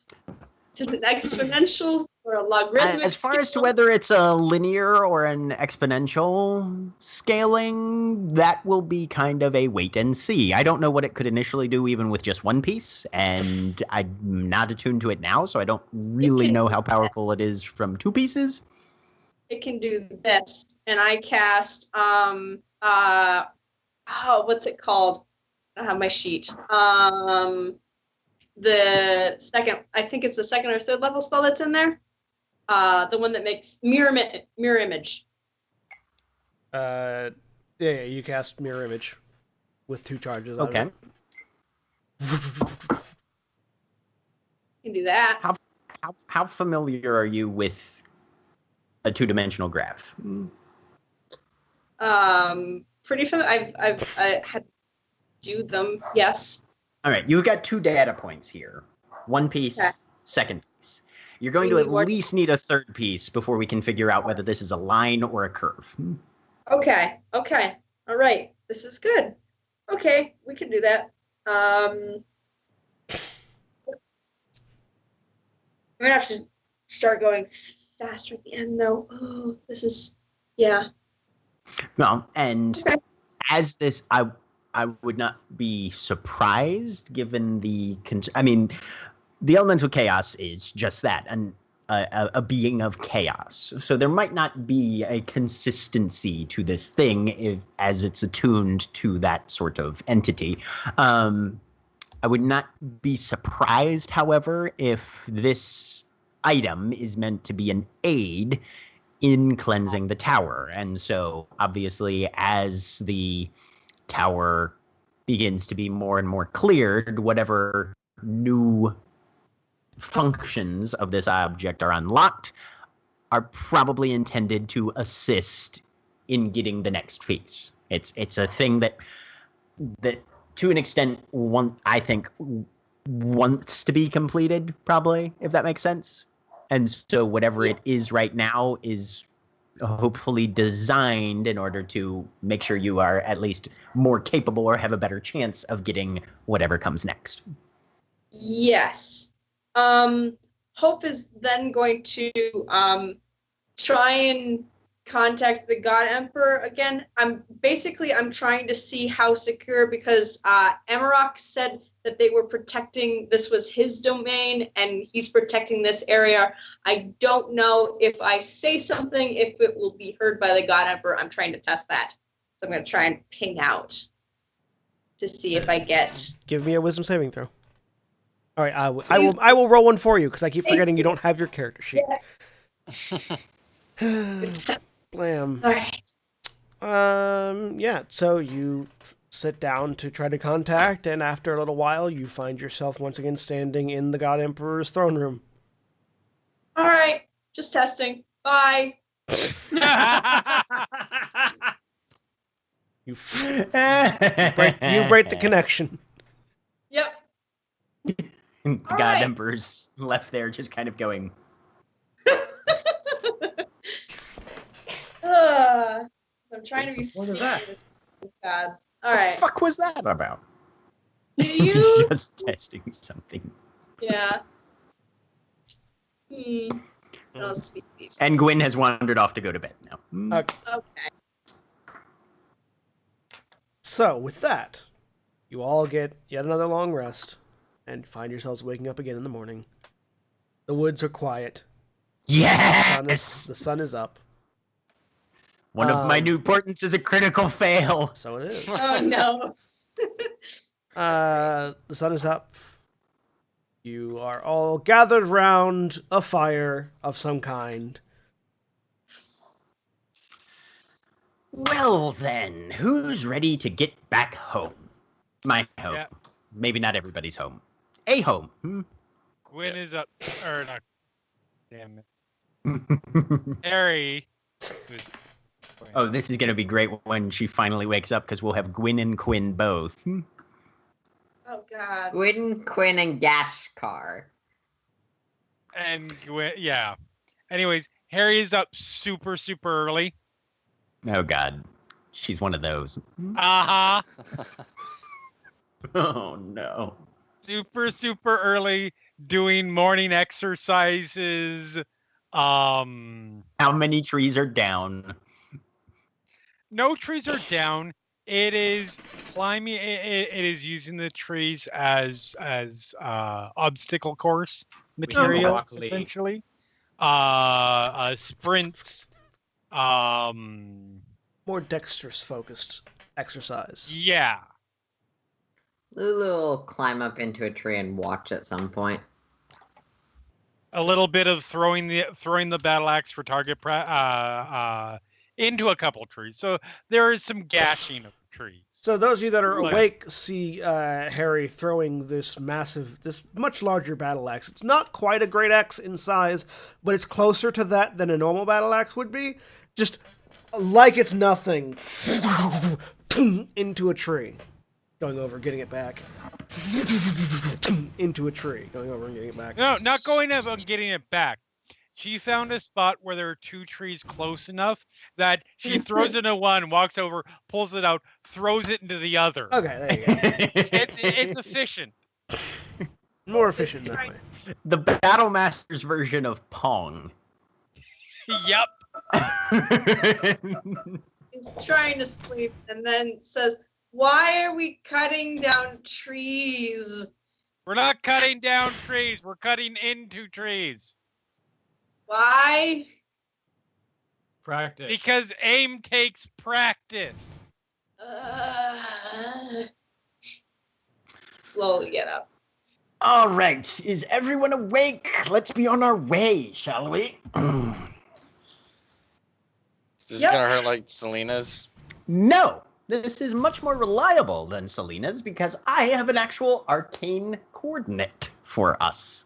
Is it exponential or a logarithmic? As far as to scale? whether it's a linear or an exponential scaling, that will be kind of a wait and see. I don't know what it could initially do even with just one piece, and I'm not attuned to it now, so I don't really know how powerful it is from two pieces. It can do this, and I cast what's it called? I don't have my sheet. The second, I think it's the second or third level spell that's in there. The one that makes mirror image. Yeah, you cast Mirror Image with 2 charges. Okay. On it. You can do that. How familiar are you with a two-dimensional graph? Pretty familiar. I had do them. Yes. All right, you've got 2 data points here. One piece, Okay. second piece. You're going to at least need a third piece before we can figure out whether this is a line or a curve. Okay. All right. This is good. Okay, we can do that. I'm gonna have to start going faster at the end, though. Oh, this is, yeah. Well, and Okay. as this, I would not be surprised given the. I mean, the elemental chaos is just that, a being of chaos. So there might not be a consistency to this thing as it's attuned to that sort of entity. I would not be surprised, however, if this item is meant to be an aid in cleansing the tower. And so, obviously, as the tower begins to be more and more cleared, whatever new functions of this object are unlocked are probably intended to assist in getting the next piece. It's a thing that to an extent I think wants to be completed, probably, if that makes sense. And so whatever it is right now is hopefully designed in order to make sure you are at least more capable or have a better chance of getting whatever comes next. Yes. Hope is then going to try and contact the God Emperor again. I'm trying to see how secure, because Amarok said that they were protecting, this was his domain and he's protecting this area. I don't know if I say something, if it will be heard by the God Emperor. I'm trying to test that. So I'm going to try and ping out to see if I get. Give me a wisdom saving throw. All right, I will roll one for you because I keep forgetting you don't have your character sheet. Blam. All right. Yeah, so you sit down to try to contact, and after a little while, you find yourself once again standing in the God Emperor's throne room. All right. Just testing. Bye. You break the connection. Yep. The All God right. Emperor's left there, just kind of going. I'm trying to be What's the point sneaky. of that? This is bad. All What right. the fuck was that about? Do you? Just testing something. Yeah. Oh, species. And Gwyn has wandered off to go to bed now. Okay. Okay. So, with that, you all get yet another long rest and find yourselves waking up again in the morning. The woods are quiet. Yes! The sun is up. One of my new portents is a critical fail. So it is. Oh no. The sun is up. You are all gathered round a fire of some kind. Well then, who's ready to get back home? My home. Yeah. Maybe not everybody's home. A home. Gwyn is up. Or not. Damn it. Harry. Oh, this is going to be great when she finally wakes up because we'll have Gwyn and Quinn both. Oh god. Gwyn, Quinn, and Gashkar. And Gwyn, yeah. Anyways, Harry is up super, super early. Oh god. She's one of those. Uh-huh. Oh no. Super, super early, doing morning exercises. How many trees are down? No trees are down. It is climbing. It is using the trees as obstacle course material, broccoli. essentially. Sprints. More dexterous focused exercise. Yeah. Lulu will climb up into a tree and watch at some point. A little bit of throwing the battle axe for target into a couple trees. So there is some gashing of trees. So those of you that are Like- awake see Harry throwing this much larger battle axe. It's not quite a great axe in size, but it's closer to that than a normal battle axe would be. Just like it's nothing, into a tree, going over, getting it back, into a tree, going over and getting it back. No, not going up and getting it back. She found a spot where there are two trees close enough that she throws it into one, walks over, pulls it out, throws it into the other. Okay, there you go. It's efficient. More efficient that way. The Battle Master's version of Pong. Yep. He's trying to sleep and then says, "Why are we cutting down trees? We're not cutting down trees. We're cutting into trees. Why?" Practice. Because aim takes practice. Slowly get up. All right, is everyone awake? Let's be on our way, shall we? Is this Yep. gonna hurt like Selina's? No, this is much more reliable than Selina's because I have an actual arcane coordinate for us.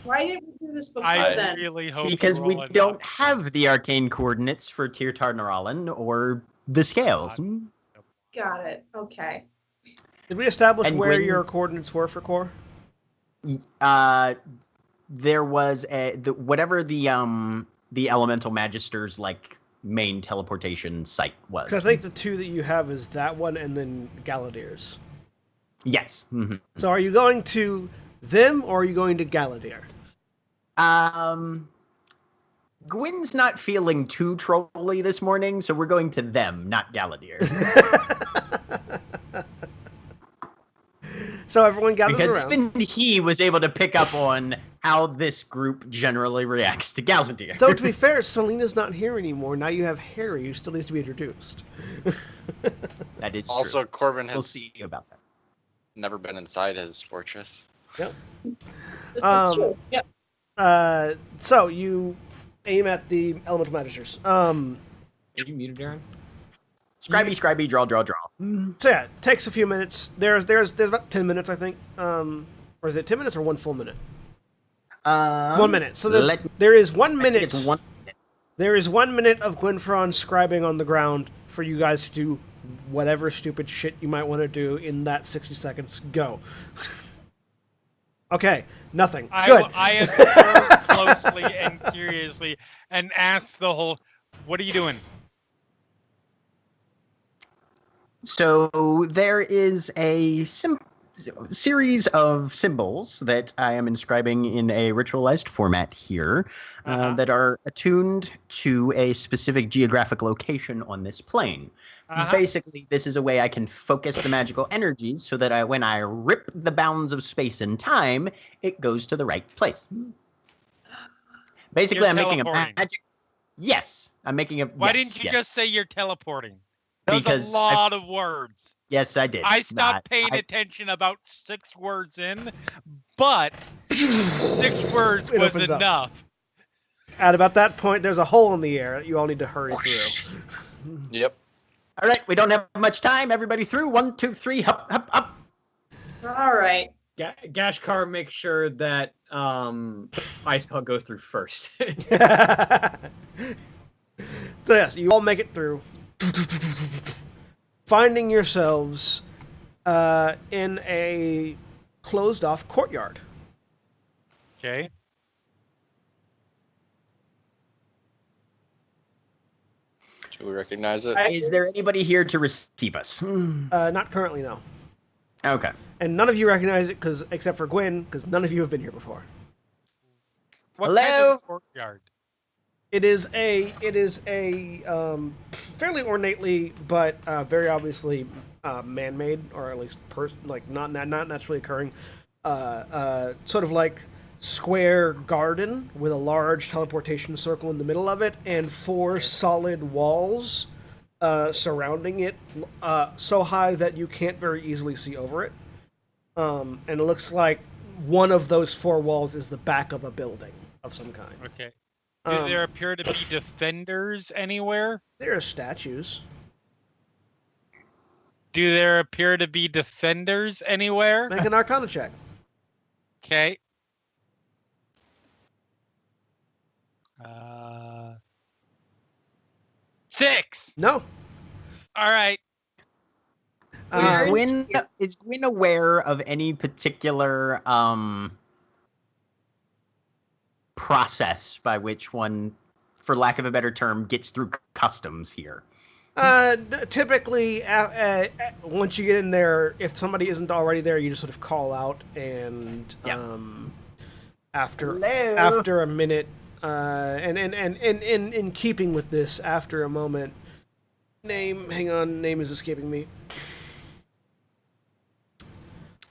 Why didn't we do this before I then? really hope Because you we roll it don't up. have the arcane coordinates for Tirtar Naralan or the scales. Got it. Okay. Did we establish And where when- your coordinates were for core? There was whatever the elemental magister's like main teleportation site was. Because I think the two that you have is that one and then Galadir's. Yes. Mhm. So are you going to them or are you going to Galadir? Gwyn's not feeling too trolly this morning, so we're going to them, not Galadir. So everyone gathers Because around. even he was able to pick up on how this group generally reacts to Galadir. Though to be fair, Selina's not here anymore. Now you have Harry, who still needs to be introduced. That is Also, true. Corbin has We'll see about that. never been inside his fortress. Yep. This Um, is true. Yep. So you aim at the elemental magisters. Are you muted, Darren? Scribey, draw. So yeah, it takes a few minutes. There's about 10 minutes, I think. Or is it 10 minutes or 1 full minute? 1 minute. So there is 1 minute. It's 1 minute. There is 1 minute of Gwynfron scribing on the ground for you guys to do whatever stupid shit you might want to do in that 60 seconds. Go. Okay, nothing. Good. I observe closely and curiously and ask the whole, what are you doing? So there is a series of symbols that I am inscribing in a ritualized format here that are attuned to a specific geographic location on this plane. Basically, this is a way I can focus the magical energies so that when I rip the bounds of space and time, it goes to the right place. Basically, I'm making a magic. Yes, I'm making a. Why didn't you just say you're teleporting? That was a lot of words. Yes, I did. I stopped paying attention about 6 words in, but 6 words was enough. At about that point, there's a hole in the air that you all need to hurry through. Yep. All right, we don't have much time. Everybody through. 1, 2, 3. Up. All right. Gashkar makes sure that Ice Pelt goes through first. So yes, you all make it through. Finding yourselves in a closed-off courtyard. Okay. Do we recognize it? Is there anybody here to receive us? Not currently, no. Okay. And none of you recognize it, except for Gwyn, because none of you have been here before. What Hello? kind of courtyard? It is a fairly ornately, but very obviously man-made, or at least not naturally occurring, sort of like square garden with a large teleportation circle in the middle of it and 4 solid walls surrounding it, so high that you can't very easily see over it. And it looks like one of those 4 walls is the back of a building of some kind. Okay. Do there appear to be defenders anywhere? There are statues. Do there appear to be defenders anywhere? Make an Arcana check. Okay. 6. No. All right. Is Gwyn aware of any particular process by which one, for lack of a better term, gets through customs here? Typically, once you get in there, if somebody isn't already there, you just sort of call out, and after a minute, and in keeping with this, after a moment, name is escaping me.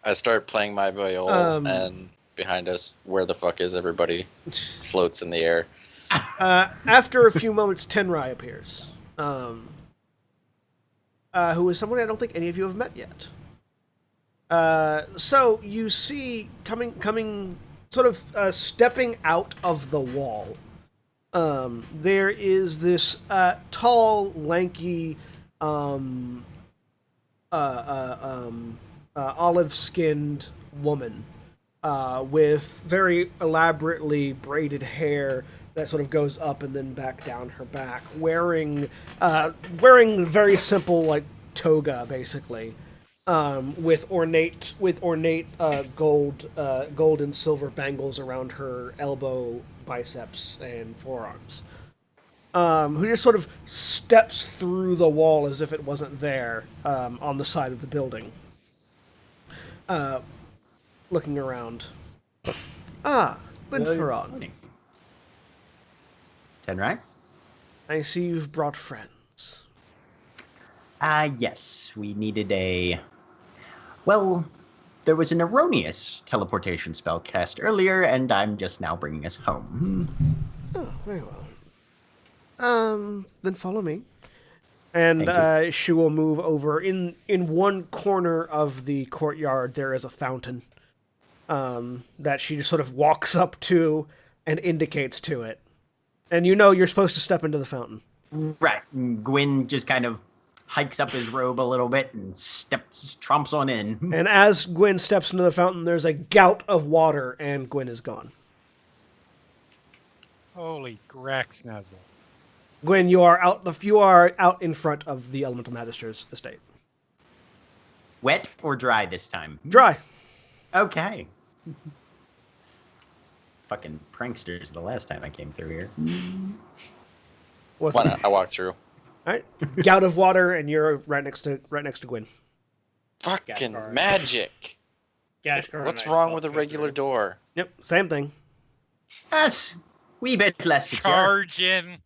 I start playing my viola, and behind us, where the fuck is everybody? Floats in the air. After a few moments, Tenrai appears, who is someone I don't think any of you have met yet. So you see coming, sort of stepping out of the wall. There is this tall, lanky, olive-skinned woman with very elaborately braided hair that sort of goes up and then back down her back, wearing very simple like toga basically, with ornate gold and silver bangles around her elbow, biceps, and forearms. Who just sort of steps through the wall as if it wasn't there, on the side of the building. Looking around. Gwynfron. Tenrai? I see you've brought friends. Yes. We needed well, there was an erroneous teleportation spell cast earlier, and I'm just now bringing us home. Oh, very well. Then follow me. And she will move over. In one corner of the courtyard, there is a fountain that she just sort of walks up to and indicates to it. And you know you're supposed to step into the fountain. Right. And Gwyn just kind of hikes up his robe a little bit and tromps on in. And as Gwyn steps into the fountain, there's a gout of water, and Gwyn is gone. Holy Graxnazzle. Gwyn, you are out in front of the Elemental Magister's estate. Wet or dry this time? Dry. Okay. Fucking pranksters the last time I came through here. What's Why not? I walked through. All right. Gout of water, and you're right next to Gwyn. Fucking card. magic. Gashkar What's and I wrong both with a go regular through. door? Yep, same thing. That's wee bit less secure. Charge in.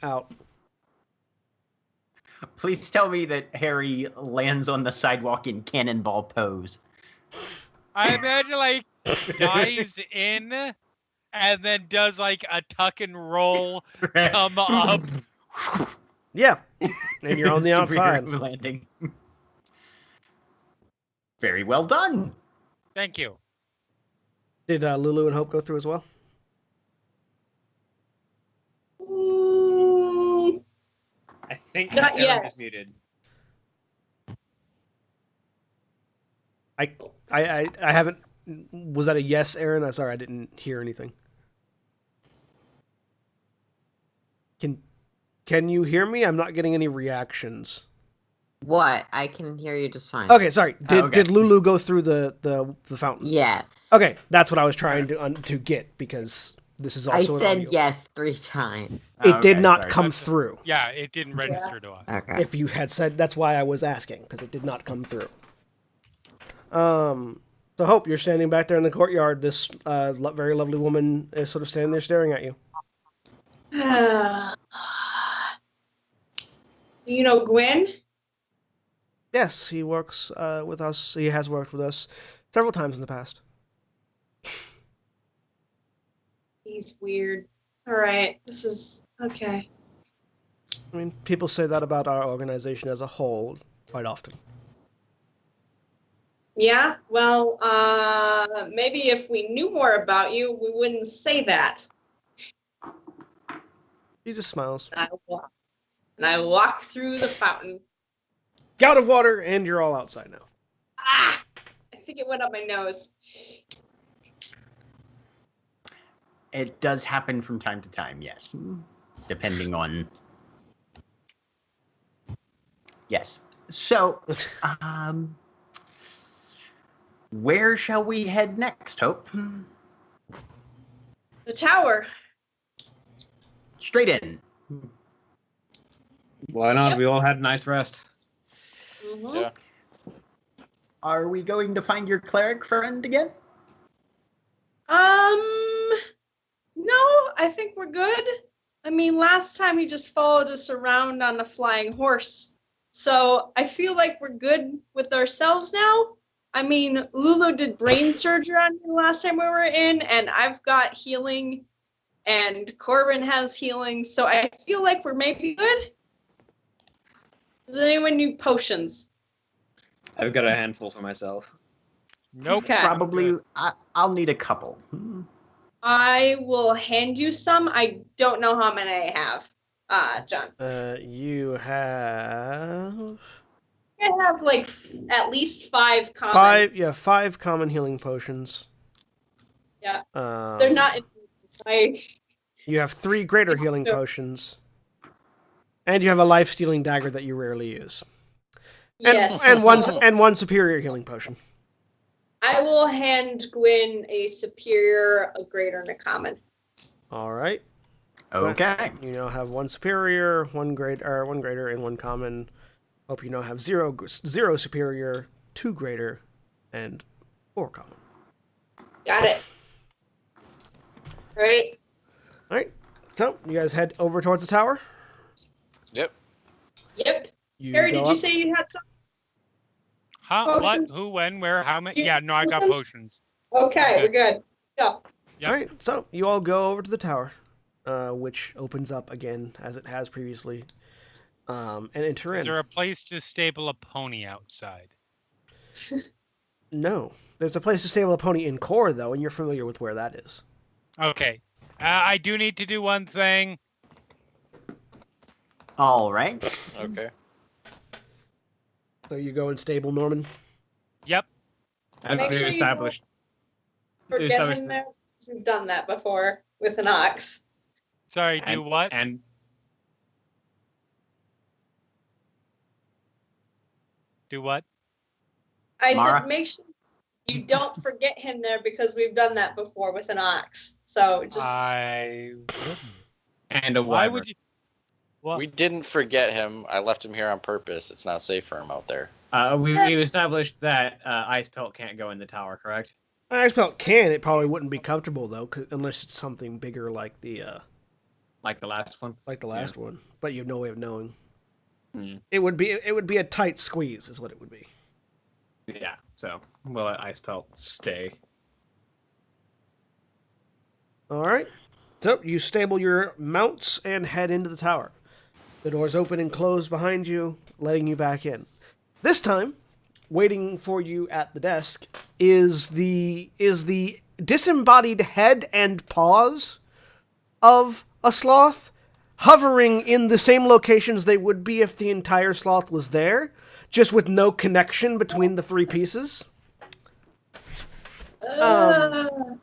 Out. Please tell me that Harry lands on the sidewalk in cannonball pose. I imagine like dives in and then does like a tuck and roll, come up. Yeah. And you're on the Superhero outside. landing. Very well done. Thank you. Did Lulu and Hope go through as well? I think Not Aaron yet. is muted. I haven't. Was that a yes, Aaron? I'm sorry, I didn't hear anything. Can you hear me? I'm not getting any reactions. What? I can hear you just fine. Okay, sorry. Did okay. Lulu go through the fountain? Yes. Okay, that's what I was trying to get because this is I also. an said audio. yes 3 times. It did Okay, not sorry. come through. Yeah, it didn't register to us. Okay. If you had said, that's why I was asking because it did not come through. So Hope, you're standing back there in the courtyard. This very lovely woman is sort of standing there staring at you. You know Gwyn? Yes, he works with us. He has worked with us several times in the past. He's weird. All right, this is okay. I mean, people say that about our organization as a whole quite often. Yeah, well, maybe if we knew more about you, we wouldn't say that. He just smiles. And I walk through the fountain. Gout of water, and you're all outside now. Ah! I think it went up my nose. It does happen from time to time, yes. Depending on... Yes. So, where shall we head next, Hope? The tower. Straight in. Why not? Yep. We all had a nice rest. Mhm. Yeah. Are we going to find your cleric friend again? No, I think we're good. I mean, last time he just followed us around on a flying horse. So I feel like we're good with ourselves now. I mean, Lulu did brain surgery on me last time we were in, and I've got healing, and Corbin has healing, so I feel like we're maybe good. Does anyone need potions? I've got a handful for myself. Nope. Okay. Probably, I'll need a couple. I will hand you some. I don't know how many I have, John. You have I have like at least 5 common. 5 common healing potions. Yeah. Um, They're not. You have 3 greater healing potions, and you have a life-stealing dagger that you rarely use, and Yes. and one superior healing potion. I will hand Gwyn a superior, a greater, and a common. All right. Okay. You now have 1 superior, 1 greater, and 1 common. Hope you now have 0 superior, 2 greater, and 4 common. Got it. Right. All right. So you guys head over towards the tower. Yep. Yep. You Harry, go did you up. say you had some? Huh? What? Potions? Who? When? Where? How many? You- Yeah, no, I got potions. Okay, we're good. Go. Yep. All right. So you all go over to the tower, which opens up again as it has previously, and enter Is in. there a place to stable a pony outside? No, there's a place to stable a pony in core though, and you're familiar with where that is. Okay. I do need to do one thing. All right. Okay. So you go in stable, Norman. Yep. And Make we sure you established. Forget established him there. We've done that before with an ox. Sorry, do what? And Do what? I Mara? said make sure you don't forget him there because we've done that before with an ox. So just I. and a Why wyvern. would you? What? We didn't forget him. I left him here on purpose. It's not safe for him out there. We've established that Ice Pelt can't go in the tower, correct? I felt can. It probably wouldn't be comfortable though, unless it's something bigger like the Like the last one. last one. But you have no way of knowing. Hmm. It would be a tight squeeze, is what it would be. Yeah. So we'll let Ice Pelt stay. All right. So you stable your mounts and head into the tower. The doors open and close behind you, letting you back in. This time, waiting for you at the desk is the disembodied head and paws of a sloth, hovering in the same locations they would be if the entire sloth was there, just with no connection between the three pieces.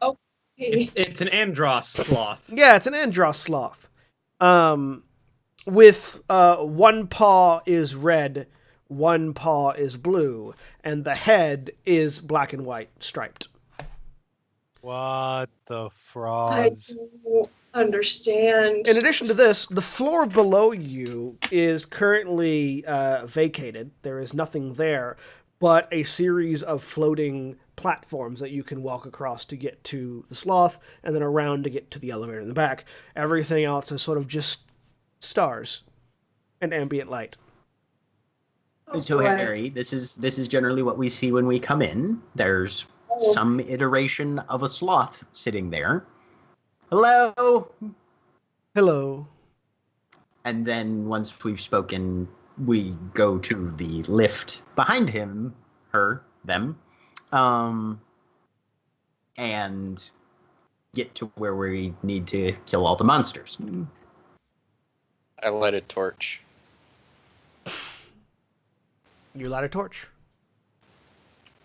okay. It's an Andros sloth. Yeah, it's an Andros sloth. With one paw is red, one paw is blue, and the head is black and white striped. What the I frogs? don't understand. In addition to this, the floor below you is currently vacated. There is nothing there but a series of floating platforms that you can walk across to get to the sloth, and then around to get to the elevator in the back. Everything else is sort of just stars and ambient light. Oh, So boy. Harry, this is generally what we see when we come in. There's Oh. some iteration of a sloth sitting there. Hello. Hello. And then once we've spoken, we go to the lift behind him, her, them, and get to where we need to kill all the monsters. I light a torch. You light a torch.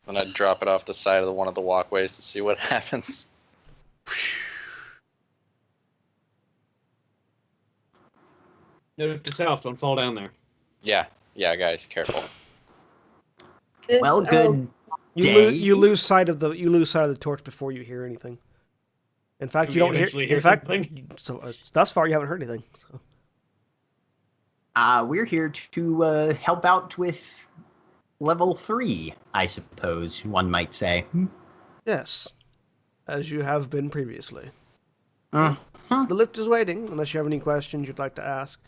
And I drop it off the side of one of the walkways to see what happens. Note to self, don't fall down there. Yeah, guys, careful. This- Well, good day. You lose sight of the torch before you hear anything. In fact, Do you we don't hear. eventually hear In fact, something? so thus far you haven't heard anything. So. We're here to help out with level 3, I suppose one might say. Yes, as you have been previously. Uh, The lift is waiting, unless you have any questions you'd like to ask.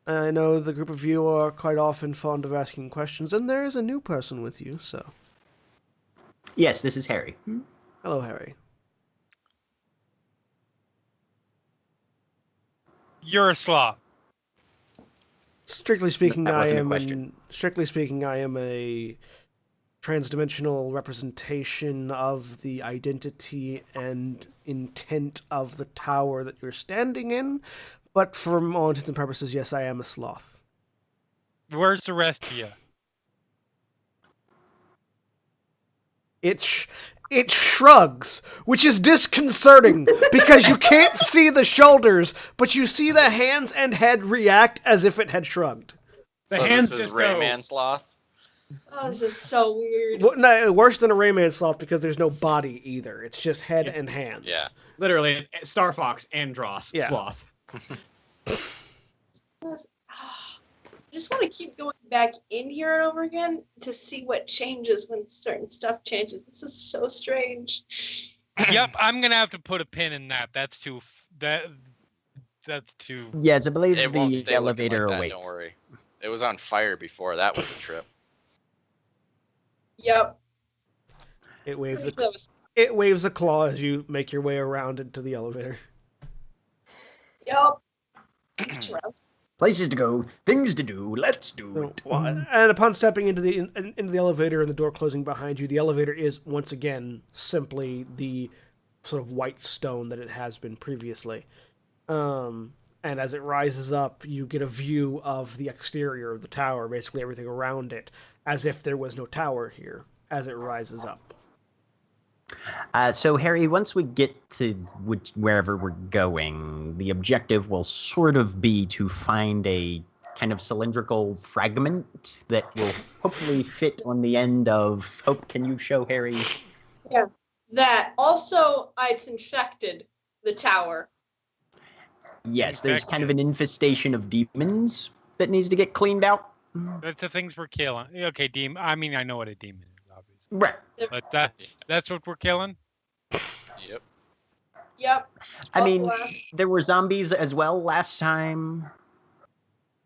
I know the group of you are quite often fond of asking questions, and there is a new person with you, so. Yes, this is Harry. Hello, Harry. You're a sloth. Strictly speaking, That I wasn't a am question. a transdimensional representation of the identity and intent of the tower that you're standing in. But for all intents and purposes, yes, I am a sloth. Where's the rest of you? It shrugs, which is disconcerting because you can't see the shoulders, but you see the hands and head react as if it had shrugged. The So hands this is just go- Rayman Sloth. Oh, this is so weird. No, worse than a Rayman sloth because there's no body either. It's just head and hands. Yeah. Literally, it's Star Fox Andros Yeah. sloth. I just want to keep going back in here and over again to see what changes when certain stuff changes. This is so strange. Yep, I'm gonna have to put a pin in that. That's too. That's too. Yes, I believe It won't the stay elevator looking like that, awaits. don't worry. It was on fire before. That was a trip. Yep. It waves Pretty a close. It waves a claw as you make your way around into the elevator. Yep. Places to go, things to do, let's do So, it. and upon stepping into the elevator and the door closing behind you, the elevator is once again simply the sort of white stone that it has been previously. And as it rises up, you get a view of the exterior of the tower, basically everything around it, as if there was no tower here as it rises up. So, Harry, once we get to wherever we're going, the objective will sort of be to find a kind of cylindrical fragment that will hopefully fit on the end of... Hope, can you show Harry? Yeah. That. Also, it's infected the tower. Yes, there's kind of an infestation of demons that needs to get cleaned out. That's the things we're killing. Okay, demon. I mean, I know what a demon is, obviously. Right. But that's what we're killing? Yep. Yep. I Also mean, last- there were zombies as well last time.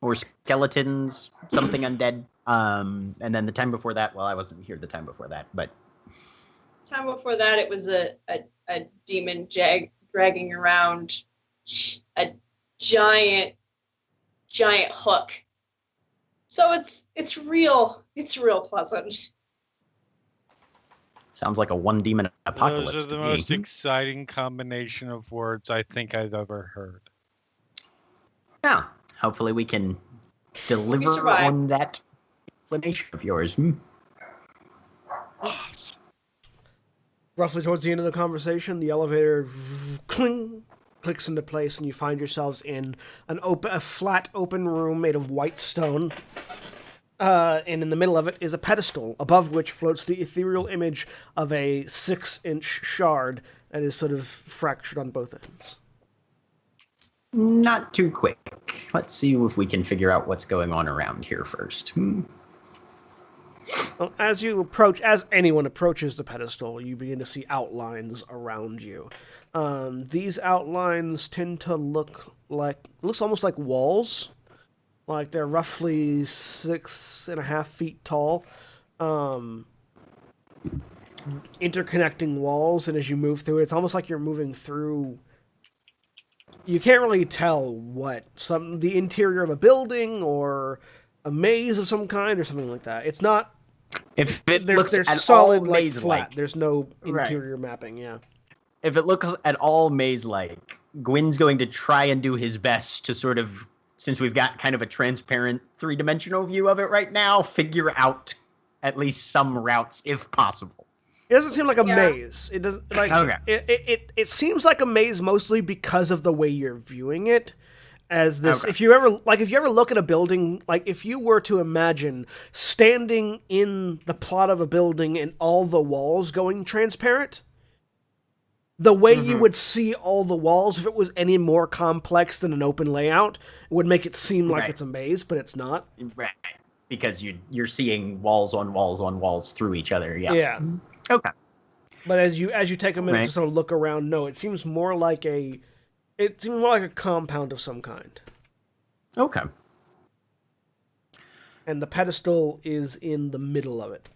Or skeletons, something undead. And then the time before that, well, I wasn't here the time before that, but... time before that, it was a demon dragging around a giant hook. So it's real pleasant. Sounds like a one demon apocalypse. Those are the to most me. exciting combination of words I think I've ever heard. Yeah, hopefully we can deliver survive. on that explanation of yours. Roughly towards the end of the conversation, the elevator clicks into place, and you find yourselves in a flat, open room made of white stone. And in the middle of it is a pedestal, above which floats the ethereal image of a 6-inch shard that is sort of fractured on both ends. Not too quick. Let's see if we can figure out what's going on around here first. Well, as anyone approaches the pedestal, you begin to see outlines around you. These outlines tend to looks almost like walls. Like they're roughly 6.5 feet tall. Interconnecting walls, and as you move through it, it's almost like you're moving through... You can't really tell the interior of a building or a maze of some kind or something like that. It's not... If it There's looks at solid, all like, maze-like, flat. There's no Right. interior mapping, yeah. if it looks at all maze-like, Gwyn's going to try and do his best to sort of, since we've got kind of a transparent three-dimensional view of it right now, figure out at least some routes if possible. It doesn't seem like a Yeah. maze. It doesn't like Okay. it seems like a maze mostly because of the way you're viewing it. As this, Okay. if you ever look at a building, like if you were to imagine standing in the plot of a building and all the walls going transparent, the way you would see all the walls if it was any more complex than an open layout would make it seem like Right. it's a maze, but it's not. Right. Because you're seeing walls on walls on walls through each other. Yeah. Yeah. Okay. But as you take a minute Right. to sort of look around, no, it seems more like a compound of some kind. Okay. And the pedestal is in the middle of it.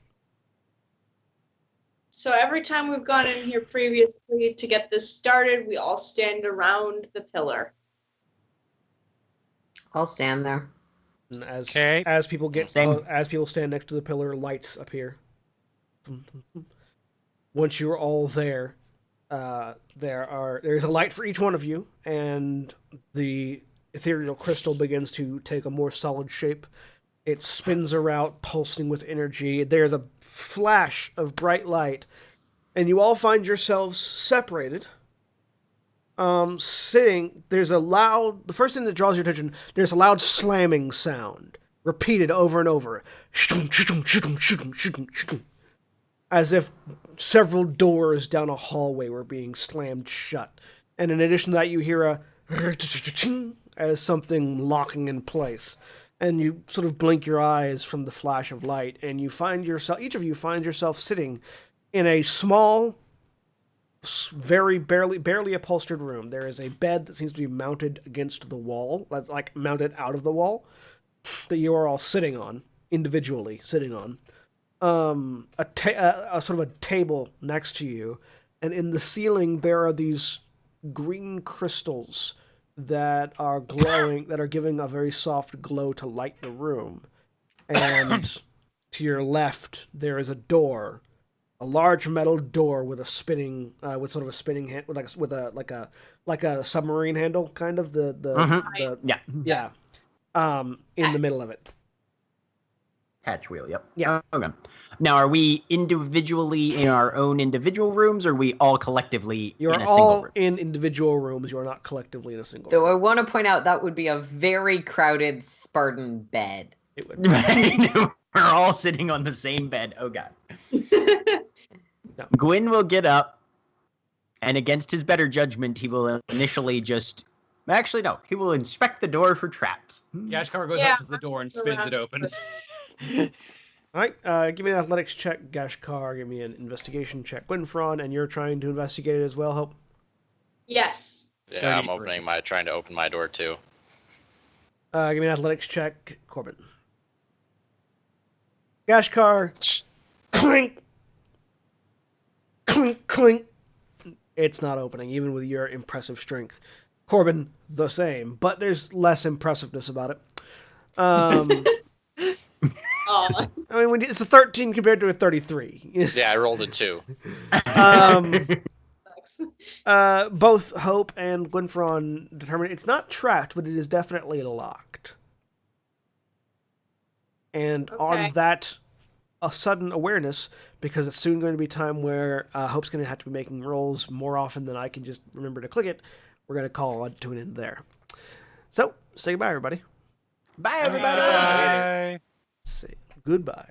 So every time we've gone in here previously to get this started, we all stand around the pillar. I'll stand there. And as Okay. as people Same. as people stand next to the pillar, lights appear. Once you're all there, there's a light for each one of you, and the ethereal crystal begins to take a more solid shape. It spins around, pulsing with energy. There's a flash of bright light, and you all find yourselves separated. Sitting, the first thing that draws your attention, there's a loud slamming sound, repeated over and over. As if several doors down a hallway were being slammed shut. And in addition to that, you hear a as something locking in place. And you sort of blink your eyes from the flash of light, and each of you find yourself sitting in a small, very barely upholstered room. There is a bed that seems to be mounted against the wall, that's like mounted out of the wall, that you are all sitting on, individually sitting on. A sort of a table next to you, and in the ceiling there are these green crystals that are glowing, that are giving a very soft glow to light the room. And to your left there is a door a large metal door with a spinning, with sort of a spinning hand, with a submarine handle, kind of Yeah. in the middle of it. Hatch wheel. Yep. Yeah. Okay. Now, are we individually in our own individual rooms, or are we all collectively You're in a single all room? in individual rooms. You are not collectively in a single Though I room. want to point out that would be a very crowded Spartan bed. It would. We're all sitting on the same bed. Oh god. No. Gwyn will get up, and against his better judgment, he will initially just. Actually, no. He will inspect the door for traps. Gashkar goes Yeah, up to the door and spins it open. All right, give me an athletics check, Gashkar. Give me an investigation check, Gwynfron, and you're trying to investigate it as well, Hope? Yes. Yeah, I'm 30. trying to open my door too. Give me an athletics check, Corbin. Gashkar, clink, clink, clink. It's not opening, even with your impressive strength. Corbin, the same, but there's less impressiveness about it. Aw. I mean, it's a 13 compared to a 33. Yeah, I rolled a 2. Sucks. Both Hope and Gwynfron determine it's not trapped, but it is definitely locked. And on Okay. that, a sudden awareness, because it's soon going to be time where Hope's going to have to be making rolls more often than I can just remember to click it, we're going to call to an end there. So, say goodbye, everybody. Bye, everybody. Bye. Say goodbye.